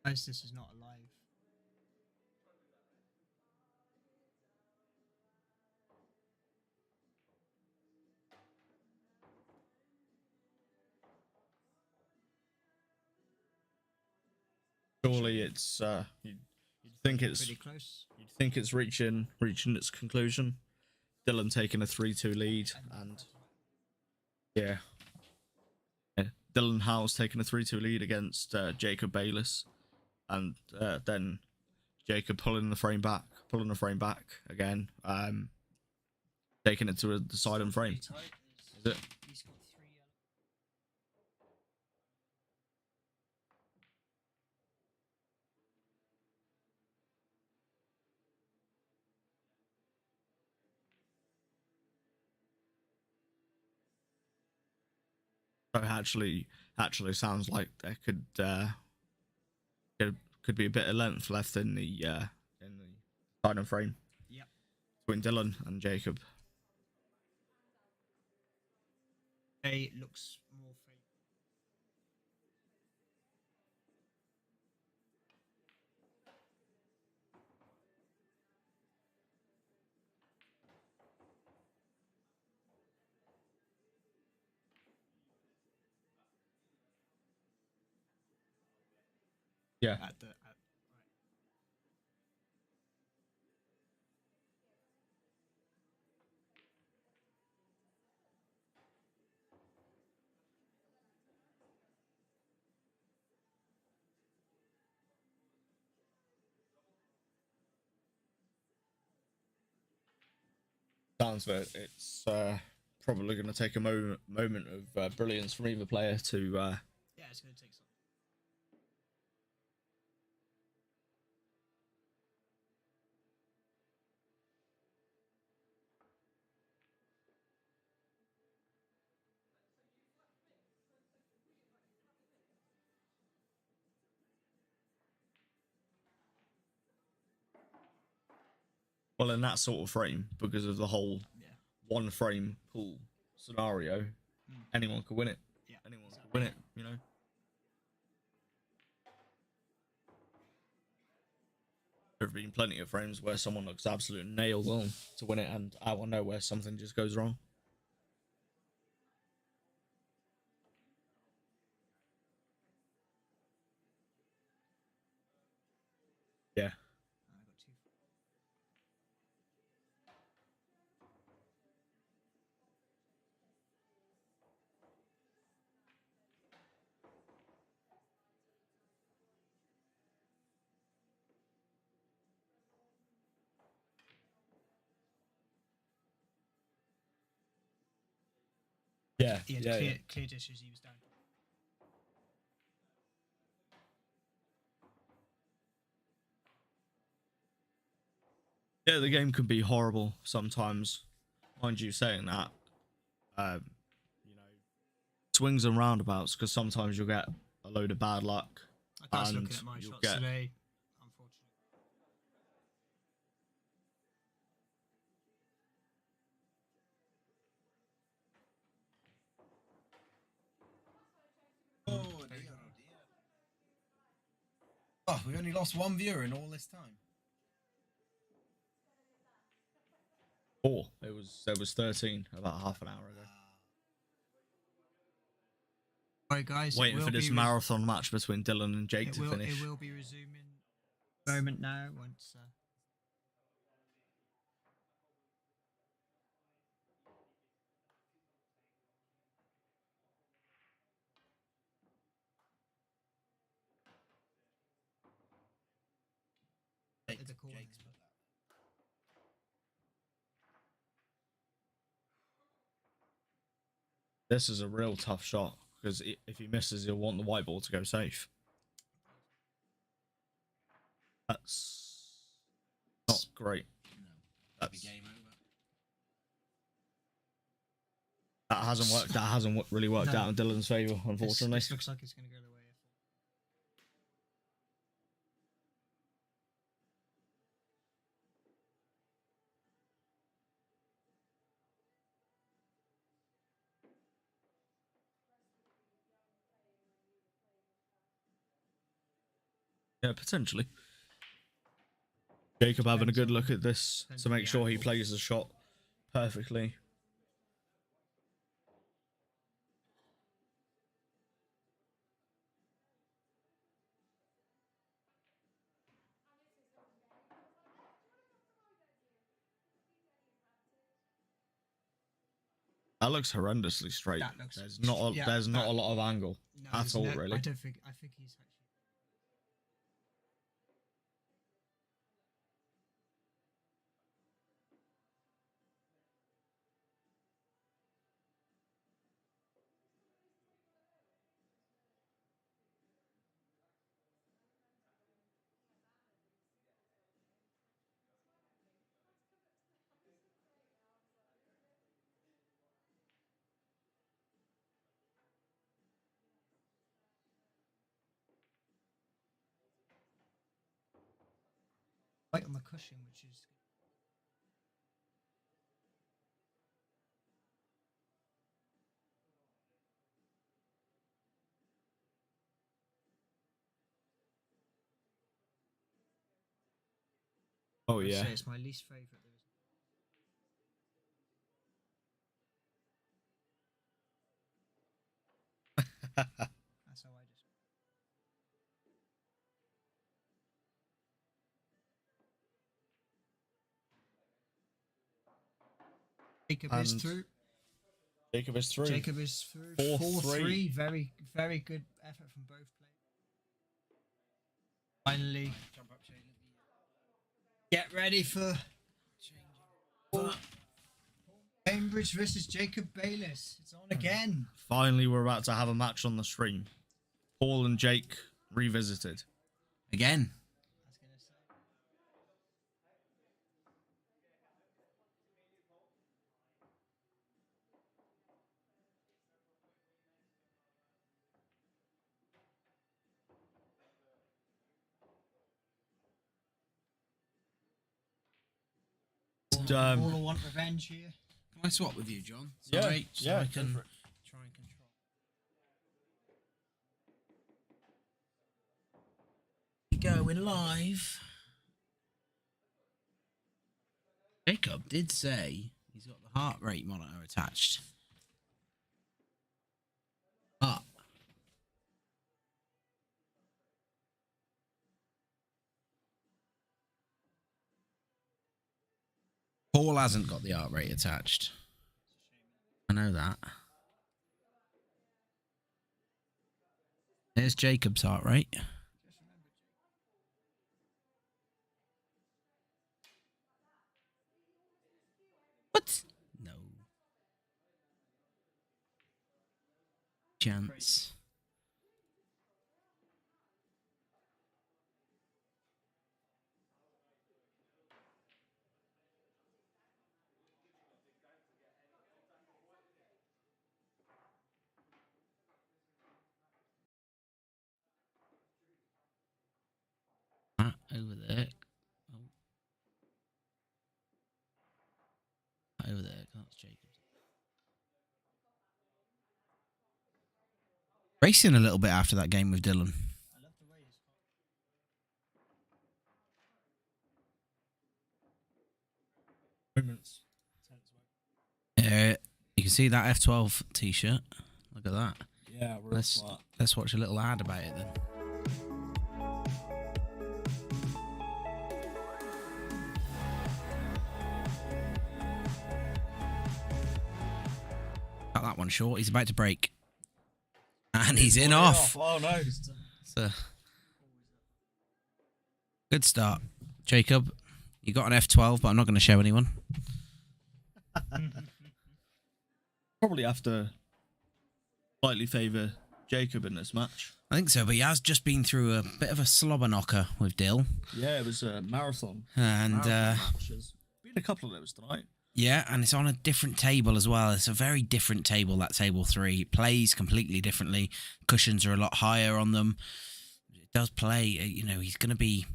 Guys, this is not alive. Surely it's you'd think it's Pretty close. you'd think it's reaching its conclusion. Dylan taking a 3-2 lead, and Yeah. Yeah. Dylan Howe's taking a 3-2 lead against Jacob Bayless, and then Jacob pulling the frame back again, taking it to the side and frame. Is it? He's got 3 yellow. So actually sounds like there could be a bit of length left in the side and frame. Yep. Between Dylan and Jacob. A looks more fake. Yeah. Sounds like it's probably going to take a moment of brilliance from either player to. Yeah, it's going to take some. Well, in that sort of frame, because of the whole one frame pool scenario, anyone could win it. Yeah, anyone could win it, you know. There have been plenty of frames where someone looks absolute nailed on to win it, and out of nowhere something just goes wrong. Yeah. I got 2. Yeah. He had clear dishes. He was down. Yeah, the game can be horrible sometimes. Mind you, saying that, you know, swings and roundabouts, because sometimes you'll get a load of bad luck. I was and looking at my you'll shots get today. Unfortunately. Oh dear, oh dear. Oh, we only lost one viewer in all this time. 4. There was 13 about half an hour ago. Right, guys. Waiting for this marathon match between Dylan and Jake to finish. It will be resuming. Moment now. Once. The corner. Jake's put that. This is a real tough shot, because if he misses, he'll want the white ball to go safe. That's not great. No. That's, Game over. that hasn't worked. That hasn't really worked out in Dylan's favour, unfortunately. This looks like it's going to go the way. Yeah, potentially. Jacob having a good look at this to make sure he plays the shot perfectly. That looks horrendously straight. That looks- There's not a, yeah, there's not that- a lot of angle No, at there's all, no- really. I don't think. I think he's actually. Right on the cushion, which is Oh I'd yeah. say it's my least favorite. That's how I just. Jacob is And through. Jacob is through. Jacob is through. 4-3. 4-3. Very, very good effort from both players. Finally, get ready for Cambridge versus Jacob Bayliss. It's on again. Finally, we're about to have a match on the stream. Paul and Jake revisited. Again. I was gonna say. All want revenge here. Can I swap with you, John? Yeah, Sorry, so yeah, I go can for it. try and control. Going live. Jacob did say he's got the heart rate monitor attached. But Paul hasn't got the heart rate attached. I know that. There's Jacob's heart rate. What? No chance. Over there. Oh. Over there. That's Jacob's. Racing a little bit after that game with Dylan. Moments. You can see that F12 t-shirt. Look at that. Yeah, Let's watch a little ad about it then. Cut that one short. He's about to break. And he's in off. Oh no. So, good start. Jacob, you got an F12, but I'm not going to show anyone. Probably have to slightly favour Jacob in this match. I think so, but he has just been through a bit of a slobber knocker with Dill. Yeah, it was a marathon. And Matches. Been a couple of those tonight. yeah, and it's on a different table as well. It's a very different table, that table 3. It plays completely differently. Cushions are a lot higher on them. It does play, you know, he's going to be...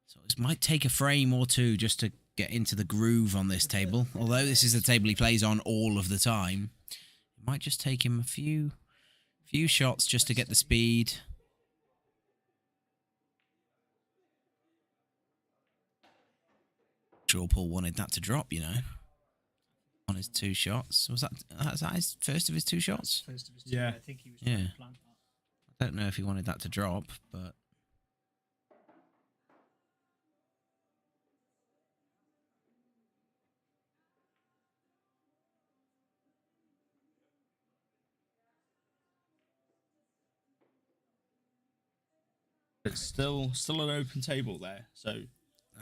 So it might take a frame or two just to get into the groove on this table. Although this is the table he plays on all of the time, it might just take him a few shots just to get the speed. Sure, Paul wanted that to drop, you know, on his 2 shots. Was that his first of his 2 shots? First of his Yeah. I think he was trying to plant that. I don't know if he wanted that to drop, but It's still an open table there. So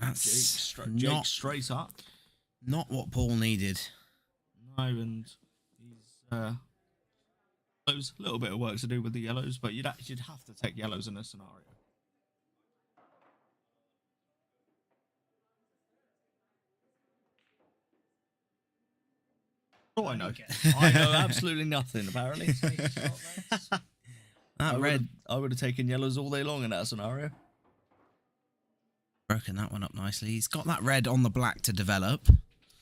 That's Jake straight up. not what Paul needed. No, and he's there's a little bit of work to do with the yellows, but you'd have to take yellows in this scenario. Oh, I know. I know absolutely nothing, apparently. That red I would have taken yellows all day long in that scenario. broken that one up nicely. He's got that red on the black to develop.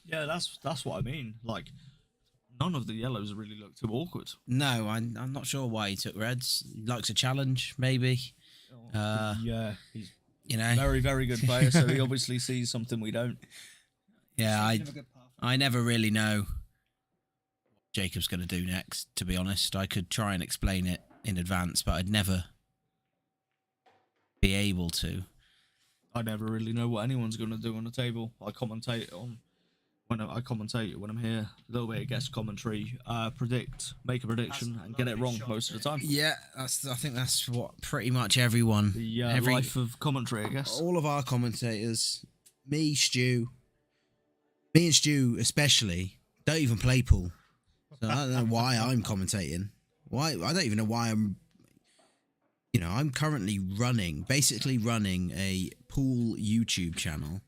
Yeah, that's what I mean. Like, none of the yellows really look too awkward. No, I'm not sure why he took reds. He likes a challenge, maybe. Yeah, he's You know, very, very good player, so he obviously sees something we don't. yeah. Speaking of a good path. I never really know what Jacob's going to do next. To be honest, I could try and explain it in advance, but I'd never be able to. I never really know what anyone's going to do on the table. I commentate on when I'm here. A little bit of guest commentary, make a prediction, and get it wrong most of the time. Yeah, I think that's what pretty much everyone. The life of commentary, I guess. All of our commentators, me, and Stu especially, don't even play pool. So I don't know why I'm commentating. Why I don't even know why I'm. You know, I'm currently basically running a pool YouTube channel.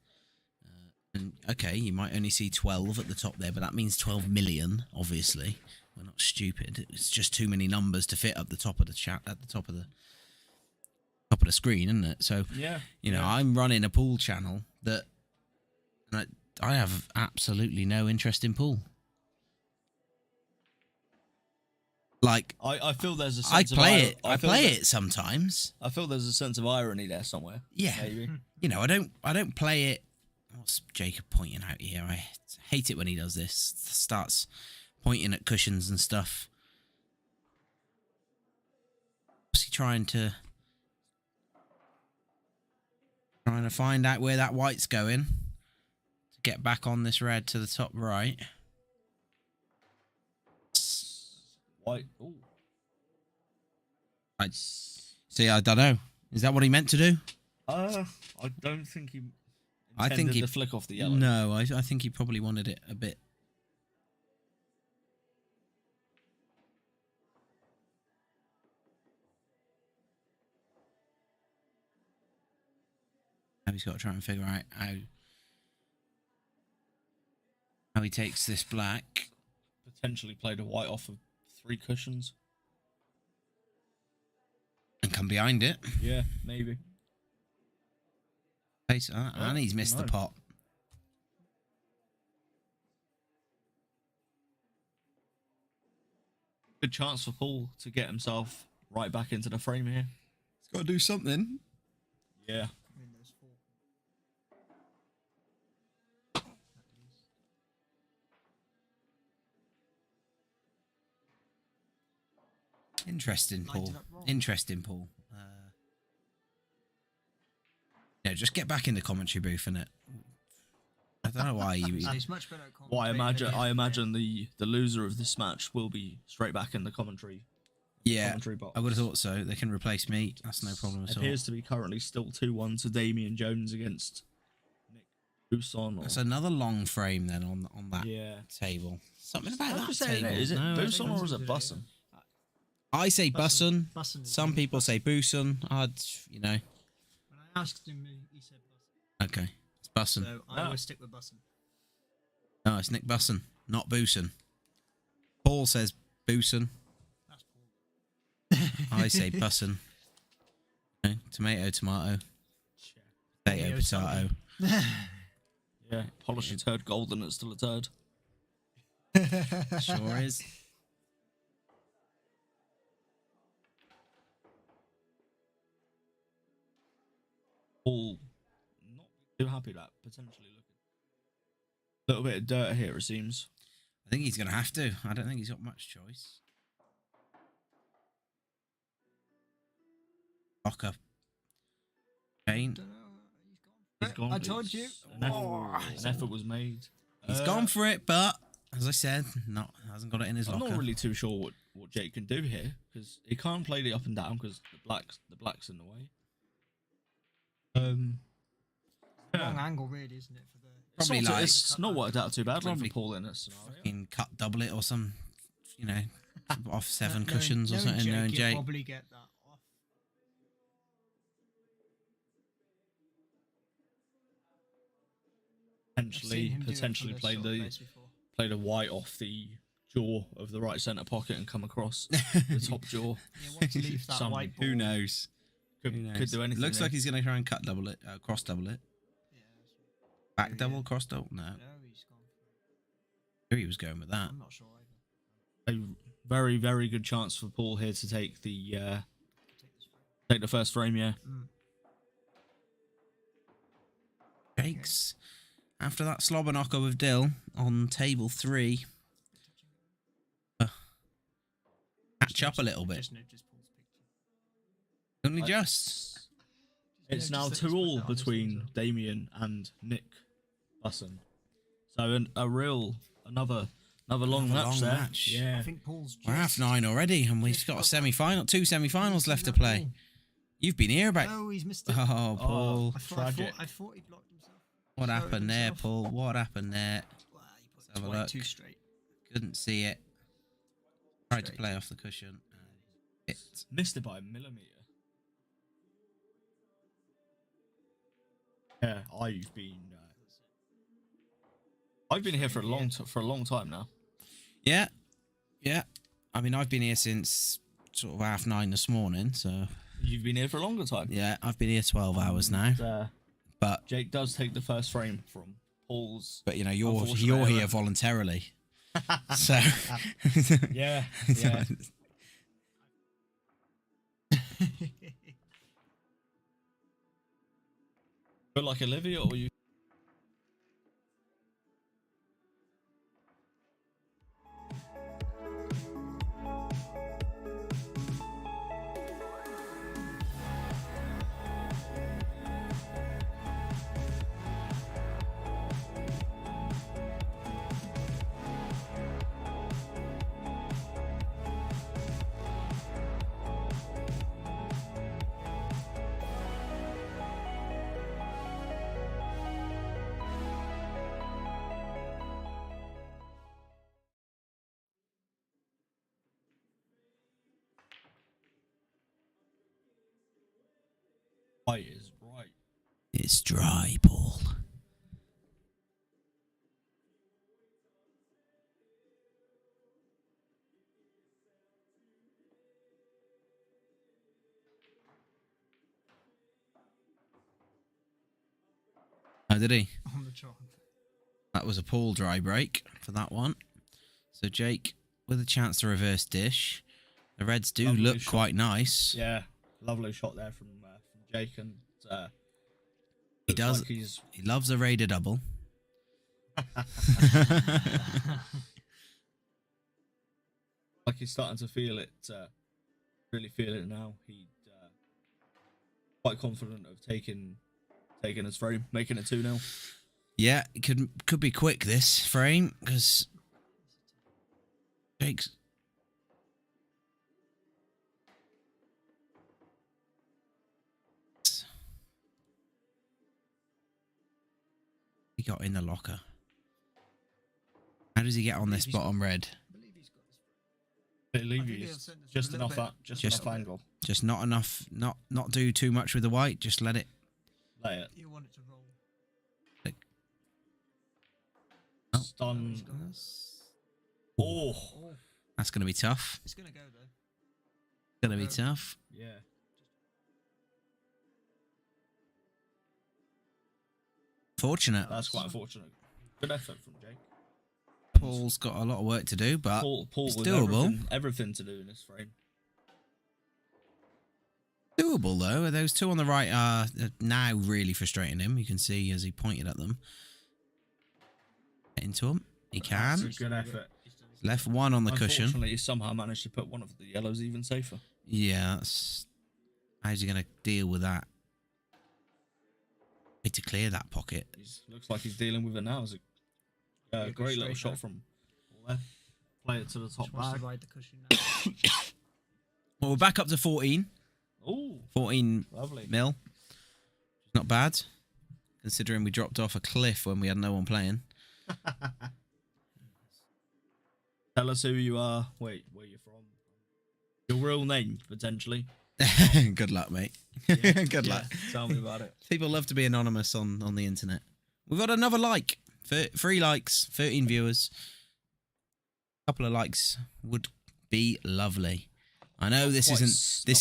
And okay, you might only see 12 at the top there, but that means 12 million. Obviously, we're not stupid. It's just too many numbers to fit up the top of the chat at the top of the screen, isn't it? So Yeah, you know, I'm running a pool channel that I have absolutely no interest in pool. Like I feel there's a I sense play of it. I play it sometimes. I feel there's a sense of irony there somewhere. Yeah. Maybe. You know, I don't play it. What's Jacob pointing out here? I hate it when he does this. Starts pointing at cushions and stuff. What's he trying to find out where that white's going to get back on this red to the top right? White. Ooh. See, I don't know. Is that what he meant to do? I don't think he. I think he to flick off the yellow. No, I think he probably wanted it a bit. Now he's got to try and figure out how he takes this black. Potentially played a white off of 3 cushions. And come behind it. Yeah, maybe. And he's missed the pot. Good chance for Paul to get himself right back into the frame here. He's got to do something. Yeah. I mean, there's 4. Interesting, Paul. Lined it up wrong. Interesting, Paul. Yeah, just get back in the commentary booth, innit? I don't know why you. So he's much better at Well, I commentating imagine the loser of this match will be straight back in the commentary. Yeah, Commentary box. I would have thought so. They can replace me. That's no problem at all. Appears to be currently still 2-1 to Damian Jones against Nick Buson. That's another long frame then on that Yeah. table. Something about I'm that just saying, table. is it No, I Buson don't- or is it Busson? I say Busson. Busson is Some good. people say Buson. You know. When I asked him, he said Busson. Okay, it's Busson. So I always stick with Busson. No, it's Nick Busson, not Booson. Paul says Booson. That's Paul. I say Busson. Okay, tomato, tomato. Potato, potato. Yeah, polish a turd gold and it's still a turd. Sure is. Paul not too happy that potentially looking. A little bit of dirt here, it seems. I think he's going to have to. I don't think he's got much choice. Lock up. Paint. Dunno, He's gone. I told you. An effort was made. He's gone for it, but as I said, hasn't got it in his I'm locker. not really too sure what Jake can do here because he can't play the up and down because the black's in the way. Wrong angle, really, isn't it? For the Probably it's not, like- it's not worked out too badly Probably- for Paul in this scenario. Fucking cut double it or some, you know, off 7 knowing- cushions or knowing something. Knowing you'll Jake. probably get that off. I've seen him do it from Potentially this play sort of the place before. play the white off the jaw of the right centre pocket and come across the top jaw. You want to leave that Some- white ball. Who knows? Could, Who knows? could do anything. Looks there. like he's going to try and cut double it, cross double it. Yeah, that's Back Yeah. double, cross double? No. no, he's gone for Sure he was going with that. I'm not sure either. a very, very good chance for Paul here to take the Take this frame. take the first frame. Yeah, Jake's, after that slobber knocker with Dill on table 3, catch up a little bit. Just Paul's picture. Only just. it's Yeah, now just let us 2-all put that on this between one as Damien and Nick Busson. So another long match long there. match. Yeah, I think Paul's just... We're half 9 already, and we've just got a got semi-final, 2 semi-finals See left to that play. ball? You've been here about. No, he's missed it. Oh, Paul. tragic. I thought he blocked himself. What Sorry, happened there, himself. Paul? What happened there? Wow, he put Have a 22 look. straight. Couldn't see it. Tried to Straight. play off the cushion. It. missed it by a millimeter. Yeah, I've been here for a long time now. Yeah, yeah. I mean, I've been here since sort of half 9 this morning, so You've been here for a longer time. yeah, I've been here 12 hours now. But Jake does take the first frame from Paul's. but you know, you're Unfortunately, here voluntarily, so Yeah, so- yeah. But like Olivia, or you? White is right. it's dry, Paul. Oh, did he? On the chalk. That was a Paul dry break for that one. So Jake with a chance to reverse dish. The Reds do Lovely look shot. quite nice. Yeah, lovely shot there from Jake, and He looks does. like he's He loves a Raider double. like he's starting to feel it. Really feel it now. He's quite confident of taking his frame, making it 2-0. Yeah, it could be quick this frame because Jake's. He got in the locker. How does he get on this He's got- bottom red? I believe he's got this. I believe think he's he'll send us just a little enough bit- that, just Just- enough angle. Just not enough. Not do too much with the white. Just let it. Lay it. You want it to roll. Oh. Stun. That's, Oh, that's going to be tough. It's gonna go though. Going to be tough. yeah. Fortunate. That's quite unfortunate. Good effort from Jake. Paul's got a lot of work to do, but Paul it's with doable. everything to do in this frame. Doable though. Those two on the right are now really frustrating him. You can see as he pointed at them. Get into him. He That's can. a good effort. Left one on the cushion. Unfortunately, he somehow managed to put one of the yellows even safer. Yeah. That's, how's he going to deal with that? Need to clear that pocket. Looks like he's dealing with it now. It's a Yeah, go great little straight shot back. from Paul there. Play it to the top Just wants bag. to ride the cushion now. Well, we're back up to 14. Oh, 14 lovely. mil. Not bad, considering we dropped off a cliff when we had no one playing. Tell us who you are. Wait, where you're from. Your real name, potentially. Good luck, mate. Yeah. Good luck. Tell me about it. People love to be anonymous on the internet. We've got another like. 3 likes, 13 viewers. A couple of likes would be lovely. I know this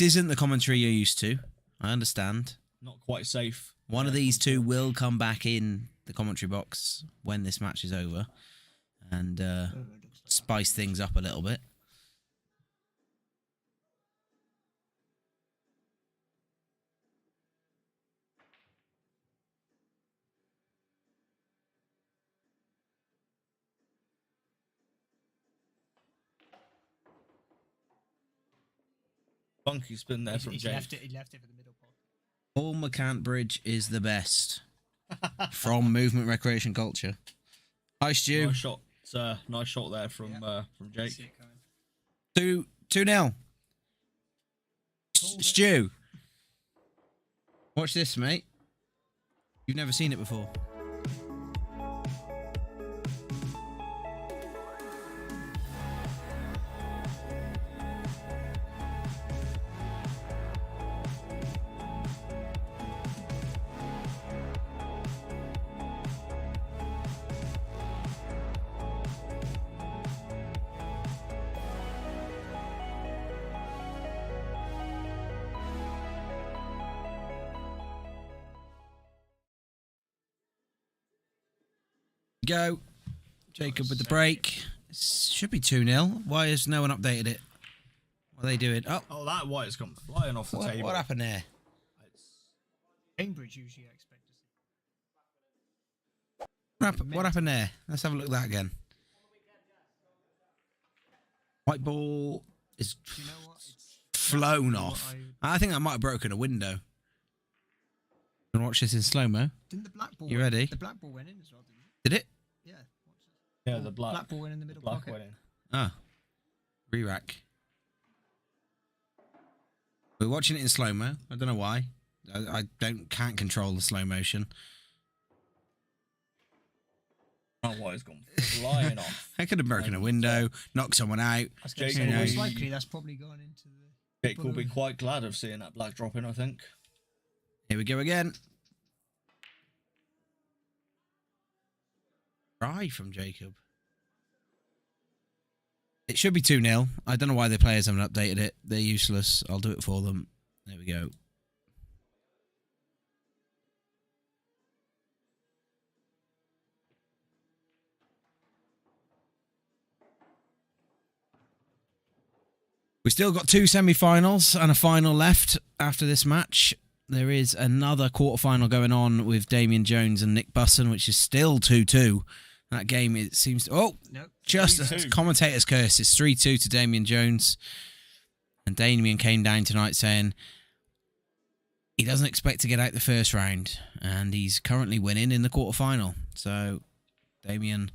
isn't the commentary you're used to. I understand. Not quite safe. One of these two will come back in the commentary box when this match is over and spice things up a little bit. Bunky's been there from He Jake. left it for the middle pod. Paul McCant Bridge is the best. From Movement Recreation Culture. Hi, Stu. Nice shot. Nice shot there from Jake. See it coming. 2-0. Stu. Watch this, mate. You've never seen it before. Go. Jacob with the break. Should be 2-0. Why has no one updated it? What are they doing? Oh, that white has come flying off the table. What happened there? Cambridge usually I expect to see. What happened there? Let's have a look at that again. White ball is Do you know what? It's flown exactly what off. I think that might have broken a window. And watch this in slow-mo. Didn't the black ball? You ready? The black ball went in as well, didn't it? Did it? Yeah. Watch this. Yeah, the black ball went in the middle black pocket. went in. Ah. Re-rack. We're watching it in slow-mo. I don't know why. I can't control the slow motion. Oh, white has gone flying off. I could have broken a window, knocked someone out. I was going to Jake say, will most be- likely that's probably gone into the... Jake will be quite glad of seeing that black drop in, I think. Here we go again. Try from Jacob. It should be 2-0. I don't know why the players haven't updated it. They're useless. I'll do it for them. There we go. We've still got 2 semi-finals and a final left after this match. There is another quarter-final going on with Damien Jones and Nick Busson, which is still 2-2. That game, it seems... Oh, Nope. just a 3-2. commentator's curse. It's 3-2 to Damien Jones. And Damien came down tonight saying he doesn't expect to get out the first round. And he's currently winning in the quarter-final. So, Damien,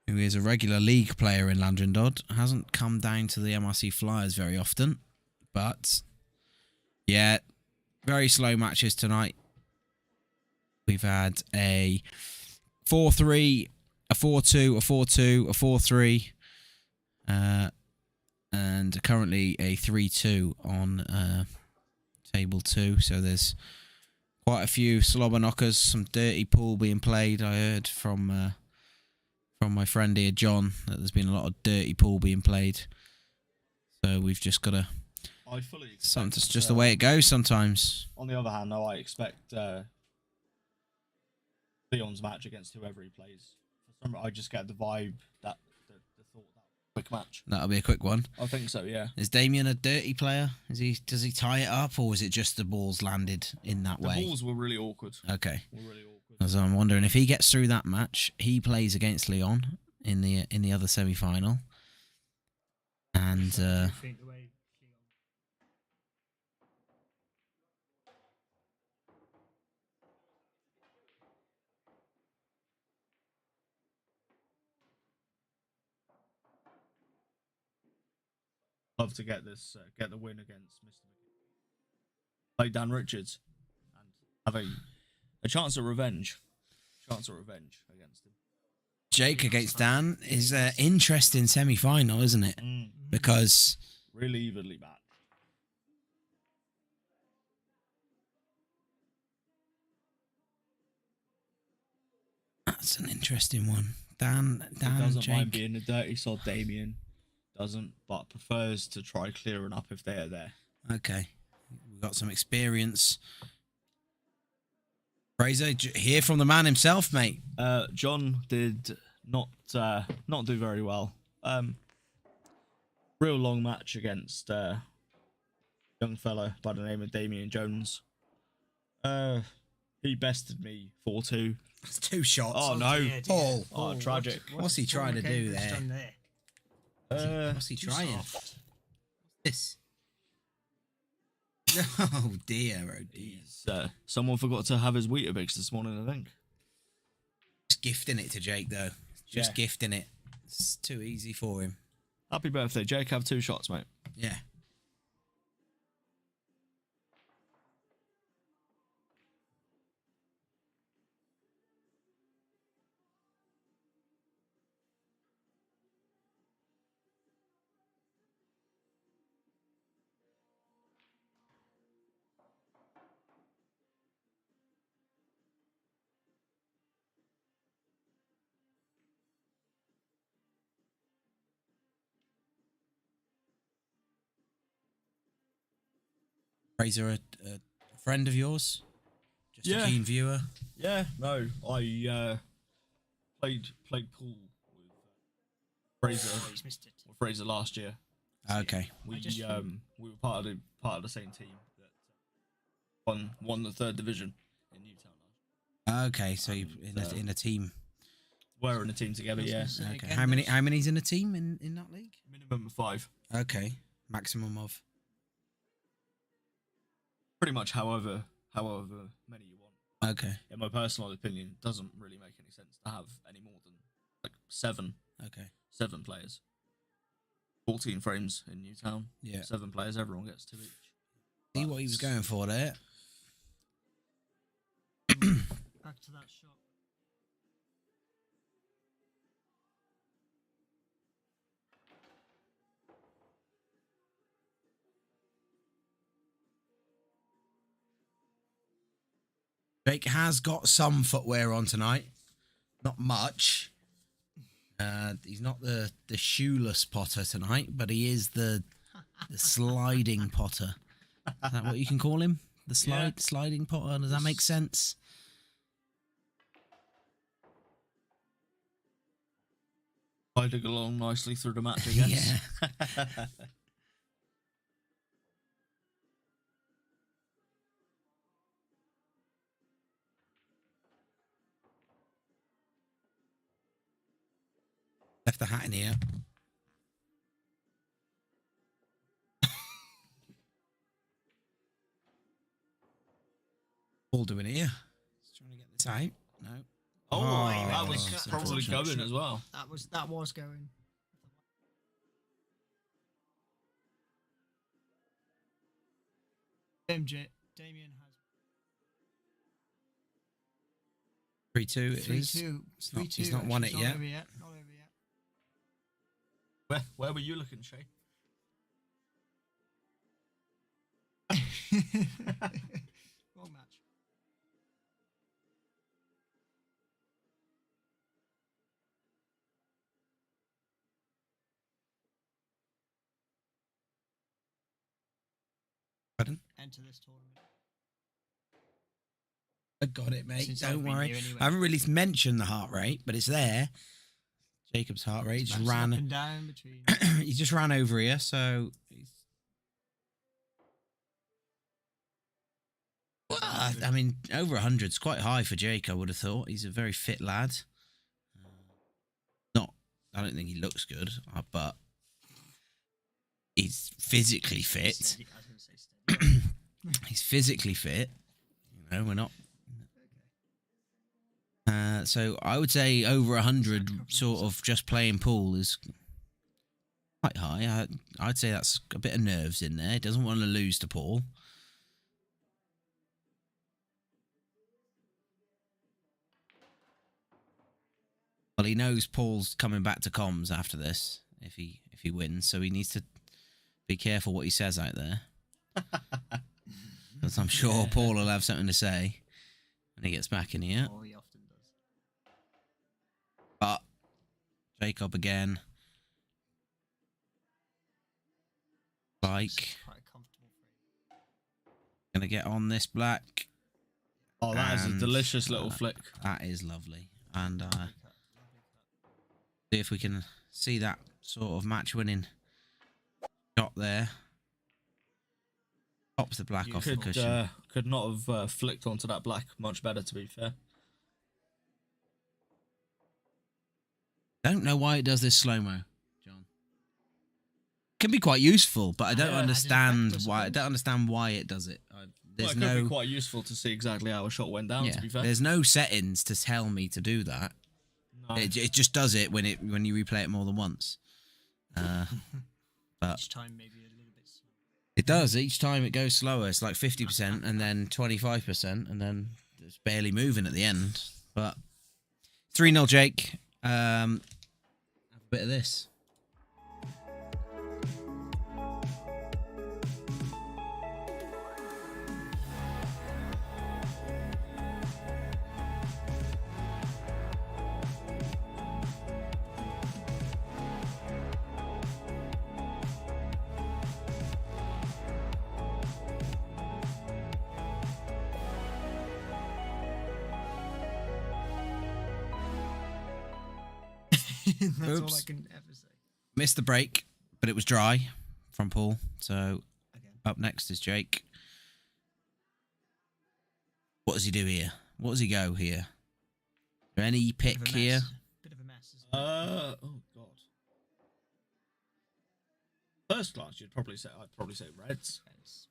who is a regular league player in Llandod, hasn't come down to the MRC Flyers very often. But, yeah, very slow matches tonight. We've had a 4-3, a 4-2, a 4-2, a 4-3, and currently a 3-2 on table 2. So there's quite a few slobber knockers, some dirty pool being played. I heard from my friend here, John, that there's been a lot of dirty pool being played. So we've just got to... I fully expect... It's just the way it goes sometimes. On the other hand, though, I expect Leon's match against whoever he plays. I just get the vibe that the thought that quick match. That'll be a quick one. I think so, yeah. Is Damien a dirty player? Does he tie it up, or is it just the balls landed in that The way? balls were really awkward. Okay. Were really awkward. So I'm wondering if he gets through that match, he plays against Leon in the other semi-final, and I think the way Love to get this, get the win against Mr. McGee. Play Dan Richards and have a A chance of revenge. Chance of revenge against him. Jake against Dan is an interesting semi-final, isn't it? Because Really evenly matched. that's an interesting one. Dan, Doesn't Jake. mind being a dirty sod. Damien doesn't, but prefers to try clearing up if they are there. Okay, we've got some experience. Fraser, hear from the man himself, mate. John did not do very well. Real long match against young fella by the name of Damien Jones. He bested me 4-2. That's 2 shots. Oh no, dear. Paul. Oh, tragic. What's he trying to do there? What's he Too trying? soft. This. Oh dear, oh dear. He's, someone forgot to have his Weetabix this morning, I think. Just gifting it to Jake, though. Just Yeah. gifting it. It's too easy for him. Happy birthday, Jake. Have 2 shots, mate. Yeah. Fraser, a friend of yours? Just Yeah. a keen viewer? Yeah, no, I played pool with Fraser last year. Okay. We were part of the same team that won the 3rd division in Newtown. Okay, so you're in a team. We're in a team together, yeah. Okay. How many's in a team in that league? Minimum of 5. Okay. Maximum of? Pretty much however many you want. Okay. In my personal opinion, it doesn't really make any sense to have any more than like 7 Okay. players. 14 frames in Newtown. Yeah. 7 players, everyone gets 2 each. See what he was going for there? Back to that shot. Jake has got some footwear on tonight. Not much. He's not the shoeless Potter tonight, but he is the sliding Potter. Is that what you can call him? The sliding Potter? Does that make sense? Gliding along nicely through the match, I guess. Yeah. Left the hat in here. All doing it here. Just trying to get this out. No. Oh, that Oh, was that's probably unfortunate. going as well. That was going. Damien has 3-2 it is. 3-2. It's not- 3-2. he's not won actually. it Not yet. over yet. Not over yet. Where were you looking, Shay? Wrong match. Pardon? Enter this tournament. I got it, mate. Since I've Don't been worry. here anyway. I haven't really mentioned the heart rate, but it's there. Jacob's heart rate just Bouncing up ran. and down between. He just ran over here, so. Well, I mean, over 100 is quite high for Jake. I would have thought he's a very fit lad. I don't think he looks good, but he's physically fit. Steady, I was gonna say steady. He's physically fit. You know, we're not. So I would say over 100, sort of just playing pool is quite high. I'd say that's a bit of nerves in there. He doesn't want to lose to Paul. Well, he knows Paul's coming back to comms after this if he wins, so he needs to be careful what he says out there. Because I'm sure Paul will have something to say when he gets back in here. Oh, he often does. But Jacob again. Like, Quite a comfortable frame. gonna get on this black. Oh, that is a And, delicious little flick. That is lovely. And see if we can see that sort of match-winning shot there. Pops the black off the cushion. Could not have flicked onto that black much better, to be fair. Don't know why it does this slow-mo, John. Can be quite useful, but I don't understand why. I don't understand why it does it. There's It could be quite useful to see exactly how a shot went down. To be fair, there's no settings to tell me to do that. No. It just does it when you replay it more than once. But Each time maybe a little bit slow. it does. Each time it goes slower. It's like 50% and then 25% and then it's barely moving at the end. But 3-0 Jake. Have a bit of this. That's all I Oops. can ever say. Missed the break, but it was dry from Paul. So Again. up next is Jake. What does he do here? What does he go here? Is there any Bit of pick a here? mess. Bit of a mess, isn't it? oh god. First class, I'd probably say reds. Yes.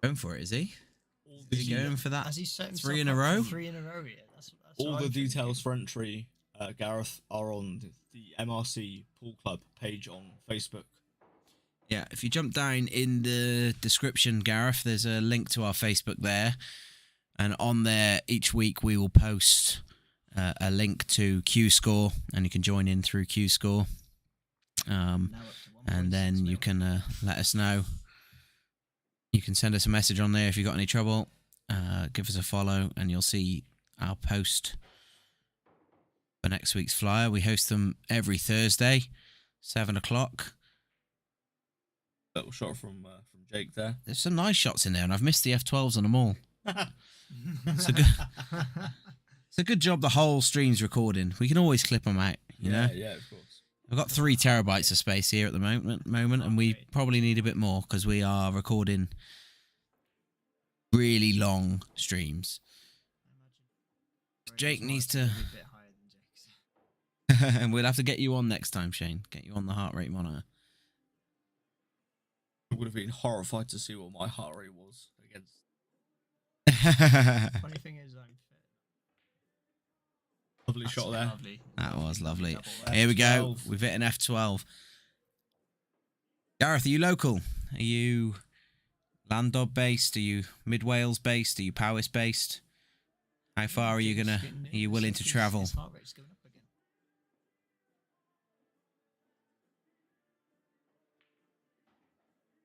Going for it, is he? All Is he going for that? Has he set himself 3 in a up row? for 3 in a row, yeah. That's All what the I'm thinking. details for entry, Gareth, are on the MRC Pool Club page on Facebook. Yeah, if you jump down in the description, Gareth, there's a link to our Facebook there. And on there, each week we will post a link to Q Score, and you can join in through Q Score. Now up to 1.6 And then you mil. can let us know. You can send us a message on there if you've got any trouble. Give us a follow, and you'll see our post for next week's flyer. We host them every Thursday, 7 o'clock. Little shot from Jake there. There's some nice shots in there, and I've missed the F12s on them all. It's a good, it's a good job the whole stream's recording. We can always clip them out, you know? Yeah, of course. I've got 3 terabytes of space here at the moment, and we probably need a bit more because we are recording really long streams. Jake needs to... Maybe a bit higher than Jake's. And we'll have to get you on next time, Shane. Get you on the heart rate monitor. I would have been horrified to see what my heart rate was against. Funny thing is, I'm fit. Lovely That's shot there. Lovely. That was lovely. Double there. Here we go. F12. We've hit an F12. Gareth, are you local? Are you Llandod based? Are you Mid Wales based? Are you Powys based? How far are you Jake's gonna? getting Are you willing to his travel? heart rate's going up again.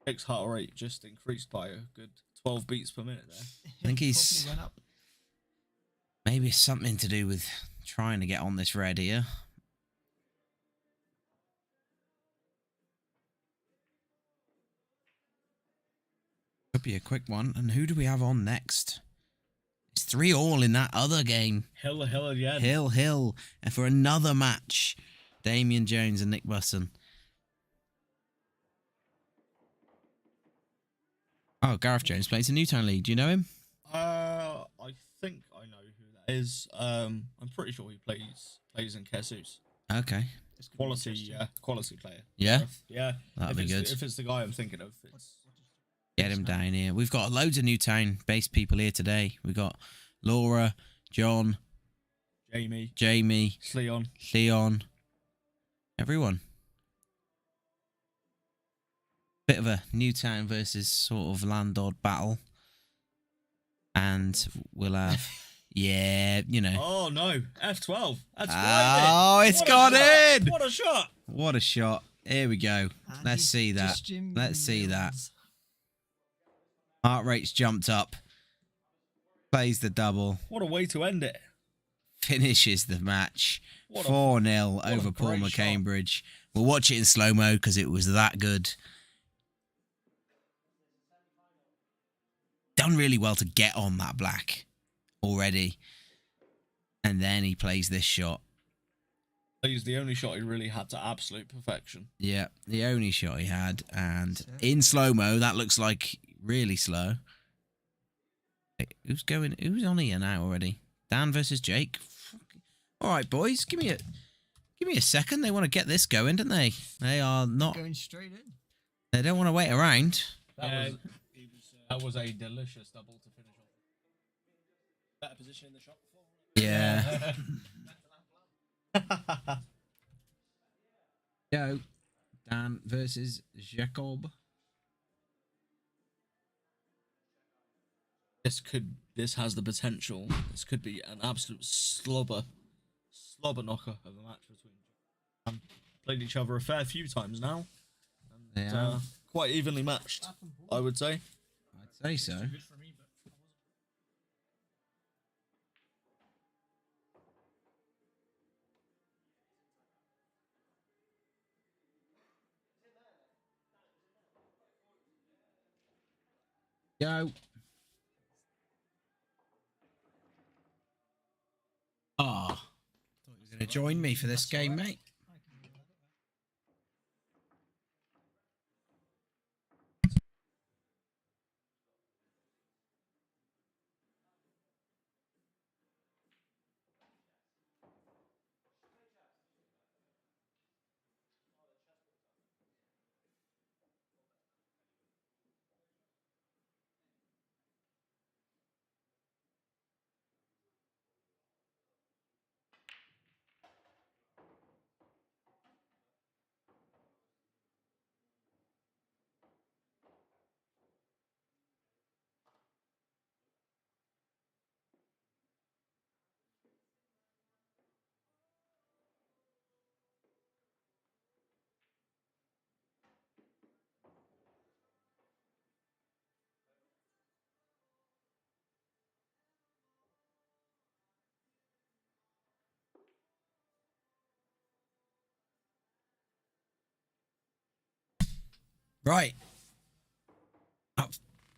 Jake's heart rate just increased by a good 12 beats per minute there. I think he's- Probably went up. Maybe it's something to do with trying to get on this red here. Could be a quick one. And who do we have on next? It's 3-all in that other game. Hill again. Hill. And for another match, Damien Jones and Nick Busson. Oh, Gareth Jones plays in Newtown League. Do you know him? I think I know who that is. I'm pretty sure he plays in Kesus. Okay. This could be interesting. Quality player. Yeah? Yeah. That'd be good. If it's the guy I'm thinking of, it's Get him down here. We've got loads of Newtown-based people here today. We've got Laura, John, Jamie, Jamie, Leon. Leon, everyone. Bit of a Newtown versus sort of Llandod battle. And we'll have, yeah, you know. Oh no, F12. That's Oh, right. it's gone in. What a shot. What a shot. Here we go. And Let's he's see that. just Jim Let's see that. Mills. Heart rate's jumped up. Plays the double. What a way to end it. Finishes the match. What a- 4-0 what a over Paul great shot. McCambridge. We'll watch it in slow-mo because it was that good. Done really well to get on that black already. And then he plays this shot. He's the only shot he really had to absolute perfection. Yeah, the only shot he had. And in slow-mo, that looks like really slow. Wait, who's on here now already? Dan versus Jake. All right, boys, give me a second. They want to get this going, don't they? They are not. Going straight in. They don't want to wait around. That was a delicious double to finish off. Better position in the shot before. Yeah. Go. Dan versus Jacob. This has the potential. This could be an absolute slobber knocker of a match between them. Played each other a fair few times now. They And, are. quite evenly matched, I would say. I'd say so. Go. Ah. Thought you were going to join me for this game, mate. Right. Up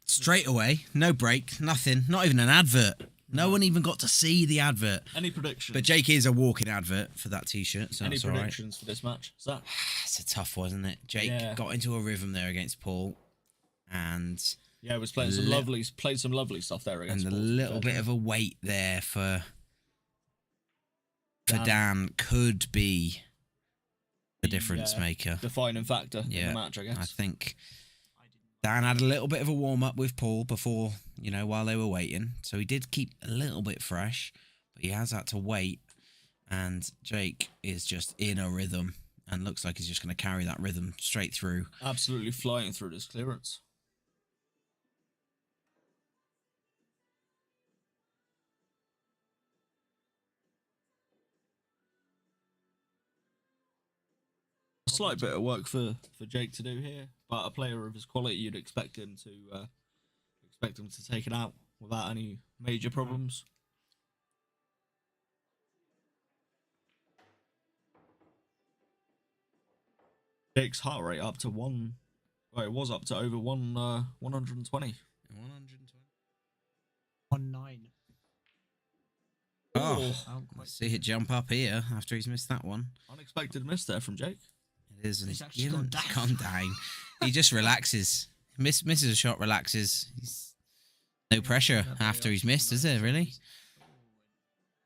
straight away. No break. Nothing. Not even an advert. No one even got to see the advert. Any predictions? But Jake is a walking advert for that t-shirt, so Any that's all right. predictions for this match? Zach? It's a tough one, isn't it? Jake Yeah. got into a rhythm there against Paul, and Yeah, was playing some lovely stuff there against a Paul, little bit of a weight there for Dan could be the difference maker. defining factor in Yeah, the match, I guess. I think Dan had a little bit of a warm-up with Paul before, while they were waiting. So he did keep a little bit fresh, but he has had to wait. And Jake is just in a rhythm and looks like he's just going to carry that rhythm straight through. Absolutely flying through this clearance. A slight bit of work for Jake to do here, but a player of his quality, you'd expect him to take it out without any major problems. Jake's heart rate up to it was up to over 120. 120. 1-9. Oh, let's see it jump up here after he's missed that one. Unexpected miss there from Jake. It is. He's actually gone down. Gone down. He just relaxes. Misses a shot, relaxes. No pressure after he's missed, is there, really?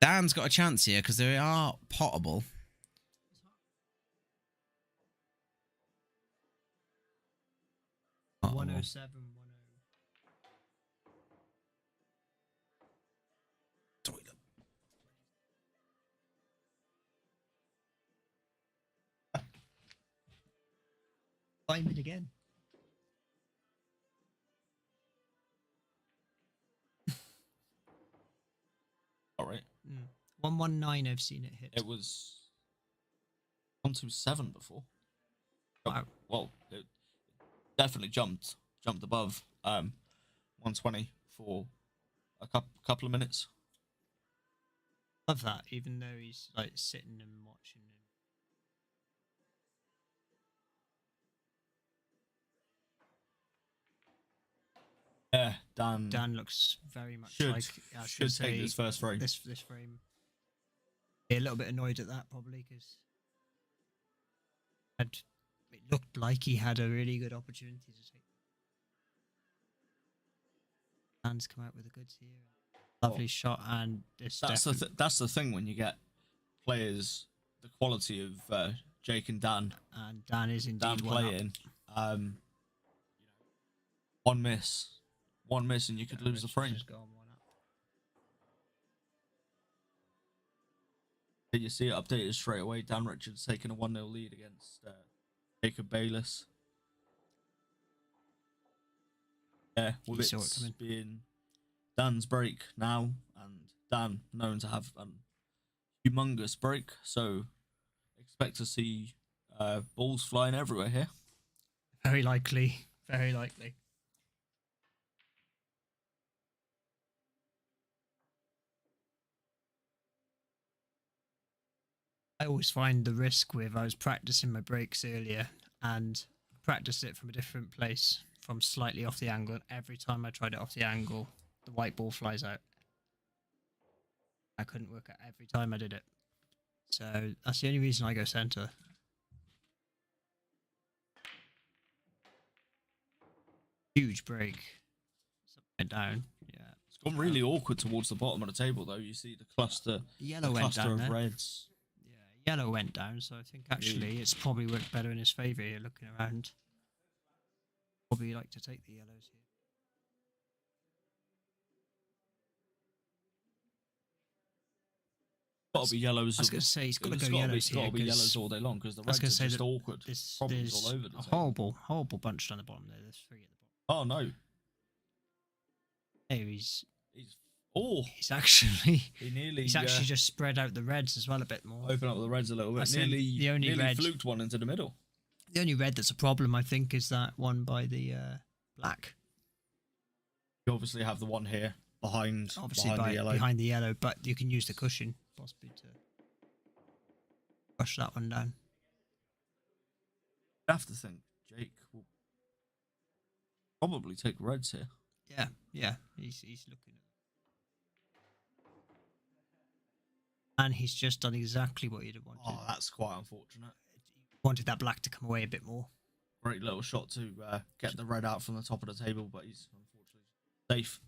Dan's got a chance here because they are potable. Uh-oh. 107, 10. Toilet. Climb it again. All right. 119. I've seen it hit. It was 127 before. Wow. Well, it definitely jumped above 120 for a couple of minutes. Love that, even though he's like sitting and watching. Yeah, Dan Dan looks very much should, like I should say take this first frame. This frame. Yeah, a little bit annoyed at that probably because it looked like he had a really good opportunity to take. Dan's come out with the goods here. Lovely shot, and this that's the thing when you get players the quality of Jake and Dan. And Dan is indeed Dan playing. One miss, and you could lose the frame. Just go on one up. You see it updated straight away. Dan Richards taking a 1-0 lead against Jacob Bayless. Yeah, with it being Dan's break now, and Dan known to have a humongous break, so expect to see balls flying everywhere here. Very likely. Very likely. I always find the risk with I was practicing my breaks earlier and practiced it from a different place, from slightly off the angle. And every time I tried it off the angle, the white ball flies out. I couldn't work out every time I did it. So that's the only reason I go centre. Huge break. Went down. Yeah. It's gone really awkward towards the bottom of the table, though. You see the cluster, Yellow the went cluster down of there. reds. Yeah, yellow went down, so I think actually it's probably worked better in his favour here looking around. Probably like to take the yellows here. Got to be yellows. I was going to say he's got to go gotta yellows It's got here. to be yellows all day long because the I was reds gonna are say just that awkward. Problems all over the a table. horrible bunch down the bottom there. There's 3 at the bottom. Oh no! There he's He nearly he's actually just spread out the reds as well a bit more. open up the reds a little bit. That's Nearly the only red. fluked one into the middle. The only red that's a problem, I think, is that one by the black. You obviously have the one here behind behind the yellow, but you can use the cushion possibly to push that one down. I have to think Jake will probably take reds here. Yeah, he's looking at it. And he's just done exactly what you'd have wanted. Oh, that's quite unfortunate. Wanted that black to come away a bit more. Great little shot to get the red out from the top of the table, but he's unfortunately safe.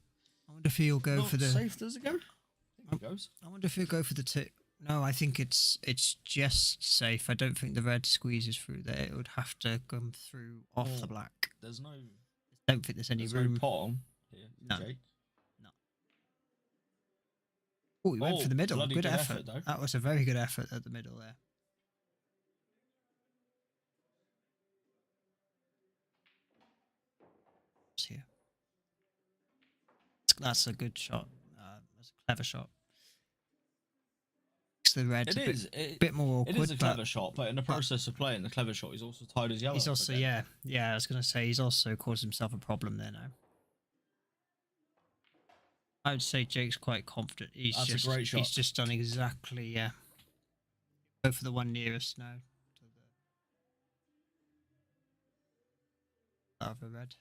I wonder if he'll go Not for the safe. Does it go? I think it goes. I wonder if he'll go for the tip. No, I think it's just safe. I don't think the red squeezes through there. It would have to come through off the black. There's no. I don't think there's any room. No pot on here. No. Jake. Oh, he went for the middle. bloody Good good effort. effort, though. That was a very good effort at the middle there. Here. That's a good shot. That's a clever shot. The red's a bit more awkward. It is a clever shot, but in the process of playing the clever shot, he's also tied his yellow. He's also yeah. I was gonna say he's also caused himself a problem there now. I would say Jake's quite confident. That's a great shot. He's just done exactly Go for the one nearest now. To the other red.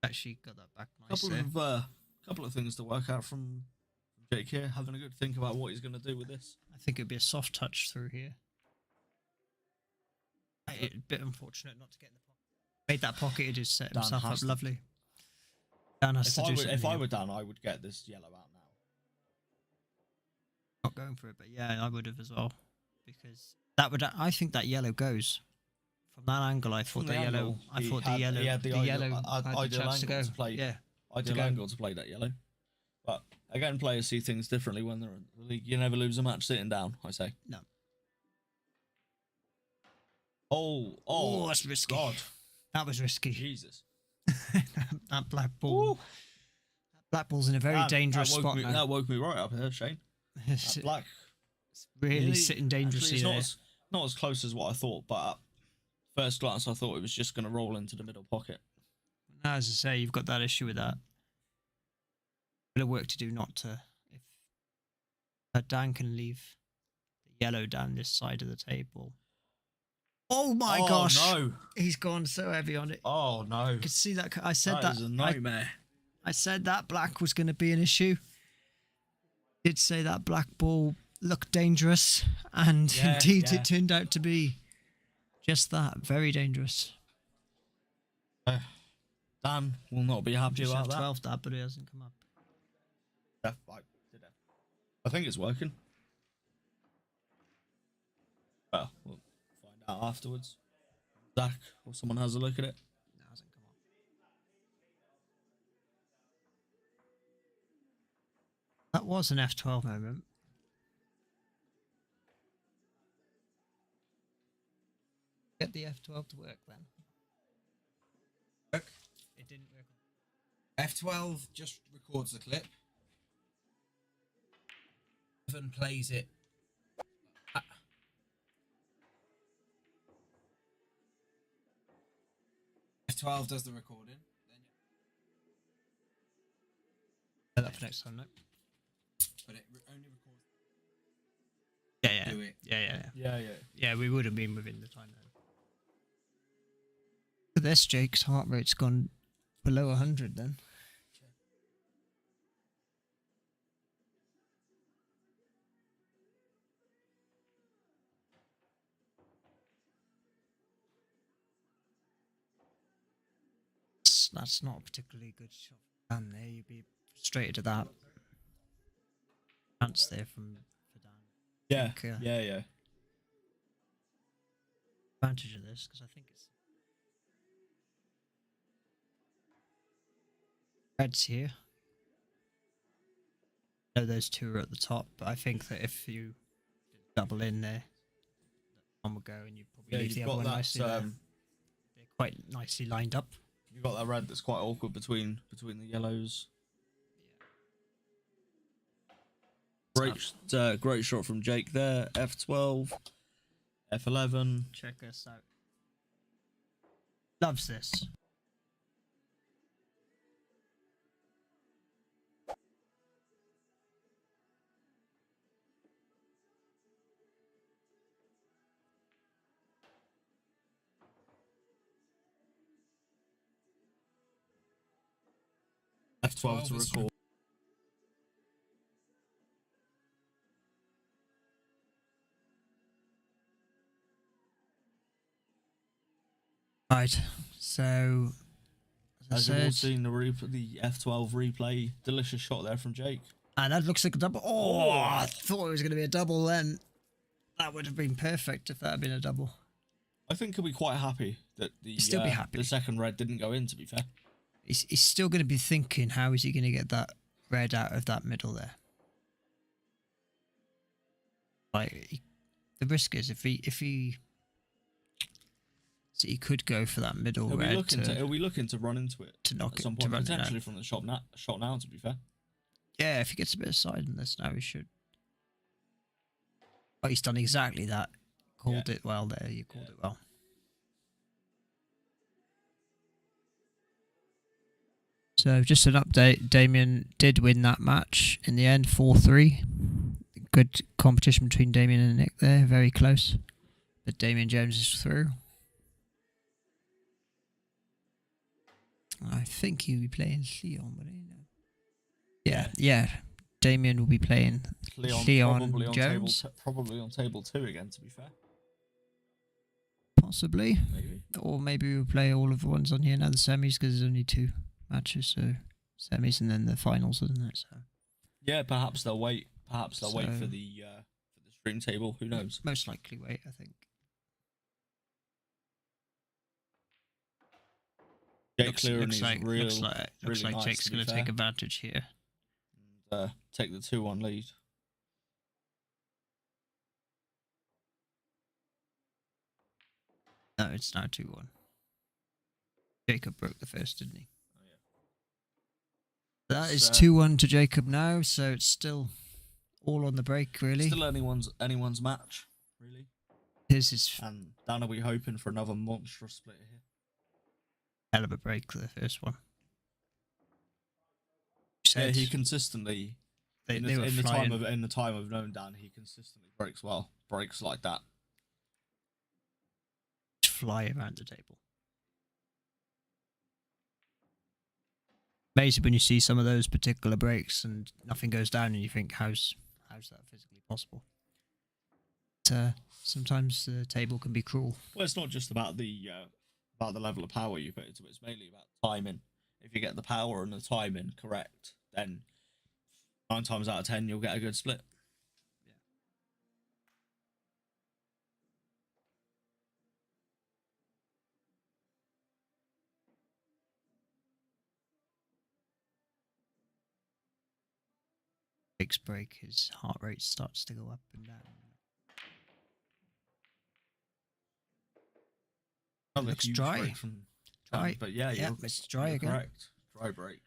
Actually got that back nice there. Couple of things to work out from Jake here. Having a good think about what he's going to do with this. I think it'd be a soft touch through here. A bit unfortunate not to get in the pocket. Made that pocket, he just set himself up lovely. Dan has to do something. If I were Dan, I would get this yellow out now. Not going for it, but yeah, I would have as well. Because that would, I think that yellow goes. From that angle, I thought the yellow. I thought the yellow. Had the ideal angle to play. Yeah, ideal angle to play that yellow. But again, players see things differently when they're in the league. You never lose a match sitting down, I say. No. Oh, that's risky. God, That was risky. Jesus. That black ball. Black ball's in a very dangerous spot now. That woke me right up here, Shane. It's That black really sitting dangerously actually, there. it's not as close as what I thought, but at first glance I thought it was just going to roll into the middle pocket. Now, as I say, you've got that issue with that. Bit of work to do not to. If Dan can leave the yellow down this side of the table. Oh my gosh! No! He's gone so heavy on it. Oh no! You could see that. I said That is a nightmare. I said that black was going to be an issue. Did say that black ball looked dangerous, and Yeah, indeed yeah. it turned out to be just that, very dangerous. Dan will not be happy Just about had that. 12 that, but it hasn't come up. I think it's working. Well, we'll find out afterwards. Zach or someone has a look at it. No, it hasn't come up. That was an F12 moment. Get the F12 to work then. Work. It didn't work. F12 just records the clip. Evan plays it. F12 does the recording. Set that for next time, no? But it only records. Yeah. Do it. Yeah. Yeah, we would have been within the time then. Look at this, Jake's heart rate's gone below 100 then. That's not a particularly good shot for Dan there. You'd be frustrated at that. Chance there for Dan. Yeah. Advantage of this because I think it's reds here. I know those two are at the top, but I think that if you double in there, one would go and you probably leave the You've other got one nicely there. that. They're quite nicely lined up. You've got that red that's quite awkward between the yellows. Great shot from Jake there. F12, F11. Check us out. Loves this. F12 to record. Right, so As I you've all said, seen the F12 replay, delicious shot there from Jake. and that looks like a double. Oh, I thought it was going to be a double then. That would have been perfect if that had been a double. I think he'll be quite happy that Still be happy. the second red didn't go in, to be fair. He's still going to be thinking, how is he going to get that red out of that middle there? Like, the risk is if he so he could go for that middle red Are we looking to run into it to knock at it some to point, run it potentially out. from the shot now, to be fair. Yeah, if he gets a bit of side in this now, he should. Oh, he's done exactly that. Called it well there. You called it well. So just an update. Damien did win that match in the end, 4-3. Good competition between Damien and Nick there. Very close. But Damien Jones is through. I think he'll be playing Leon, but yeah. Damien will be playing Leon Jones. Probably on table 2 again, to be fair. Possibly. Maybe. Or maybe we'll play all of the ones on here now, the semis, because there's only 2 matches, so semis and then the finals, isn't it? So Yeah, perhaps they'll wait. Perhaps they'll wait So- for the stream table. Who knows? most likely wait, I think. Jake clearing is real. Looks like nice, Jake's to be going to fair. take advantage here. And, take the 2-1 lead. No, it's now 2-1. Jacob broke the first, didn't he? Oh, yeah. That is It's, 2-1 to Jacob now, so it's still all on the break, really. Still anyone's match, really. His is And Dan, are we hoping for another monstrous split here? hell of a break, the first one. Yeah, he consistently in they were the flying. time of knowing Dan, he consistently breaks well. Breaks like that. Fly around the table. Amazing when you see some of those particular breaks and nothing goes down, and you think, how's that physically possible? But, sometimes the table can be cruel. Well, it's not just about the level of power you put into it. It's mainly about timing. If you get the power and the timing correct, then 9 times out of 10 you'll get a good split. Jake's break, his heart rate starts to go up and down. Another Looks huge dry. break from Dry. Dan, but yeah, It's dry you're again. correct. Dry break.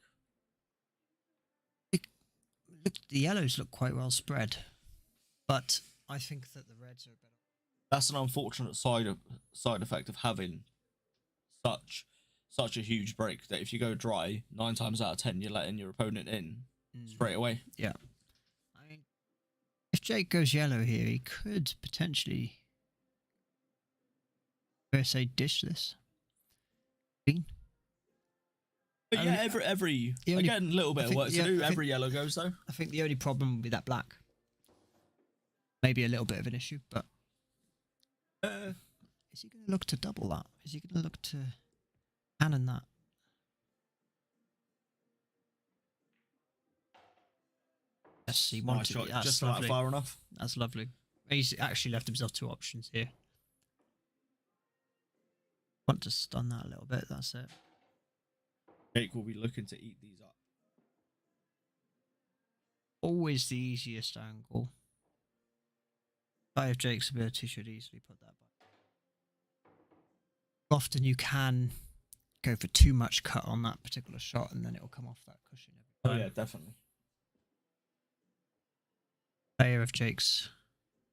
Look, the yellows look quite well spread, but I think that the reds are better. That's an unfortunate side effect of having such a huge break, that if you go dry, 9 times out of 10 you're letting your opponent in straight away. Yeah. I mean, if Jake goes yellow here, he could potentially, say, dish this. Green. But yeah, every the only- again, little bit I of think- work to yeah, do. I think- Every yellow goes though. I think the only problem would be that black. Maybe a little bit of an issue, but is he going to look to double that? Is he going to look to cannon that? Yes, he Nice wanted shot, it. That's just lovely. about far enough. That's lovely. He's actually left himself 2 options here. Want to stun that a little bit, that's it. Jake will be looking to eat these up. Always the easiest angle. If Jake's ability should easily put that back. Often you can go for too much cut on that particular shot and then it'll come off that cushion Oh every yeah, time. definitely. Player of Jake's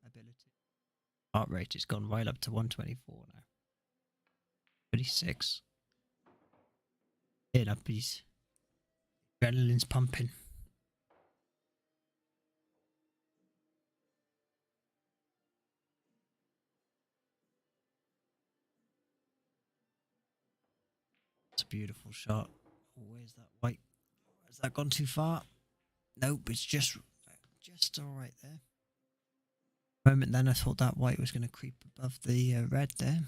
ability. Heart rate has gone right up to 124 now. 36. Hit up, his adrenaline's pumping. It's a beautiful shot. Oh, where's that white? Has that gone too far? Nope, it's just all right there. Moment then I thought that white was going to creep above the red there.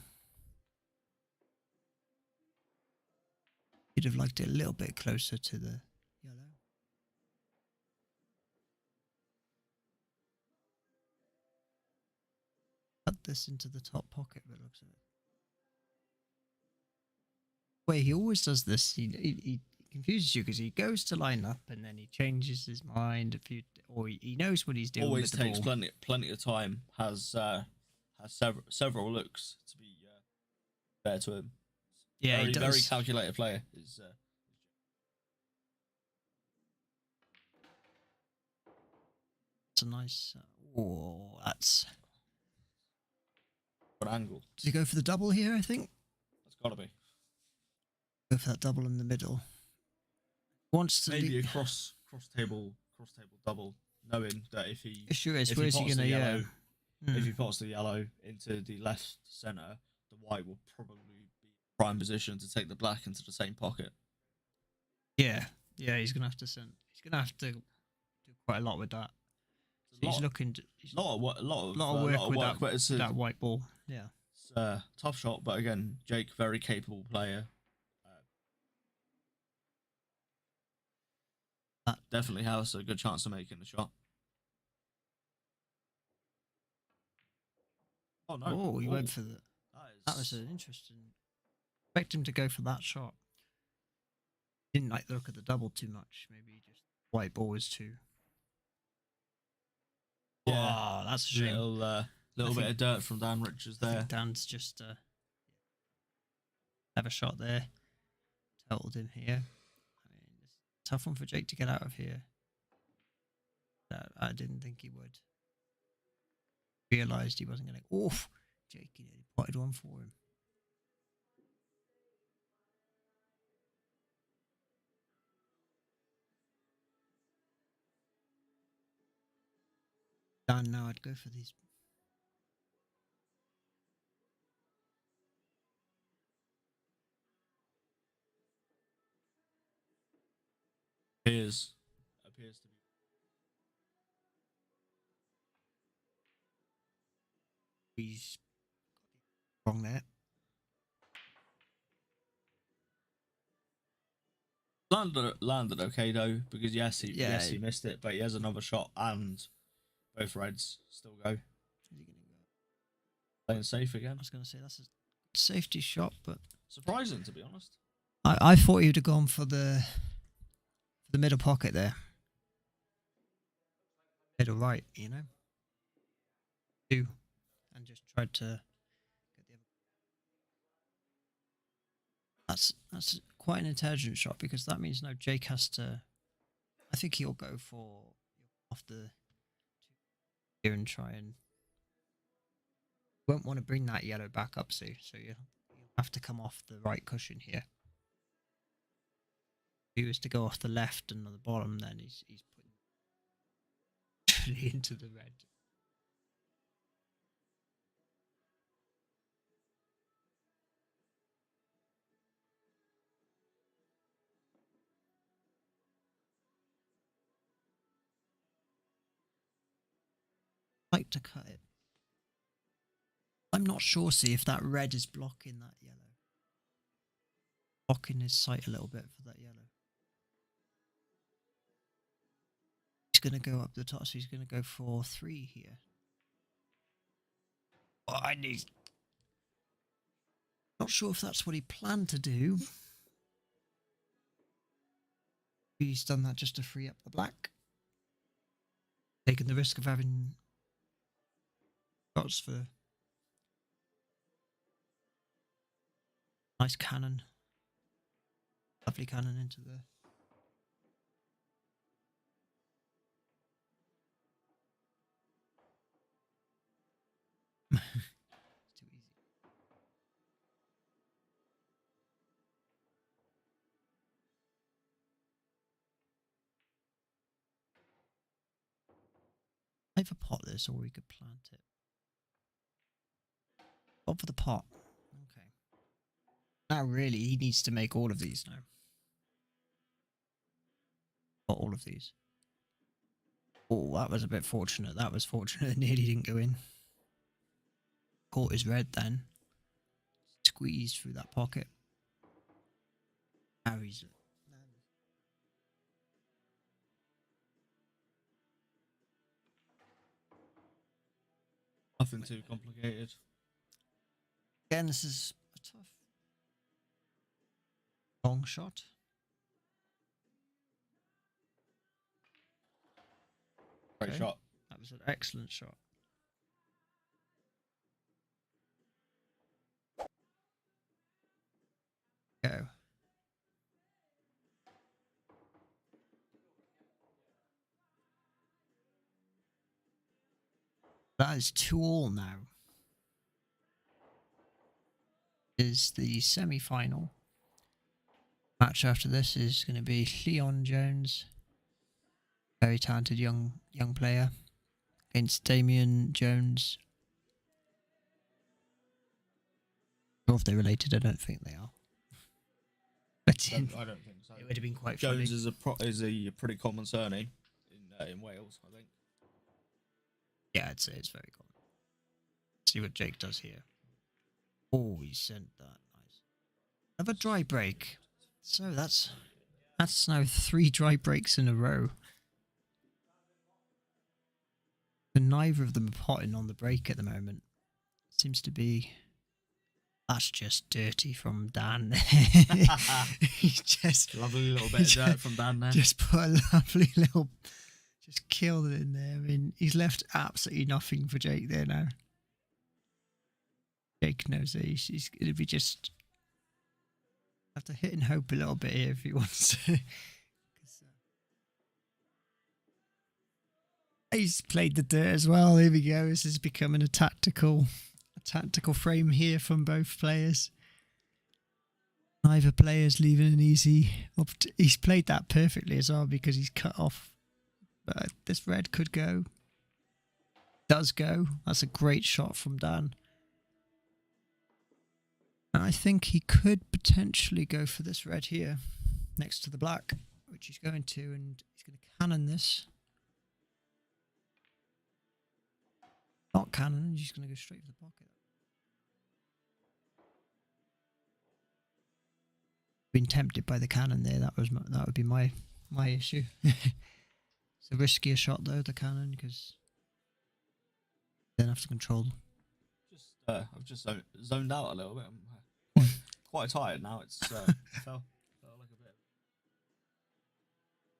You'd have liked it a little bit closer to the yellow. Cut this into the top pocket, but it looks at it. Wait, he always does this. He confuses you because he goes to line up and then he changes his mind or he knows what he's doing. Always with the takes ball. plenty of time. Has several looks to be fair to him. Yeah, very, he does. very calculated player. It's a nice. Oh, that's. An angle. Does he go for the double here? I think. That's gotta be. Go for that double in the middle. Wants to Maybe a cross table double, knowing that if he issue is if where's he pots gonna the yellow, yeah. if he pots the yellow into the left center, the white will probably be prime position to take the black into the same pocket. Yeah, he's gonna have to send. He's gonna have to do quite a lot with that. He's looking. He's lot of work with that, but it's that white ball. Yeah. it's a tough shot. But again, Jake, very capable player. Definitely has a good chance of making the shot. Oh no! Oh, he went for the. That is- was an interesting. Expect him to go for that shot. Didn't like the look of the double too much. Maybe just white ball was too. Yeah. Oh, that's a shame. little I bit think- of dirt from Dan Richards I there. think Dan's just Have a shot there. Totaled him here. I mean, it's a tough one for Jake to get out of here. I didn't think he would. Realised he wasn't going to... Oof! Jake, he nearly potted one for him. Dan, now I'd go for these. Appears to be. He's wrong there. Landed okay though, because yes he missed it, but he has another shot and both reds still go. Is he gonna go? Playing safe I again. was going to say that's a safety shot, but Surprising, to be honest. I thought he would have gone for the middle pocket there. Middle right, you know. Two, and just tried to get the other. That's quite an intelligent shot, because that means now Jake has to. I think he'll go for off the here and try and. Won't want to bring that yellow back up, so you'll have to come off the right cushion here. If he was to go off the left and on the bottom, then he's putting into the red. Like to cut it. I'm not sure, see, if that red is blocking that yellow. Blocking his sight a little bit for that yellow. He's going to go up the top, so he's going to go for 3 here. Oh, I need... Not sure if that's what he planned to do. He's done that just to free up the black. Taking the risk of having shots for... Nice cannon. Lovely cannon into the... It's too easy. Either pot this, or we could plant it. Opt for the pot. Okay. Now really, he needs to make all of these now. Not all of these. Oh, that was a bit fortunate. That was fortunate. It nearly didn't go in. Caught his red then. Squeezed through that pocket. Now he's... Nothing too complicated. Again, this is a tough long shot. Great shot. That was an excellent shot. Go. That is 2-2 now. Is the semi-final. Match after this is going to be Leon Jones, very talented young player, against Damien Jones. Or if they're related, I don't think they are. But I don't think so. it would have been quite Jones funny. is a pretty common surname in Wales, I think. Yeah, I'd say it's very common. See what Jake does here. Oh, he sent that. Nice. Another dry break. So that's now 3 dry breaks in a row. And neither of them are potting on the break at the moment. Seems to be... That's just dirty from Dan. He just... Lovely little bit of dirt from Dan there. Just put a lovely little... Just killed it in there. I mean, he's left absolutely nothing for Jake there now. Jake knows that he's going to be just Have to hit and hope a little bit here if he wants to. 'Cause, he's played the dirt as well. Here we go. This is becoming a tactical frame here from both players. Neither player's leaving an easy. He's played that perfectly as well because he's cut off. But this red could go. Does go. That's a great shot from Dan. And I think he could potentially go for this red here next to the black, which he's going to, and he's going to cannon this. Not cannon, he's going to go straight for the pocket. Been tempted by the cannon there. That would be my issue. It's a riskier shot though, the cannon, because you then have to control. I've just zoned out a little bit. I'm quite tired now. It's felt like a bit.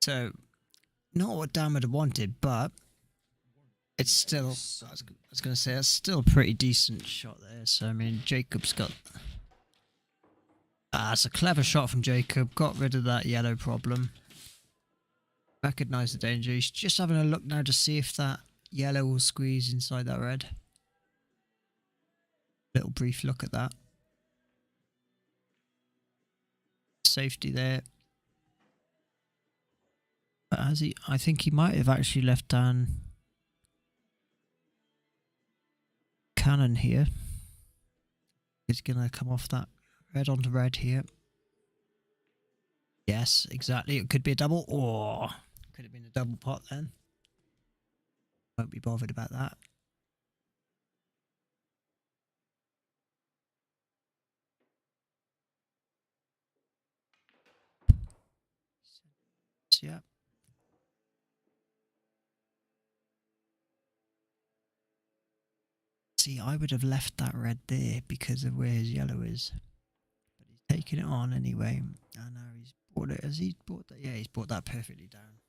So, not what Dan would have wanted, but it's still. I was going to say that's still a pretty decent shot there. So I mean, Jacob's got. It's a clever shot from Jacob. Got rid of that yellow problem. Recognised the danger. He's just having a look now to see if that yellow will squeeze inside that red. Little brief look at that. Safety there. But has he? I think he might have actually left down cannon here. He's going to come off that red onto red here. Yes, exactly. It could be a double. Or could have been a double pot then. Won't be bothered about that. Yeah. See, I would have left that red there because of where his yellow is. But he's taking it on anyway. And now he's brought it. Has he brought that? Yeah, he's brought that perfectly down.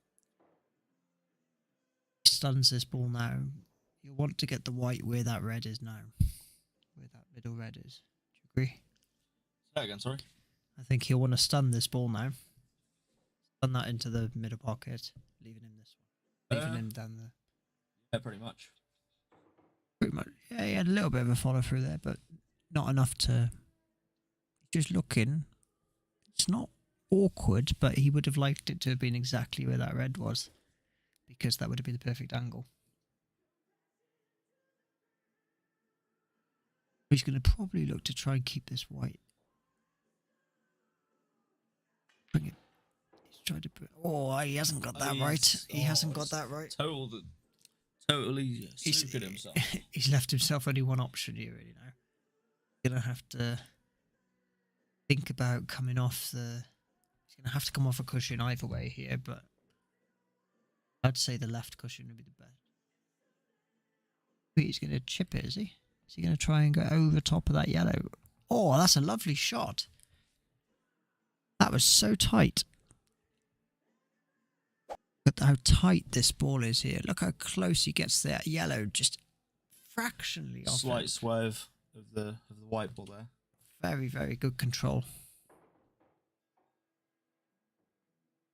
He stuns this ball now. You'll want to get the white where that red is now. Where that middle red is. Do you agree? Say that again, sorry. I think he'll want to stun this ball now. Stun that into the middle pocket. Leaving him this one. Leaving him down the... Yeah, pretty much. Pretty much. Yeah, he had a little bit of a follow through there, but not enough to... Just looking. It's not awkward, but he would have liked it to have been exactly where that red was. Because that would have been the perfect angle. He's going to probably look to try and keep this white. Bring it. He's trying to put... Oh, he hasn't got that right. He hasn't got that right. Totally stupid himself. He's left himself only one option here, really, now. He's going to have to think about coming off the... He's going to have to come off a cushion either way here, but I'd say the left cushion would be the best. He's going to chip it, is he? Is he going to try and go over top of that yellow? Oh, that's a lovely shot. That was so tight. Look at how tight this ball is here. Look how close he gets there. Yellow just fractionally off. Slight swerve of the white ball there. Very, very good control.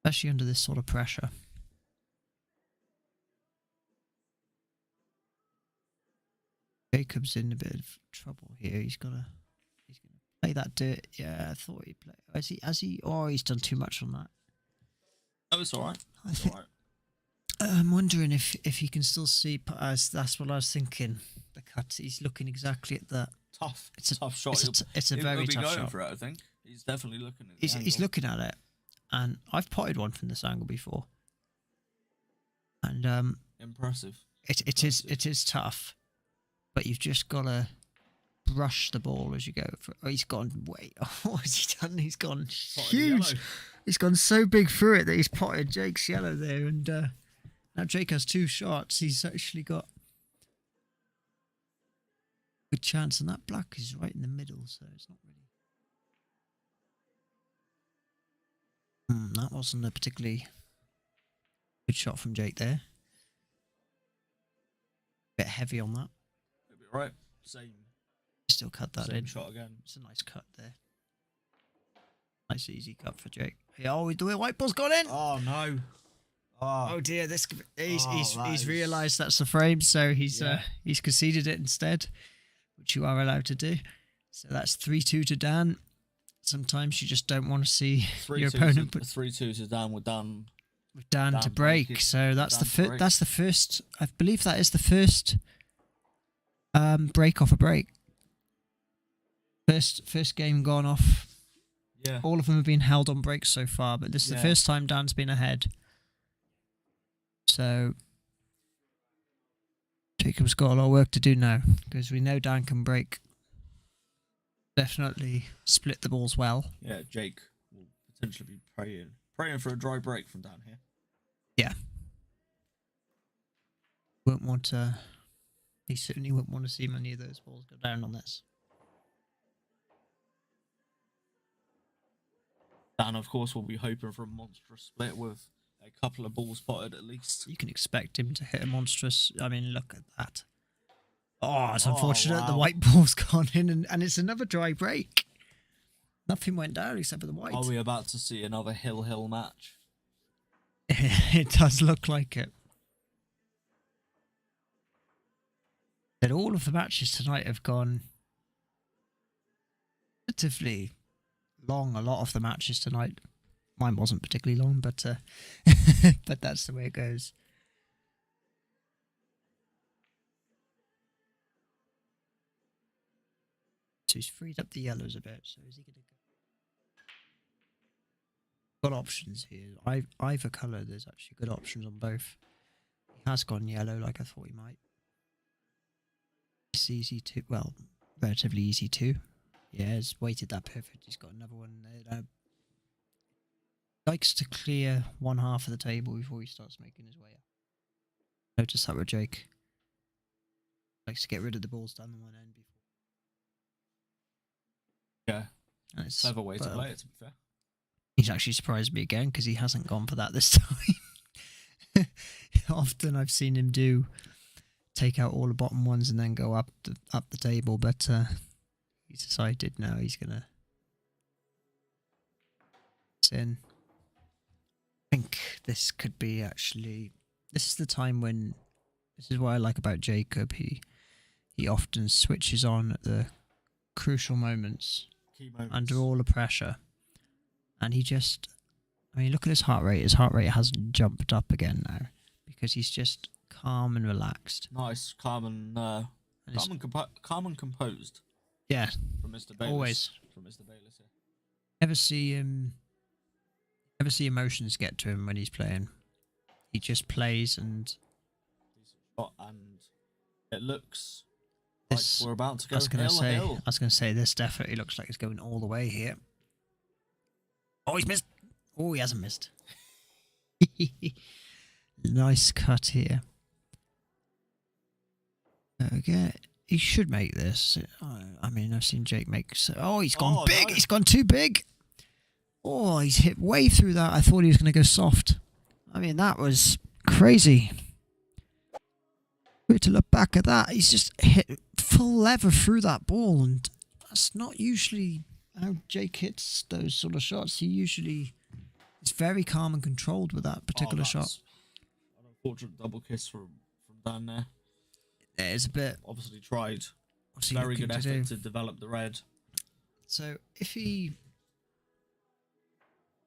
Especially under this sort of pressure. Jacob's in a bit of trouble here. He's gonna play that dirt. Yeah, I thought he'd play. Has he? Oh, he's done too much on that. Oh, it's alright. I'm wondering if he can still see. As that's what I was thinking. The cut. He's looking exactly at that. Tough. It's a tough shot. It's a very tough going shot. for it, I think. He's definitely looking at it. He's looking at it, and I've potted one from this angle before. And impressive. It is tough, but you've just got to brush the ball as you go. Oh, he's gone way. Oh, what has he done? He's gone huge. He's gone so big through it that he's potted Jake's yellow there, and now Jake has two shots. He's actually got a good chance, and that black is right in the middle, so it's not really. That wasn't a particularly good shot from Jake there. Bit heavy on that. It'll be right. Same. Still cut that Same in. shot again. It's a nice cut there. Nice easy cut for Jake. Oh, the white ball's gone in. Oh no. Oh dear, he's that is- realised that's the frame, so he's conceded it instead, which you are allowed to do. So that's 3-2 to Dan. Sometimes you just don't want to see your opponent put 3-2 to Dan with Dan. Dan to Dan break. break. So that's Dan to break. that's the first. I believe that is the first break off a break. First game gone off. Yeah. All of them have been held on breaks so far, but this is the Yeah. first time Dan's been ahead. So Jacob's got a lot of work to do now, because we know Dan can break. Definitely split the balls well. Yeah, Jake will potentially be praying for a dry break from Dan here. Yeah. Won't want to. He certainly wouldn't want to see many of those balls go down on this. Dan, of course, will be hoping for a monstrous split with a couple of balls spotted at least. You can expect him to hit a monstrous. I mean, look at that. Oh, it's Oh, unfortunate. The wow. white ball's gone in, and it's another dry break. Nothing went down except for the white. Are we about to see another hill match? It does look like it. But all of the matches tonight have gone relatively long. A lot of the matches tonight. Mine wasn't particularly long, but but that's the way it goes. So he's freed up the yellows a bit. So is he going to go? Got options here. Either colour, there's actually good options on both. He has gone yellow like I thought he might. It's easy to, well, relatively easy to. Yeah, he's weighted that perfect. He's got another one there. Likes to clear one half of the table before he starts making his way up. Notice that with Jake. Likes to get rid of the balls down the one end before. Yeah. And it's, Clever way to well, play it, to be fair. He's actually surprised me again because he hasn't gone for that this time. Often I've seen him take out all the bottom ones and then go up the table, but he's decided now he's gonna in. I think this could be actually. This is the time when. This is what I like about Jacob. He often switches on at the crucial moments. Key moments. Under all the pressure. And he just, I mean, look at his heart rate. His heart rate hasn't jumped up again now because he's just calm and relaxed. Nice, calm and composed. Yeah, From Mr. Bayless. always. From Mr. Bayless. Yeah. Never see emotions get to him when he's playing. He just plays and. Decent shot, and it looks This, like we're about to go I was gonna hill. say this definitely looks like it's going all the way here. Oh, he's missed. Oh, he hasn't missed. Nice cut here. Okay, he should make this. I mean, I've seen Jake make. Oh, he's gone big. No. He's gone too big. Oh, he's hit way through that. I thought he was going to go soft. I mean, that was crazy. To look back at that, he's just hit full lever through that ball, and that's not usually how Jake hits those sort of shots. He usually is very calm and controlled with that particular shot. An unfortunate double kiss from Dan there. There's a bit. Obviously tried. What's he Very looking good to effort do? to develop the red. So if he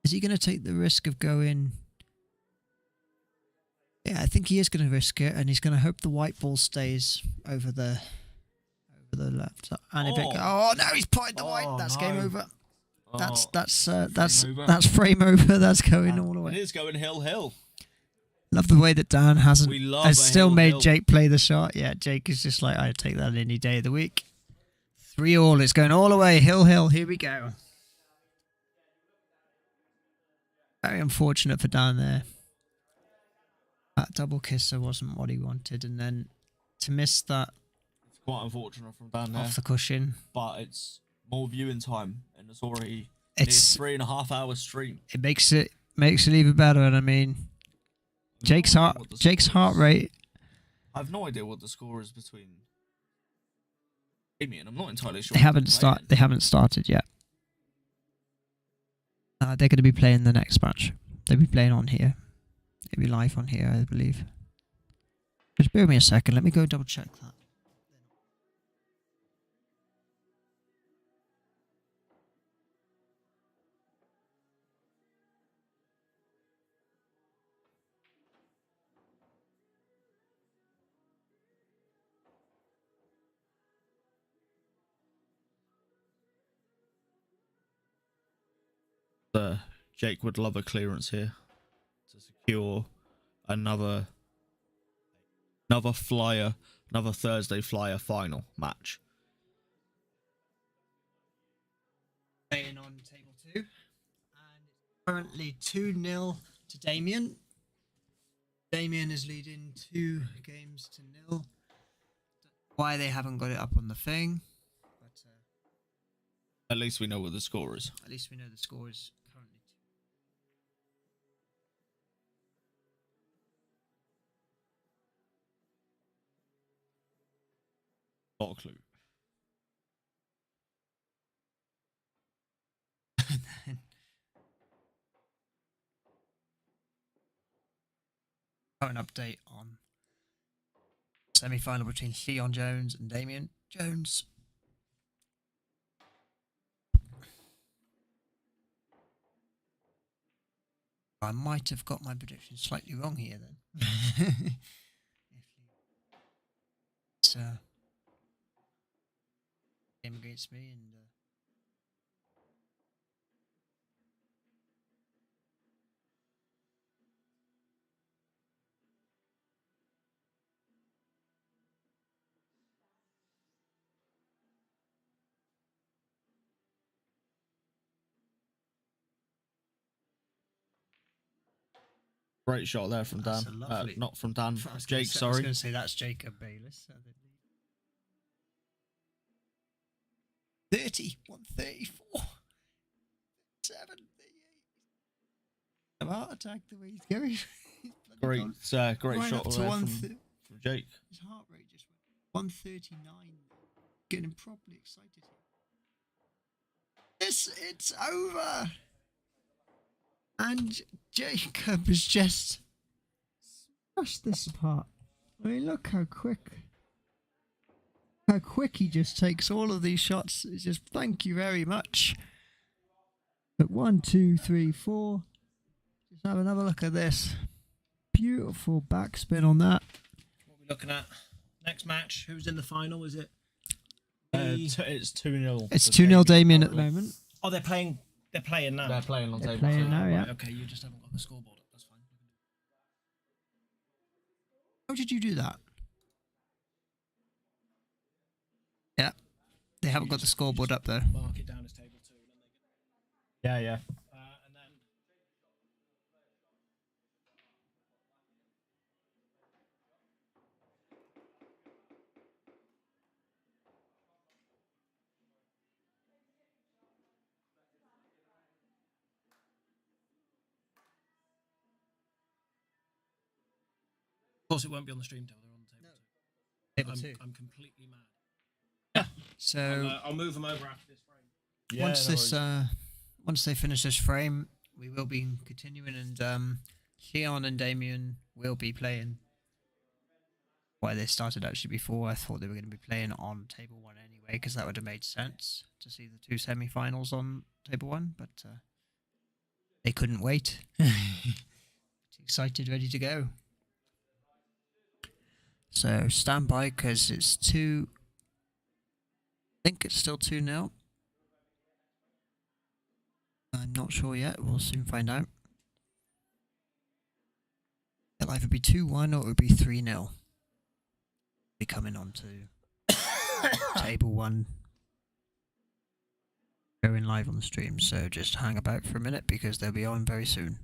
is he going to take the risk of going? Yeah, I think he is going to risk it, and he's going to hope the white ball stays over the left. And if it Oh. no, he's potted the white. Oh, That's no. game over. That's Frame over. that's frame over. That's going all the It way. is going hill. Love the way that Dan has We love a still hill, made hill. Jake play the shot. Yeah, Jake is just like, I'd take that any day of the week. 3-all. It's going all the way. Hill. Here we go. Very unfortunate for Dan there. That double kisser wasn't what he wanted, and then to miss that It's quite unfortunate from Dan there. off the cushion, But it's more viewing time, and it's already It's- 3.5 hour stream. it makes it even better. And I mean, Jake's heart rate. I have no idea what the score is between Amy, and I'm not entirely sure. They haven't started yet. They're going to be playing the next match. They'll be playing on here. They'll be live on here, I believe. Just bear with me a second. Let me go double check that. Jake would love a clearance here to secure another flyer, another Thursday flyer final match. Playing on table 2, and it's currently 2-0 to Damien. Damien is leading 2 games to 0. Why they haven't got it up on the thing, but At least we know what the score is. at least we know the score is currently 2. Not a clue. Current update on semi-final between Leon Jones and Damien Jones. I might have got my prediction slightly wrong here then. It's game against me, and Great shot there from Dan. That's a lovely- Not from Dan. I was Jake, I was sorry. going to say that's Jacob Bayless. 30, 134, 7, 38. A heart attack the way he's going. He's bloody gone Great right shot up to there one from Jake. His heart rate just went 139. Getting him properly excited. It's over. And Jacob has just smashed this apart. I mean, look how quick he just takes all of these shots. It's just thank you very much. But 1, 2, 3, 4. Just have another look at this. Beautiful backspin on that. What are we looking at? Next match. Who's in the final? Is it? It's 2-0. It's 2-0 Damien at the moment. Oh, they're playing. They're playing now. They're playing on They're table playing 2. now, yeah. Right, okay, you just haven't got the scoreboard up. That's fine. How did you do that? Yeah. They haven't got the scoreboard up though. Mark it down as table 2. And then they Yeah. get, and then of course, it won't be on the stream till they're on table 2. Table 2. I'm completely mad. So I'll move them over after this frame. Yeah, once no this worries. once they finish this frame, we will be continuing, and Leon and Damien will be playing. Why they started actually before, I thought they were going to be playing on table 1 anyway, because that would have made sense to see the 2 semi-finals on table 1, but they couldn't wait. Excited, ready to go. So stand by, because it's 2. I think it's still 2-0. I'm not sure yet. We'll soon find out. It'll either be 2-1 or it'll be 3-0. Be coming on to table 1. Going live on the stream, so just hang about for a minute because they'll be on very soon.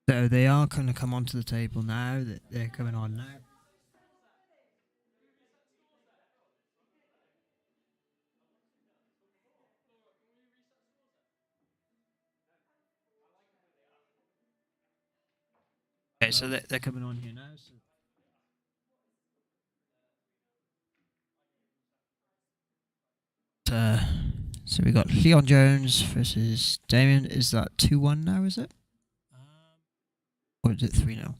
So they are going to come onto the table now. That they're coming on now. Okay, so they're coming on here now. So we got Leon Jones versus Damien. Is that 2-1 now? Is it? Or is it 3-0?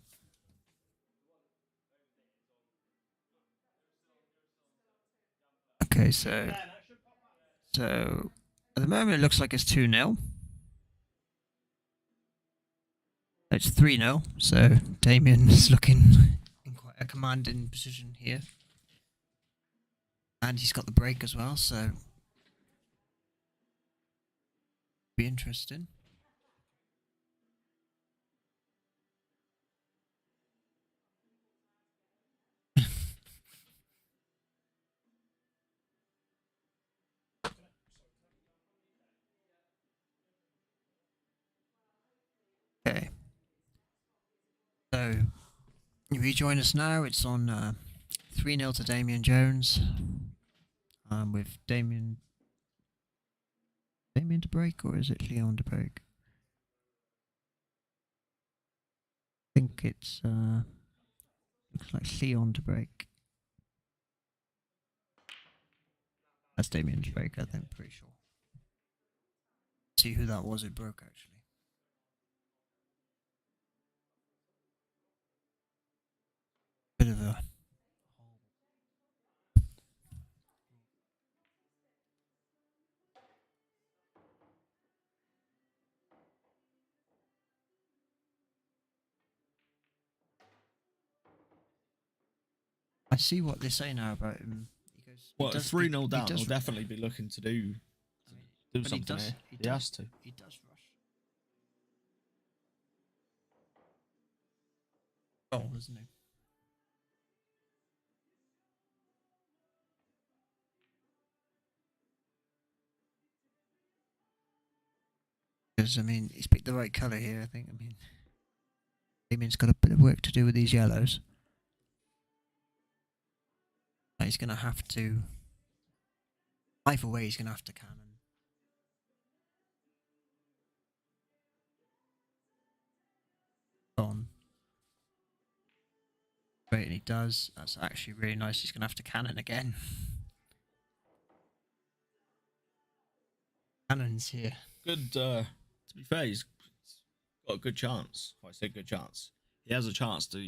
Okay, so at the moment it looks like it's 2-0. It's 3-0. So Damien is looking in quite a commanding position here, and he's got the break as well. So be interesting. Okay. So, if you join us now, it's on 3-0 to Damien Jones. With Damien to break, or is it Leon to break? I think it's looks like Leon to break. That's Damien to break, I think, pretty sure. See who that was who broke actually. Bit of a I see what they say now about him. He goes, Well, he does, 3-0 he down, does, he'll definitely be looking to do but something here. He has to. He does rush. Oh, isn't he? Because I mean, he's picked the right colour here. I think. I mean, Damien's got a bit of work to do with these yellows. He's going to have to. Either way, he's going to have to cannon. On. Great, and he does. That's actually really nice. He's going to have to cannon again. Cannons here. Good. To be fair, he's got a good chance. Well, I say good chance. He has a chance to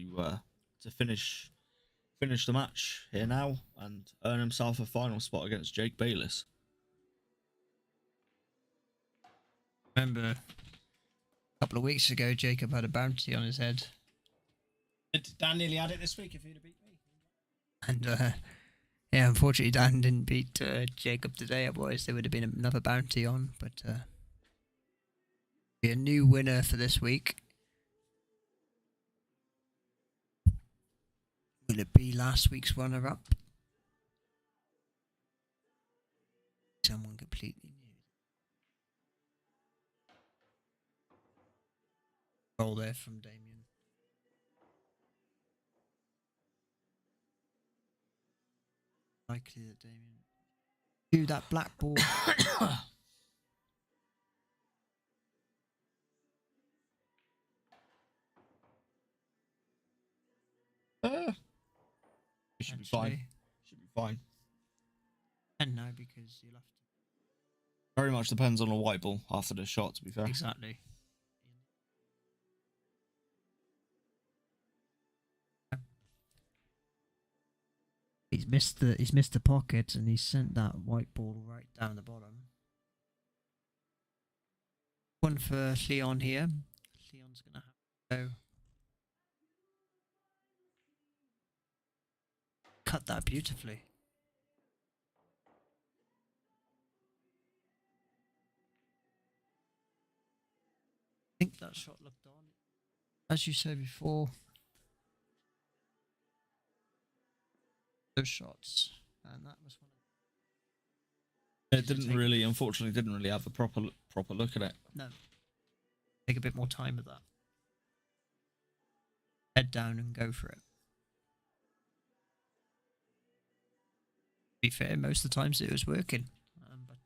finish the match here now and earn himself a final spot against Jake Bayless. Remember, a couple of weeks ago, Jacob had a bounty on his head. Dan nearly had it this week if he'd have beat me. And, yeah, unfortunately, Dan didn't beat Jacob today. Otherwise, there would have been another bounty on. But, be a new winner for this week. Will it be last week's runner-up? Someone completely new. Roll there from Damien. Likely that Damien do that black ball. Should be fine. Should be fine. And no, because you'll have to. Very much depends on a white ball after the shot, to be fair. Exactly. He's missed the pocket and he's sent that white ball right down the bottom. One for Leon here. Leon's gonna have to go. Cut that beautifully. I think that shot looked on. As you said before, those shots, and that was one of. It didn't really, unfortunately, didn't really have a proper look at it. No. Take a bit more time with that. head down and go for it. To be fair, most of the times it was working. But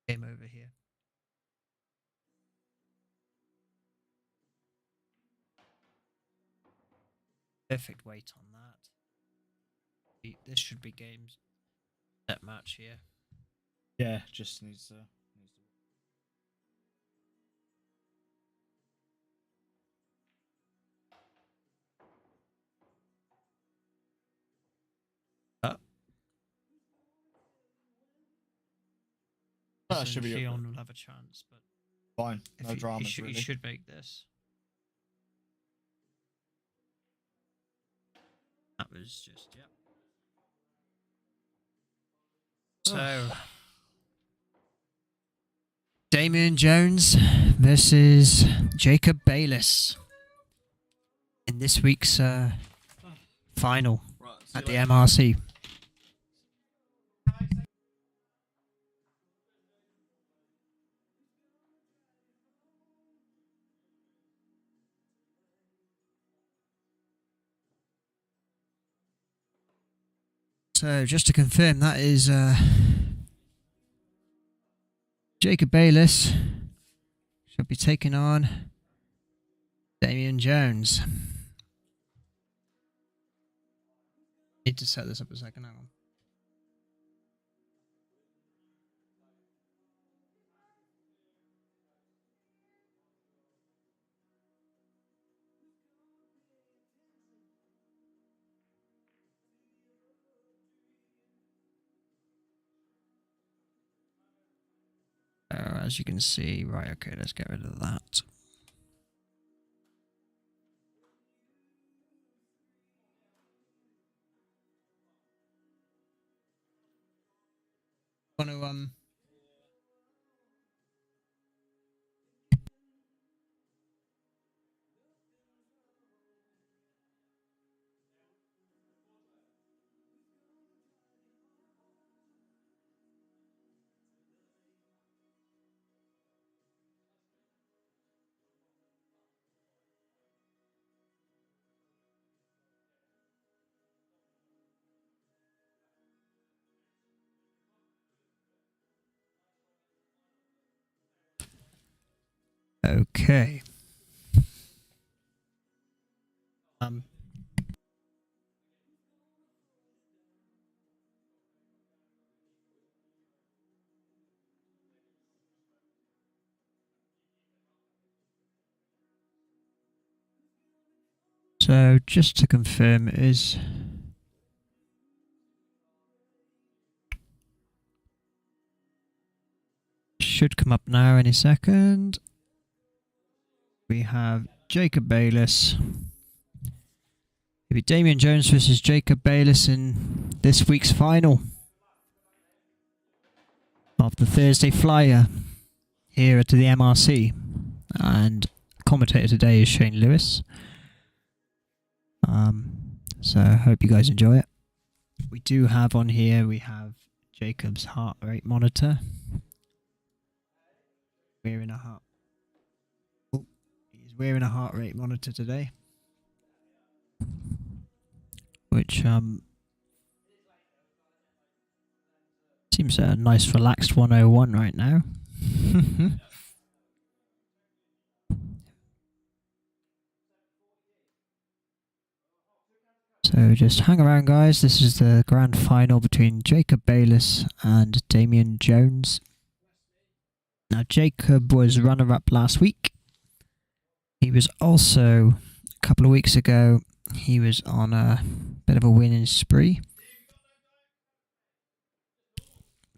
game over here. Perfect weight on that. This should be games set match here. Yeah, just needs to. That should be Leon will have a chance, but fine. if No he, dramas, he really. should make this. That was just yep. So Damian Jones versus Jacob Bayliss in this week's final at the MRC. So just to confirm, that is Jacob Bayliss should be taking on Damian Jones. Need to set this up a second, hang on. As you can see, right, okay, let's get rid of that. Want to Okay. So just to confirm, it is should come up now any second. We have Jacob Bayliss. It'll be Damian Jones versus Jacob Bayliss in this week's final of the Thursday Flyer here at the MRC. And commentator today is Shane Lewis. So I hope you guys enjoy it. We do have on here, we have Jacob's heart rate monitor. Wearing a heart. Oh, he's wearing a heart rate monitor today, which seems a nice relaxed 101 right now. So just hang around, guys. This is the grand final between Jacob Bayliss and Damian Jones. Now, Jacob was runner-up last week. He was also, a couple of weeks ago, he was on a bit of a winning spree.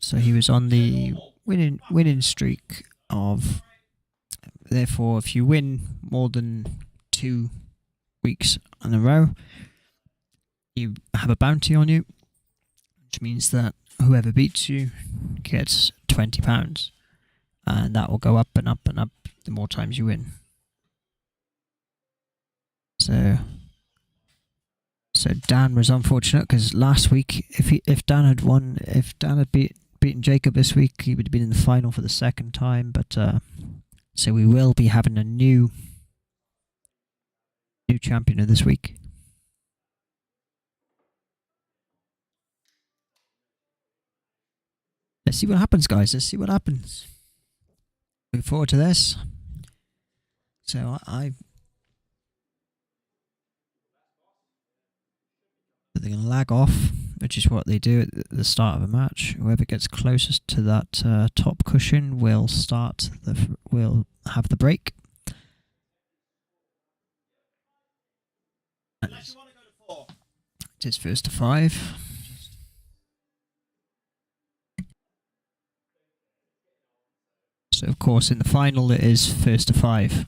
So he was on the winning streak of, therefore, if you win more than 2 weeks in a row, you have a bounty on you. which means that whoever beats you gets £20, and that will go up and up and up the more times you win. So Dan was unfortunate because last week, if Dan had beaten Jacob this week, he would have been in the final for the second time. But so we will be having a new champion of this week. Let's see what happens, guys. Let's see what happens. Looking forward to this. So they're going to lag off, which is what they do at the start of a match. Whoever gets closest to that top cushion will have the break. It is first to 5. So of course in the final it is first to 5.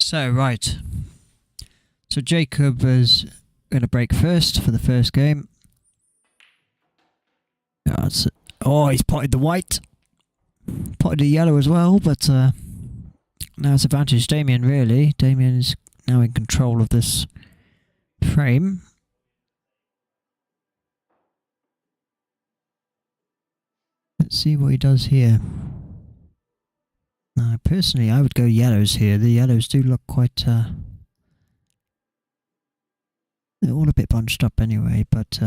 So, right. So Jacob is going to break first for the first game. Oh, he's potted the white. Potted the yellow as well, but now it's advantage Damien, really. Damien is now in control of this frame. Let's see what he does here. Personally, I would go yellows here. The yellows do look quite... they're all a bit bunched up anyway, but...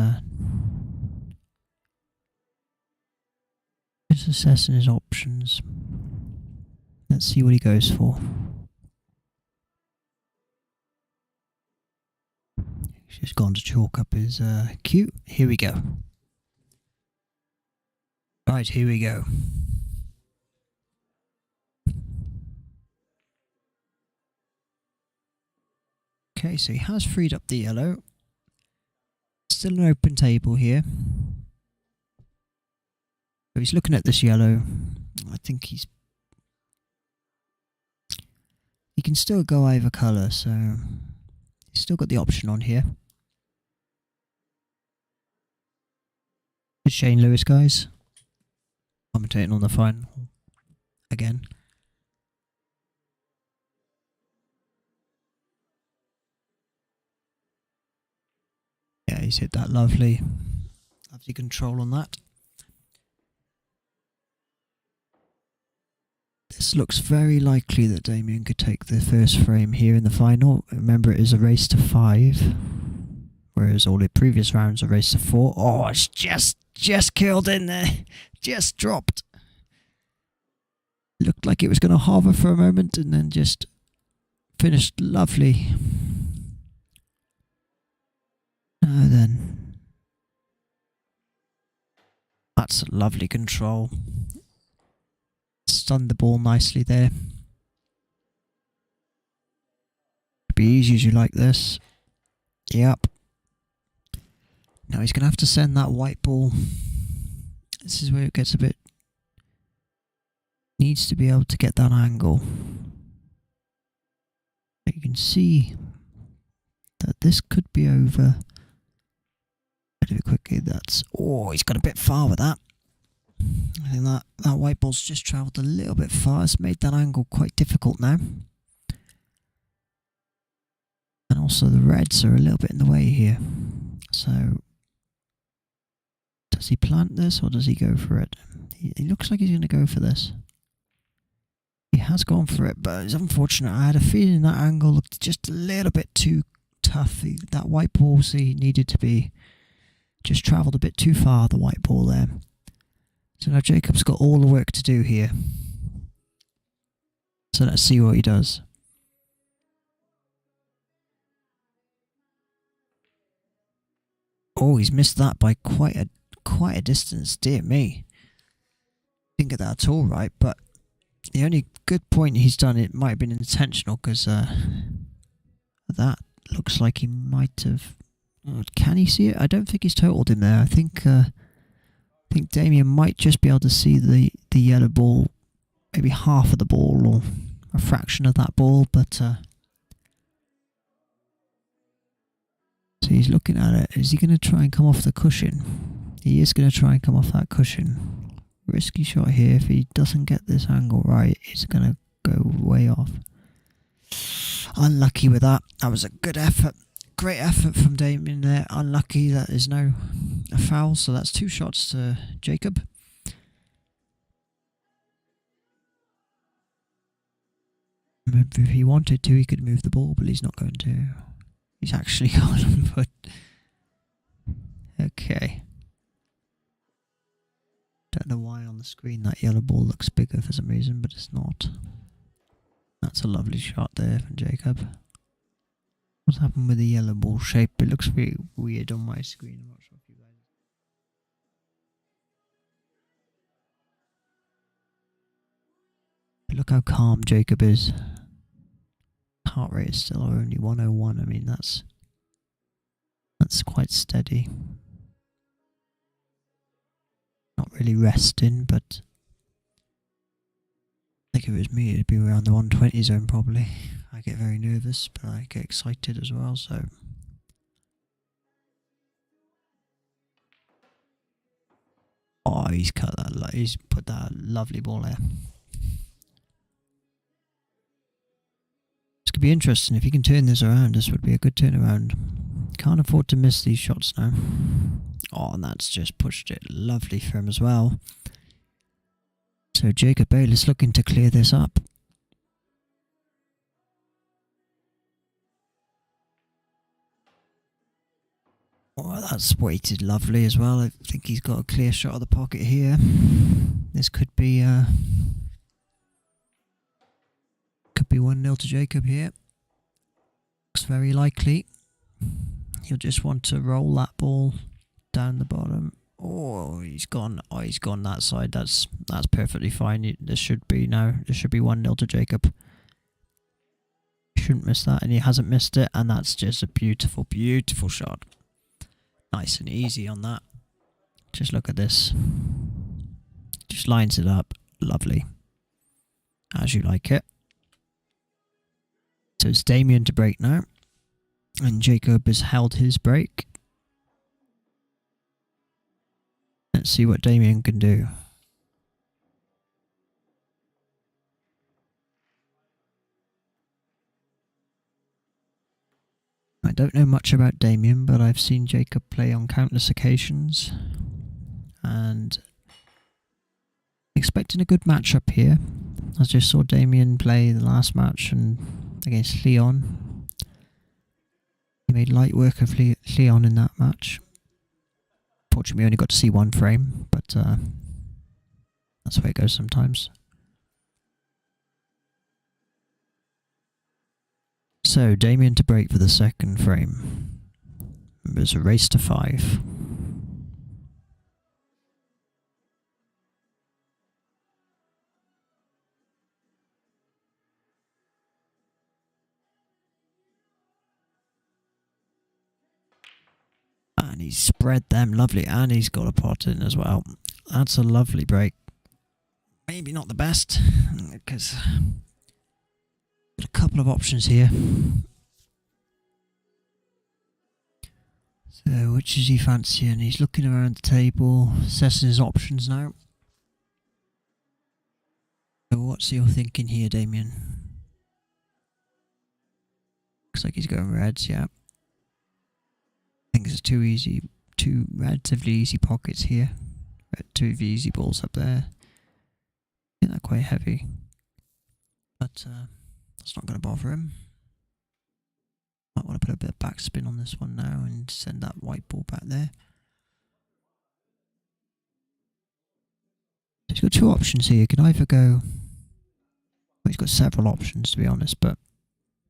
just assessing his options. Let's see what he goes for. He's just gone to chalk up his cue. Here we go. Right, here we go. Okay, so he has freed up the yellow. Still an open table here. So he's looking at this yellow. I think he can still go either colour, so he's still got the option on here. It's Shane Lewis, guys. Commentating on the final again. Yeah, he's hit that lovely control on that. This looks very likely that Damien could take the first frame here in the final. Remember, it is a race to 5, whereas all the previous rounds are race to 4. Oh, it's just killed in there. Just dropped. Looked like it was going to hover for a moment and then just finished lovely. Now then. That's a lovely control. Stunned the ball nicely there. Be easy as you like this. Yep. Now he's going to have to send that white ball. This is where it gets a bit... Needs to be able to get that angle. But you can see that this could be over. Do it quickly. That's... Oh, he's got a bit far with that. I think that white ball's just travelled a little bit far. It's made that angle quite difficult now. And also the reds are a little bit in the way here. So, does he plant this or does he go for it? He looks like he's going to go for this. He has gone for it, but it's unfortunate. I had a feeling that angle looked just a little bit too tough. That white ball, see, needed to be... Just travelled a bit too far, the white ball there. So now Jacob's got all the work to do here. So let's see what he does. Oh, he's missed that by quite a distance. Dear me. Didn't get that at all right, but the only good point he's done, it might have been intentional, because that looks like he might have... can he see it? I don't think he's totaled him there. I think Damien might just be able to see the yellow ball, maybe half of the ball or a fraction of that ball, but so he's looking at it. Is he going to try and come off the cushion? He is going to try and come off that cushion. Risky shot here. If he doesn't get this angle right, it's going to go way off. Unlucky with that. That was a good effort. Great effort from Damien there. Unlucky that there's no a foul, so that's 2 shots to Jacob. Remember, if he wanted to, he could move the ball, but he's not going to. He's actually gone, but... Okay. Don't know why on the screen that yellow ball looks bigger for some reason, but it's not. That's a lovely shot there from Jacob. What's happened with the yellow ball shape? It looks really weird on my screen. I'm not sure if you guys... Look how calm Jacob is. Heart rate is still only 101. I mean, that's quite steady. Not really resting, but I think if it was me, it'd be around the 120 zone probably. I get very nervous, but I get excited as well, so... Oh, he's cut that, he's put that lovely ball there. This could be interesting. If he can turn this around, this would be a good turnaround. Can't afford to miss these shots now. Oh, and that's just pushed it lovely for him as well. So Jacob Bayliss looking to clear this up. Oh, that's weighted lovely as well. I think he's got a clear shot of the pocket here. This could be 1-0 to Jacob here. Looks very likely. He'll just want to roll that ball down the bottom. Oh, he's gone. Oh, he's gone that side. That's perfectly fine. This should be 1-0 to Jacob. Shouldn't miss that, and he hasn't missed it, and that's just a beautiful, beautiful shot. Nice and easy on that. Just look at this. Just lines it up. Lovely. As you like it. So it's Damien to break now. And Jacob has held his break. Let's see what Damien can do. I don't know much about Damien, but I've seen Jacob play on countless occasions. And expecting a good matchup here. I just saw Damien play the last match and against Leon. He made light work of Leon in that match. Fortunately, we only got to see one frame, but that's the way it goes sometimes. So, Damien to break for the second frame. There's a race to 5. And he's spread them lovely, and he's got a pot in as well. That's a lovely break. Maybe not the best, because got a couple of options here. So which is he fancying? He's looking around the table, assessing his options now. So what's he thinking here, Damien? Looks like he's going reds, yeah. I think there's two relatively easy pockets here. Two easy balls up there. I think they're quite heavy. But that's not going to bother him. Might want to put a bit of backspin on this one now and send that white ball back there. He's got two options here. You can either go Well, he's got several options, to be honest, but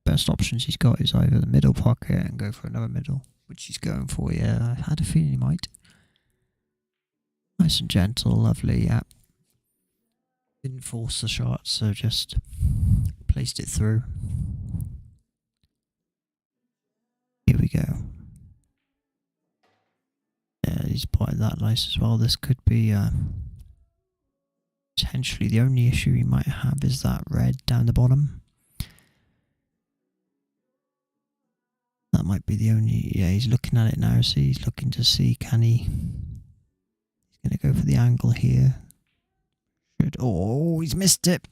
best options he's got is either the middle pocket and go for another middle, which he's going for. Yeah, I had a feeling he might. Nice and gentle, lovely, yeah. Didn't force the shot, so just placed it through. Here we go. Yeah, he's potted that nice as well. This could be potentially the only issue he might have is that red down the bottom. That might be the only. Yeah, he's looking at it now, so he's looking to see can he. He's going to go for the angle here. Oh, he's missed it.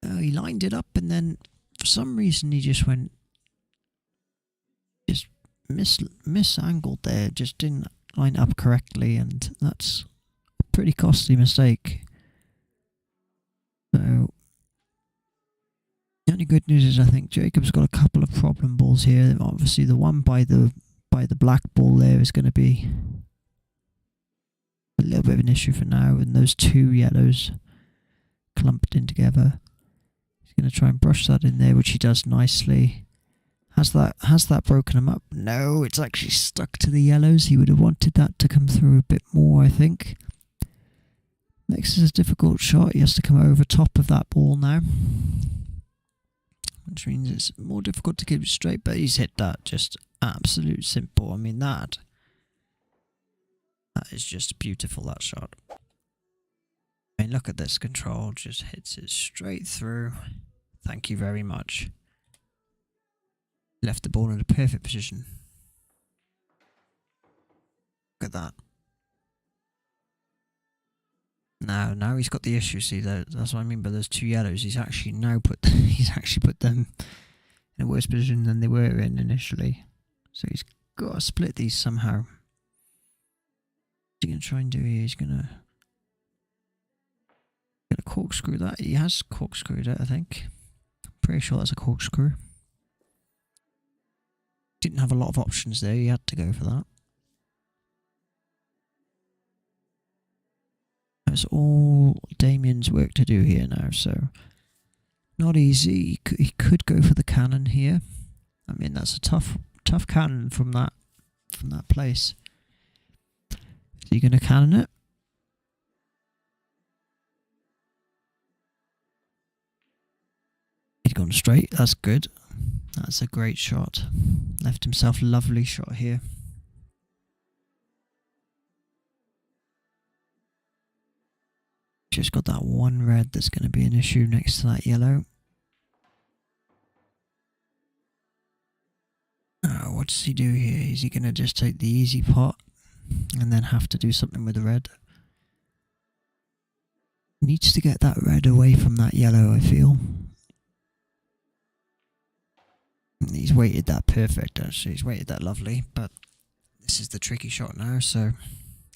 Oh, he lined it up and then for some reason he just went. Just misangled there. Just didn't line up correctly, and that's a pretty costly mistake. So. The only good news is I think Jacob's got a couple of problem balls here. Obviously the one by the black ball there is going to be a little bit of an issue for now, and those two yellows clumped in together. He's going to try and brush that in there, which he does nicely. Has that broken him up? No, it's actually stuck to the yellows. He would have wanted that to come through a bit more, I think. Makes it a difficult shot. He has to come over top of that ball now, which means it's more difficult to keep it straight, but he's hit that just absolute simple. I mean, that is just beautiful, that shot. I mean, look at this control, just hits it straight through. Thank you very much. Left the ball in a perfect position. Look at that. Now he's got the issue. See, that's what I mean by those two yellows. He's actually put them in a worse position than they were in initially. So he's got to split these somehow. What's he gonna try and do here? He's gonna corkscrew that. He has corkscrewed it, I think. I'm pretty sure that's a corkscrew. Didn't have a lot of options there. He had to go for that. That's all Damien's work to do here now, so not easy. He could go for the cannon here. I mean, that's a tough cannon from that place. Is he going to cannon it? He's gone straight. That's good. That's a great shot. Left himself a lovely shot here. Just got that one red that's going to be an issue next to that yellow. What does he do here? Is he going to just take the easy pot and then have to do something with the red? Needs to get that red away from that yellow, I feel. He's weighted that perfect, actually. He's weighted that lovely, but this is the tricky shot now, so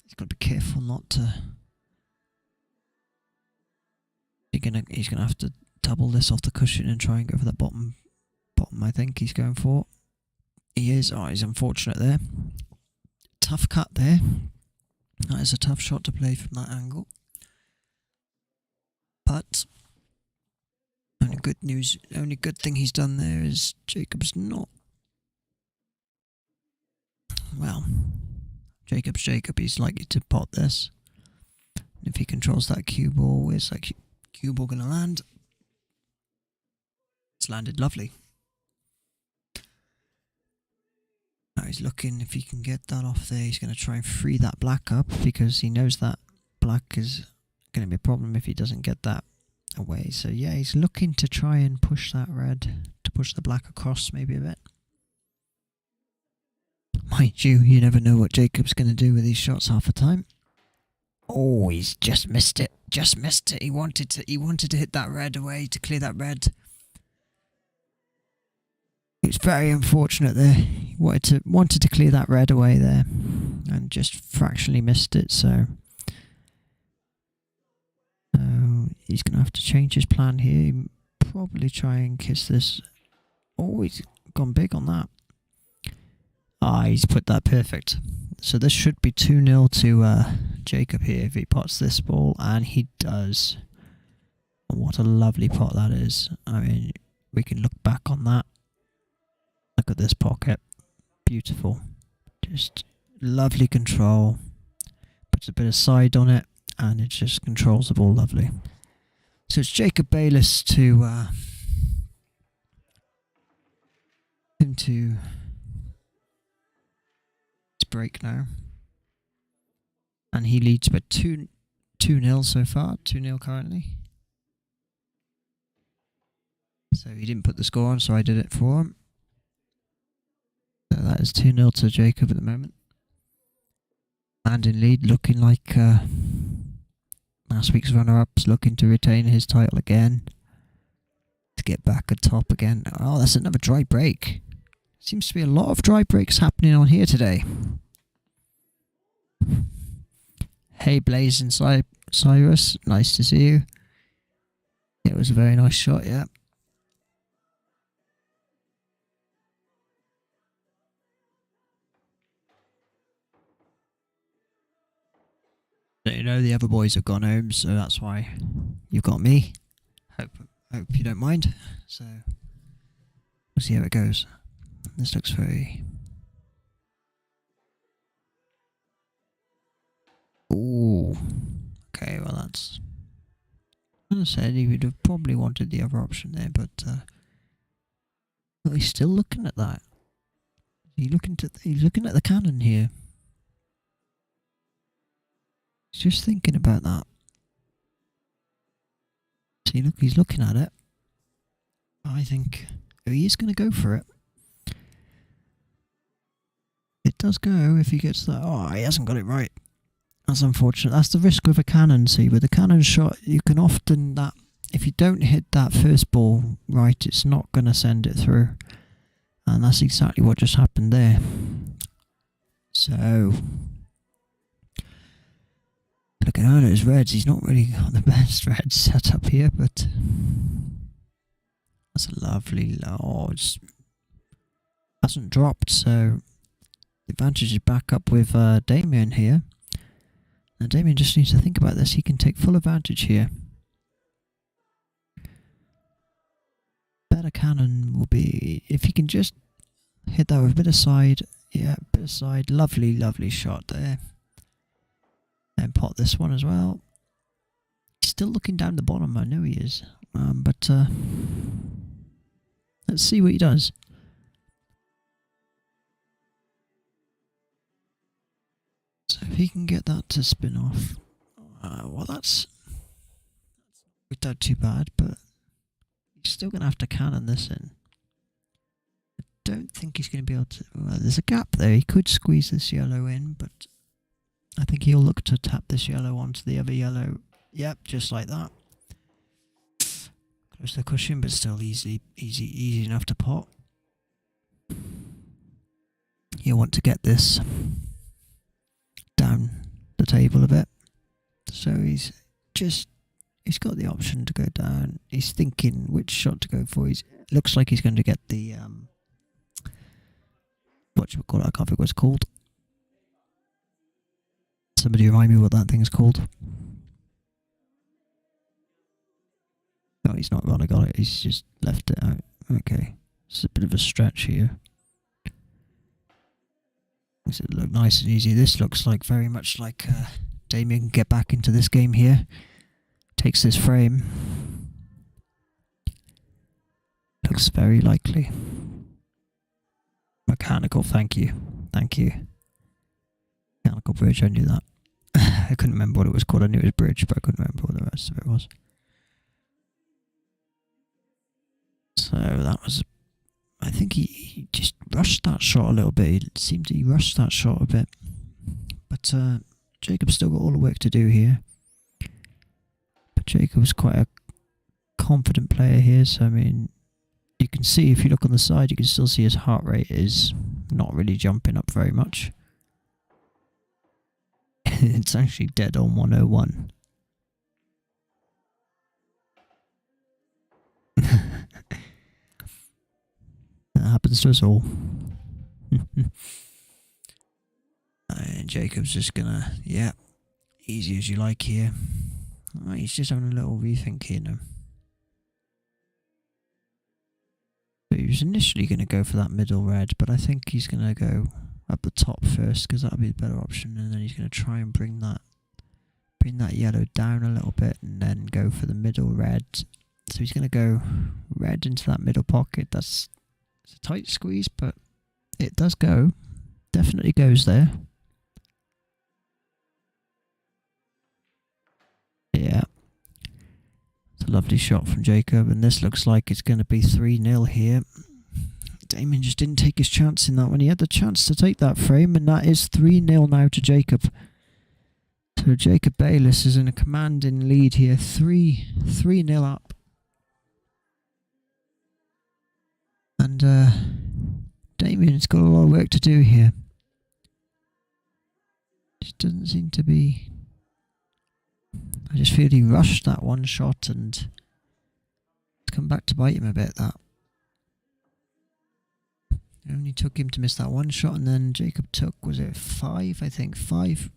he's got to be careful not to. He's gonna have to double this off the cushion and try and go for that bottom. I think he's going for. He is. Oh, he's unfortunate there. Tough cut there. That is a tough shot to play from that angle. But only good thing he's done there is Jacob's not. Well, Jacob's Jacob. He's likely to pot this. If he controls that cue ball, where's that cue ball going to land? It's landed lovely. Now he's looking if he can get that off there. He's going to try and free that black up because he knows that black is going to be a problem if he doesn't get that away. So yeah, he's looking to try and push that red, to push the black across maybe a bit. Mind you never know what Jacob's going to do with these shots half the time. Oh, he's just missed it. Just missed it. He wanted to hit that red away to clear that red. It's very unfortunate there. He wanted to clear that red away there, and just fractionally missed it. So he's gonna have to change his plan here. Probably try and kiss this. Oh, he's gone big on that. He's put that perfect. So this should be 2-0 to Jacob here if he pots this ball, and he does. What a lovely pot that is. I mean, we can look back on that. Look at this pocket. Beautiful. Just lovely control. Puts a bit of side on it, and it just controls the ball lovely. So it's Jacob Bayliss to him to break now. And he leads by 2-0 so far. 2-0 currently. So he didn't put the score on, so I did it for him. So that is 2-0 to Jacob at the moment. And in lead, looking like last week's runner-ups, looking to retain his title again. To get back atop again. Oh, that's another dry break. Seems to be a lot of dry breaks happening on here today. Hey Blaze and Cyrus, nice to see you. It was a very nice shot, yeah. So you know the other boys have gone home, so that's why you've got me. Hope you don't mind. So we'll see how it goes. This looks very... Ooh. Okay, well that's... I said he would have probably wanted the other option there, but well, he's still looking at that. He's looking at the cannon here. He's just thinking about that. See, look, he's looking at it. I think he is going to go for it. It does go if he gets that. Oh, he hasn't got it right. That's unfortunate. That's the risk with a cannon. See, with a cannon shot, you can often if you don't hit that first ball right, it's not going to send it through. And that's exactly what just happened there. So, looking at his reds, he's not really got the best reds set up here, but that's a lovely, it hasn't dropped, so the advantage is back up with Damien here. Now Damien just needs to think about this. He can take full advantage here. Better cannon will be if he can just hit that with a bit of side. Yeah, a bit of side. Lovely, lovely shot there. And pot this one as well. He's still looking down the bottom. I know he is. But let's see what he does. So if he can get that to spin off, well, that's not too bad, but he's still going to have to cannon this in. I don't think he's going to be able to. Well, there's a gap there. He could squeeze this yellow in, but I think he'll look to tap this yellow onto the other yellow. Yep, just like that. Close to the cushion, but still easy enough to pot. You want to get this down the table a bit, so he's got the option to go down. He's thinking which shot to go for. Looks like he's going to get the what you call it? I can't think what it's called. Somebody remind me what that thing's called. No, he's not gonna got it. He's just left it out. Okay, it's a bit of a stretch here. Does it look nice and easy? This looks like very much like Damien can get back into this game here. Takes this frame. Looks very likely. Mechanical, thank you. Thank you. Mechanical bridge, I knew that. I couldn't remember what it was called. I knew it was bridge, but I couldn't remember what the rest of it was. So that was... I think he just rushed that shot a little bit. It seemed he rushed that shot a bit. But Jacob's still got all the work to do here. But Jacob's quite a confident player here. So, I mean, you can see if you look on the side, you can still see his heart rate is not really jumping up very much. It's actually dead on 101. That happens to us all. And Jacob's just gonna, yeah, easy as you like here. He's just having a little rethink here now. He was initially going to go for that middle red, but I think he's going to go up the top first because that'll be the better option, and then he's going to try and bring that yellow down a little bit and then go for the middle red. So he's going to go red into that middle pocket. It's a tight squeeze, but it does go. Definitely goes there. Yeah. It's a lovely shot from Jacob, and this looks like it's going to be 3-0 here. Damien just didn't take his chance in that one. He had the chance to take that frame, and that is 3-0 now to Jacob. So Jacob Bayliss is in a commanding lead here, 3-0 up. And Damien's got a lot of work to do here. Just doesn't seem to be... I just feel he rushed that one shot and it's come back to bite him a bit, that. It only took him to miss that one shot, and then Jacob took, was it 5? I think 5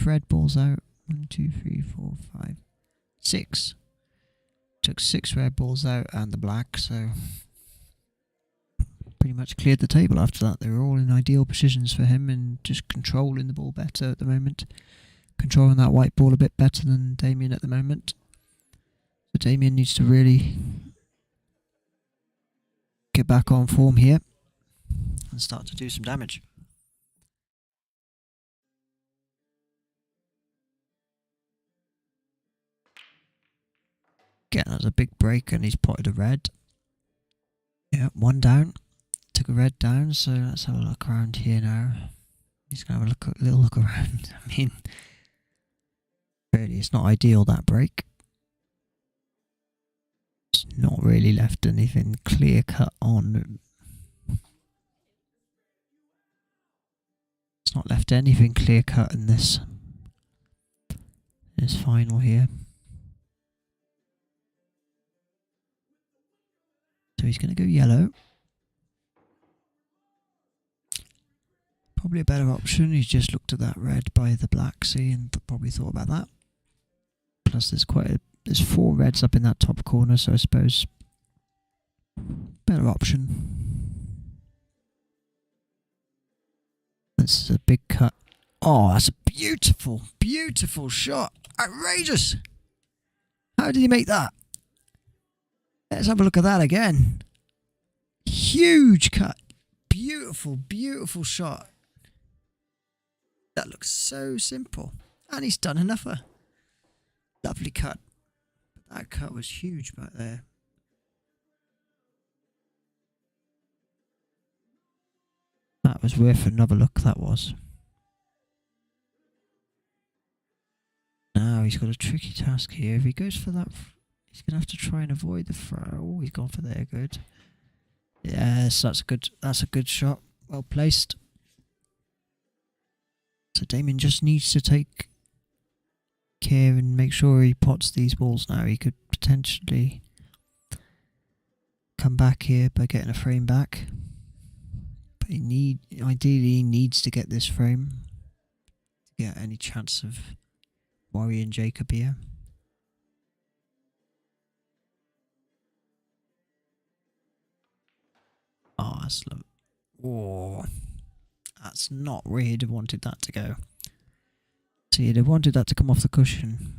red balls out. 1, 2, 3, 4, 5, 6. Took 6 red balls out and the black, so pretty much cleared the table after that. They were all in ideal positions for him and just controlling the ball better at the moment. Controlling that white ball a bit better than Damien at the moment. So Damien needs to really get back on form here and start to do some damage. Again, that's a big break and he's potted a red. Yeah, 1 down. Took a red down, so let's have a look around here now. He's going to have a little look around. I mean, really, it's not ideal, that break. It's not really left anything clear cut on. It's not left anything clear cut in this final here. So he's going to go yellow. Probably a better option. He's just looked at that red by the black, see, and probably thought about that. Plus, there's 4 reds up in that top corner, so I suppose better option. This is a big cut. Oh, that's a beautiful, beautiful shot. Outrageous. How did he make that? Let's have a look at that again. Huge cut. Beautiful, beautiful shot. That looks so simple. And he's done another. Lovely cut. That cut was huge back there. That was worth another look, that was. Now he's got a tricky task here. If he goes for that, he's going to have to try and avoid the throw. Oh, he's gone for there, good. Yes, that's a good shot. Well placed. So Damien just needs to take care and make sure he pots these balls now. He could potentially come back here by getting a frame back. But ideally he needs to get this frame to get any chance of worrying Jacob here. Oh, that's not where he'd have wanted that to go. So he'd have wanted that to come off the cushion.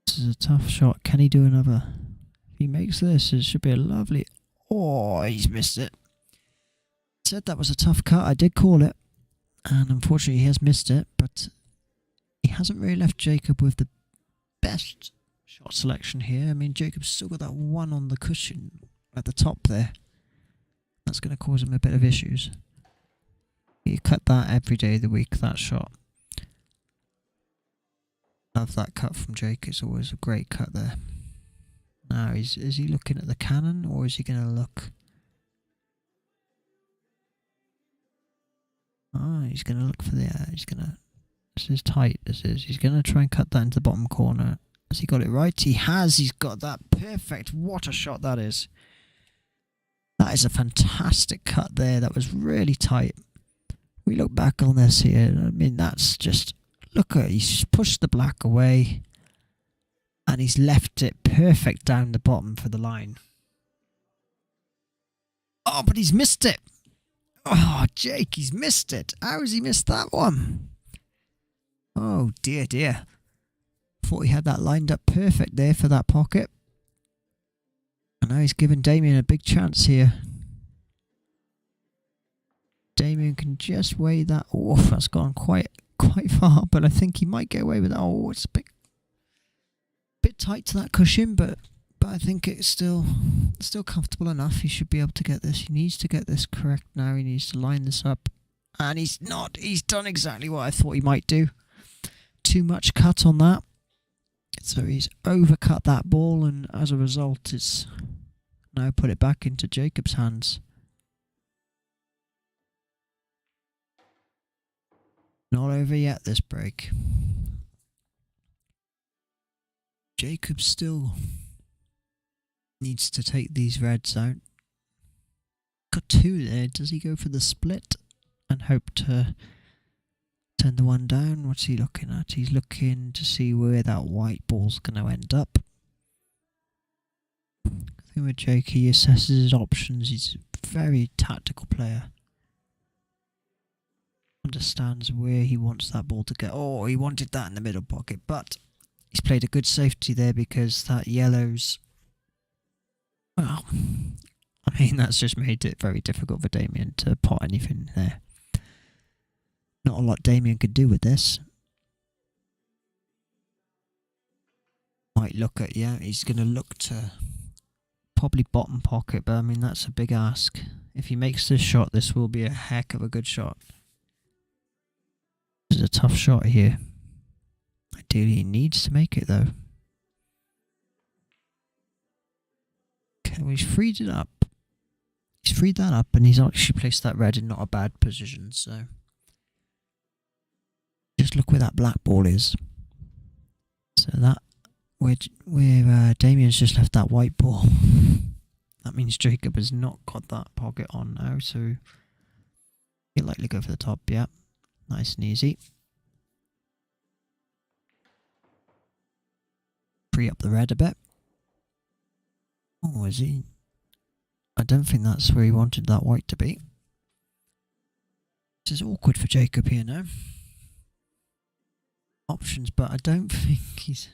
This is a tough shot. Can he do another? If he makes this, it should be a lovely... Oh, he's missed it. I said that was a tough cut. I did call it. And unfortunately he has missed it. But he hasn't really left Jacob with the best shot selection here. I mean, Jacob's still got that one on the cushion at the top there. That's going to cause him a bit of issues. You cut that every day of the week, that shot. Love that cut from Jake. It's always a great cut there. Now, is he looking at the cannon, or is he going to look... Ah, he's going to look for the... he's going to... This is tight, this is. He's going to try and cut that into the bottom corner. Has he got it right? He has. He's got that perfect. What a shot that is. That is a fantastic cut there. That was really tight. We look back on this here. I mean, that's just... Look at it. He's pushed the black away. And he's left it perfect down the bottom for the line. Oh, but he's missed it. Oh, Jake, he's missed it. How has he missed that one? Oh, dear, dear. Thought he had that lined up perfect there for that pocket. And now he's given Damien a big chance here. Damien can just weigh that. Oh, that's gone quite far, but I think he might get away with that. Oh, it's a bit tight to that cushion, but I think it's still comfortable enough. He should be able to get this. He needs to get this correct now. He needs to line this up. And he's not. He's done exactly what I thought he might do. Too much cut on that. So he's overcut that ball, and as a result, it's now put it back into Jacob's hands. Not over yet, this break. Jacob still needs to take these reds out. Got two there. Does he go for the split and hope to turn the one down? What's he looking at? He's looking to see where that white ball's going to end up. I think with Jake, he assesses his options. He's a very tactical player. Understands where he wants that ball to go. Oh, he wanted that in the middle pocket, but he's played a good safety there because that yellow's... Well, I mean, that's just made it very difficult for Damien to pot anything there. Not a lot Damien could do with this. Might look at, yeah, he's going to look to probably bottom pocket, but I mean, that's a big ask. If he makes this shot, this will be a heck of a good shot. This is a tough shot here. Ideally, he needs to make it, though. Okay, well, he's freed it up. He's freed that up, and he's actually placed that red in not a bad position, so... Just look where that black ball is. So that... Where Damien's just left that white ball. That means Jacob has not got that pocket on now, so... He'll likely go for the top, yeah. Nice and easy. Free up the red a bit. Oh, is he? I don't think that's where he wanted that white to be. This is awkward for Jacob here now. Options, but I don't think he's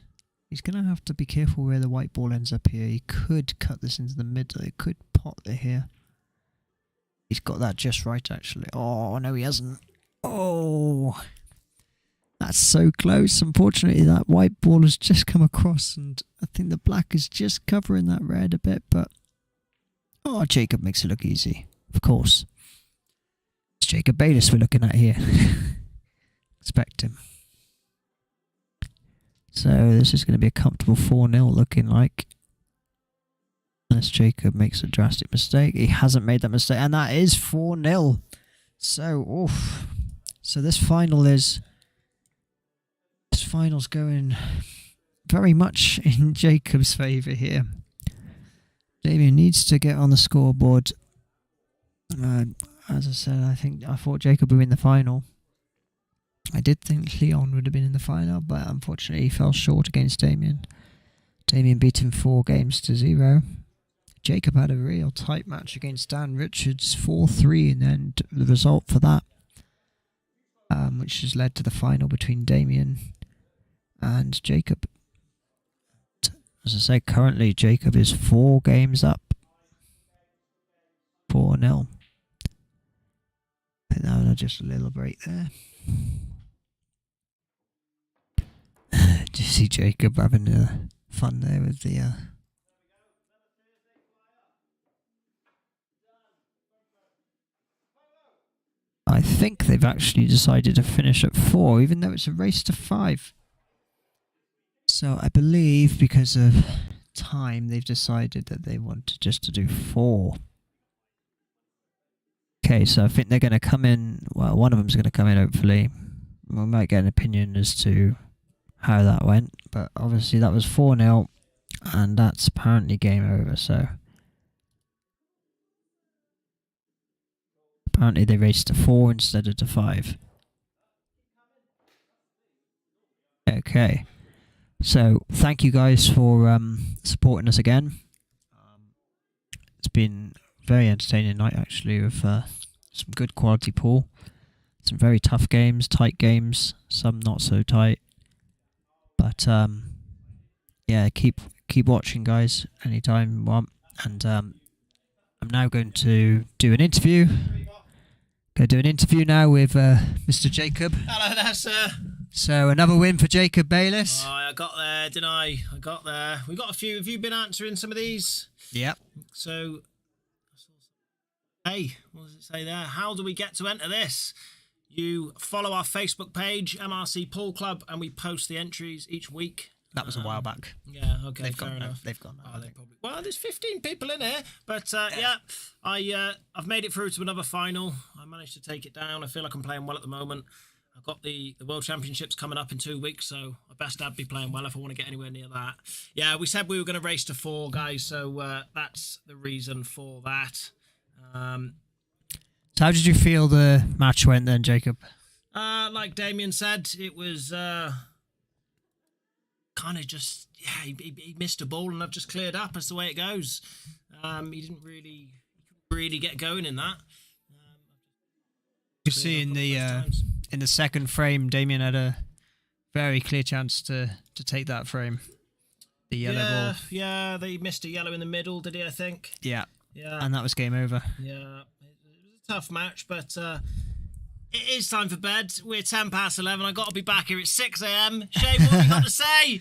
going to have to be careful where the white ball ends up here. He could cut this into the middle. He could pot it here. He's got that just right, actually. Oh, no, he hasn't. Oh, that's so close. Unfortunately, that white ball has just come across, and I think the black is just covering that red a bit, but... Oh, Jacob makes it look easy. Of course. It's Jacob Bayless we're looking at here. Expect him. So, this is going to be a comfortable 4-0 looking like. Unless Jacob makes a drastic mistake. He hasn't made that mistake, and that is 4-0. So, oof. So this final's going very much in Jacob's favour here. Damien needs to get on the scoreboard. As I said, I thought Jacob would win the final. I did think Leon would have been in the final, but unfortunately he fell short against Damien. Damien beat him 4-0. Jacob had a real tight match against Dan Richards, 4-3, and then the result for that, which has led to the final between Damien and Jacob. As I say, currently Jacob is 4 games up. 4-0. Put that on just a little break there. Do you see Jacob having fun there with the... I think they've actually decided to finish at 4, even though it's a race to 5. So I believe because of time, they've decided that they want just to do 4. Okay, so I think they're going to come in, well, one of them's going to come in hopefully. We might get an opinion as to how that went, but obviously that was 4-0, and that's apparently game over, so... Apparently they raced to 4 instead of to 5. Okay. So, thank you guys for supporting us again. It's been very entertaining night actually, with some good quality pool, some very tough games, tight games, some not so tight. But yeah, keep watching, guys, anytime you want. And I'm now going to do an interview. Going to do an interview now with Mr. Jacob. Hello there, sir. So another win for Jacob Bayliss. Oh, I got there, didn't I? I got there. We got a few. Have you been answering some of these? Yep. So, hey, what does it say there? How do we get to enter this? You follow our Facebook page, MRC Pool Club, and we post the entries each week. That was a while back. Yeah, okay, They've fair gone now. enough. They've gone now. Oh, they probably. Well, there's 15 people in here, but yeah, I've made it through to another final. I managed to take it down. I feel like I'm playing well at the moment. I've got the World Championships coming up in 2 weeks, so I best I'd be playing well if I want to get anywhere near that. Yeah, we said we were going to race to 4, guys, so that's the reason for that. So how did you feel the match went then, Jacob? Like Damien said, it was kind of just, yeah, he missed a ball and I've just cleared up. That's the way it goes. He didn't really get going in that. You see in the second frame, Damien had a very clear chance to take that frame. The yellow ball. Yeah, they missed a yellow in the middle, did he, I think? Yeah. Yeah. And that was game over. Yeah. It was a tough match, but it is time for bed. We're 11:10. I've got to be back here at 6 a.m. Shane, what have you got to say?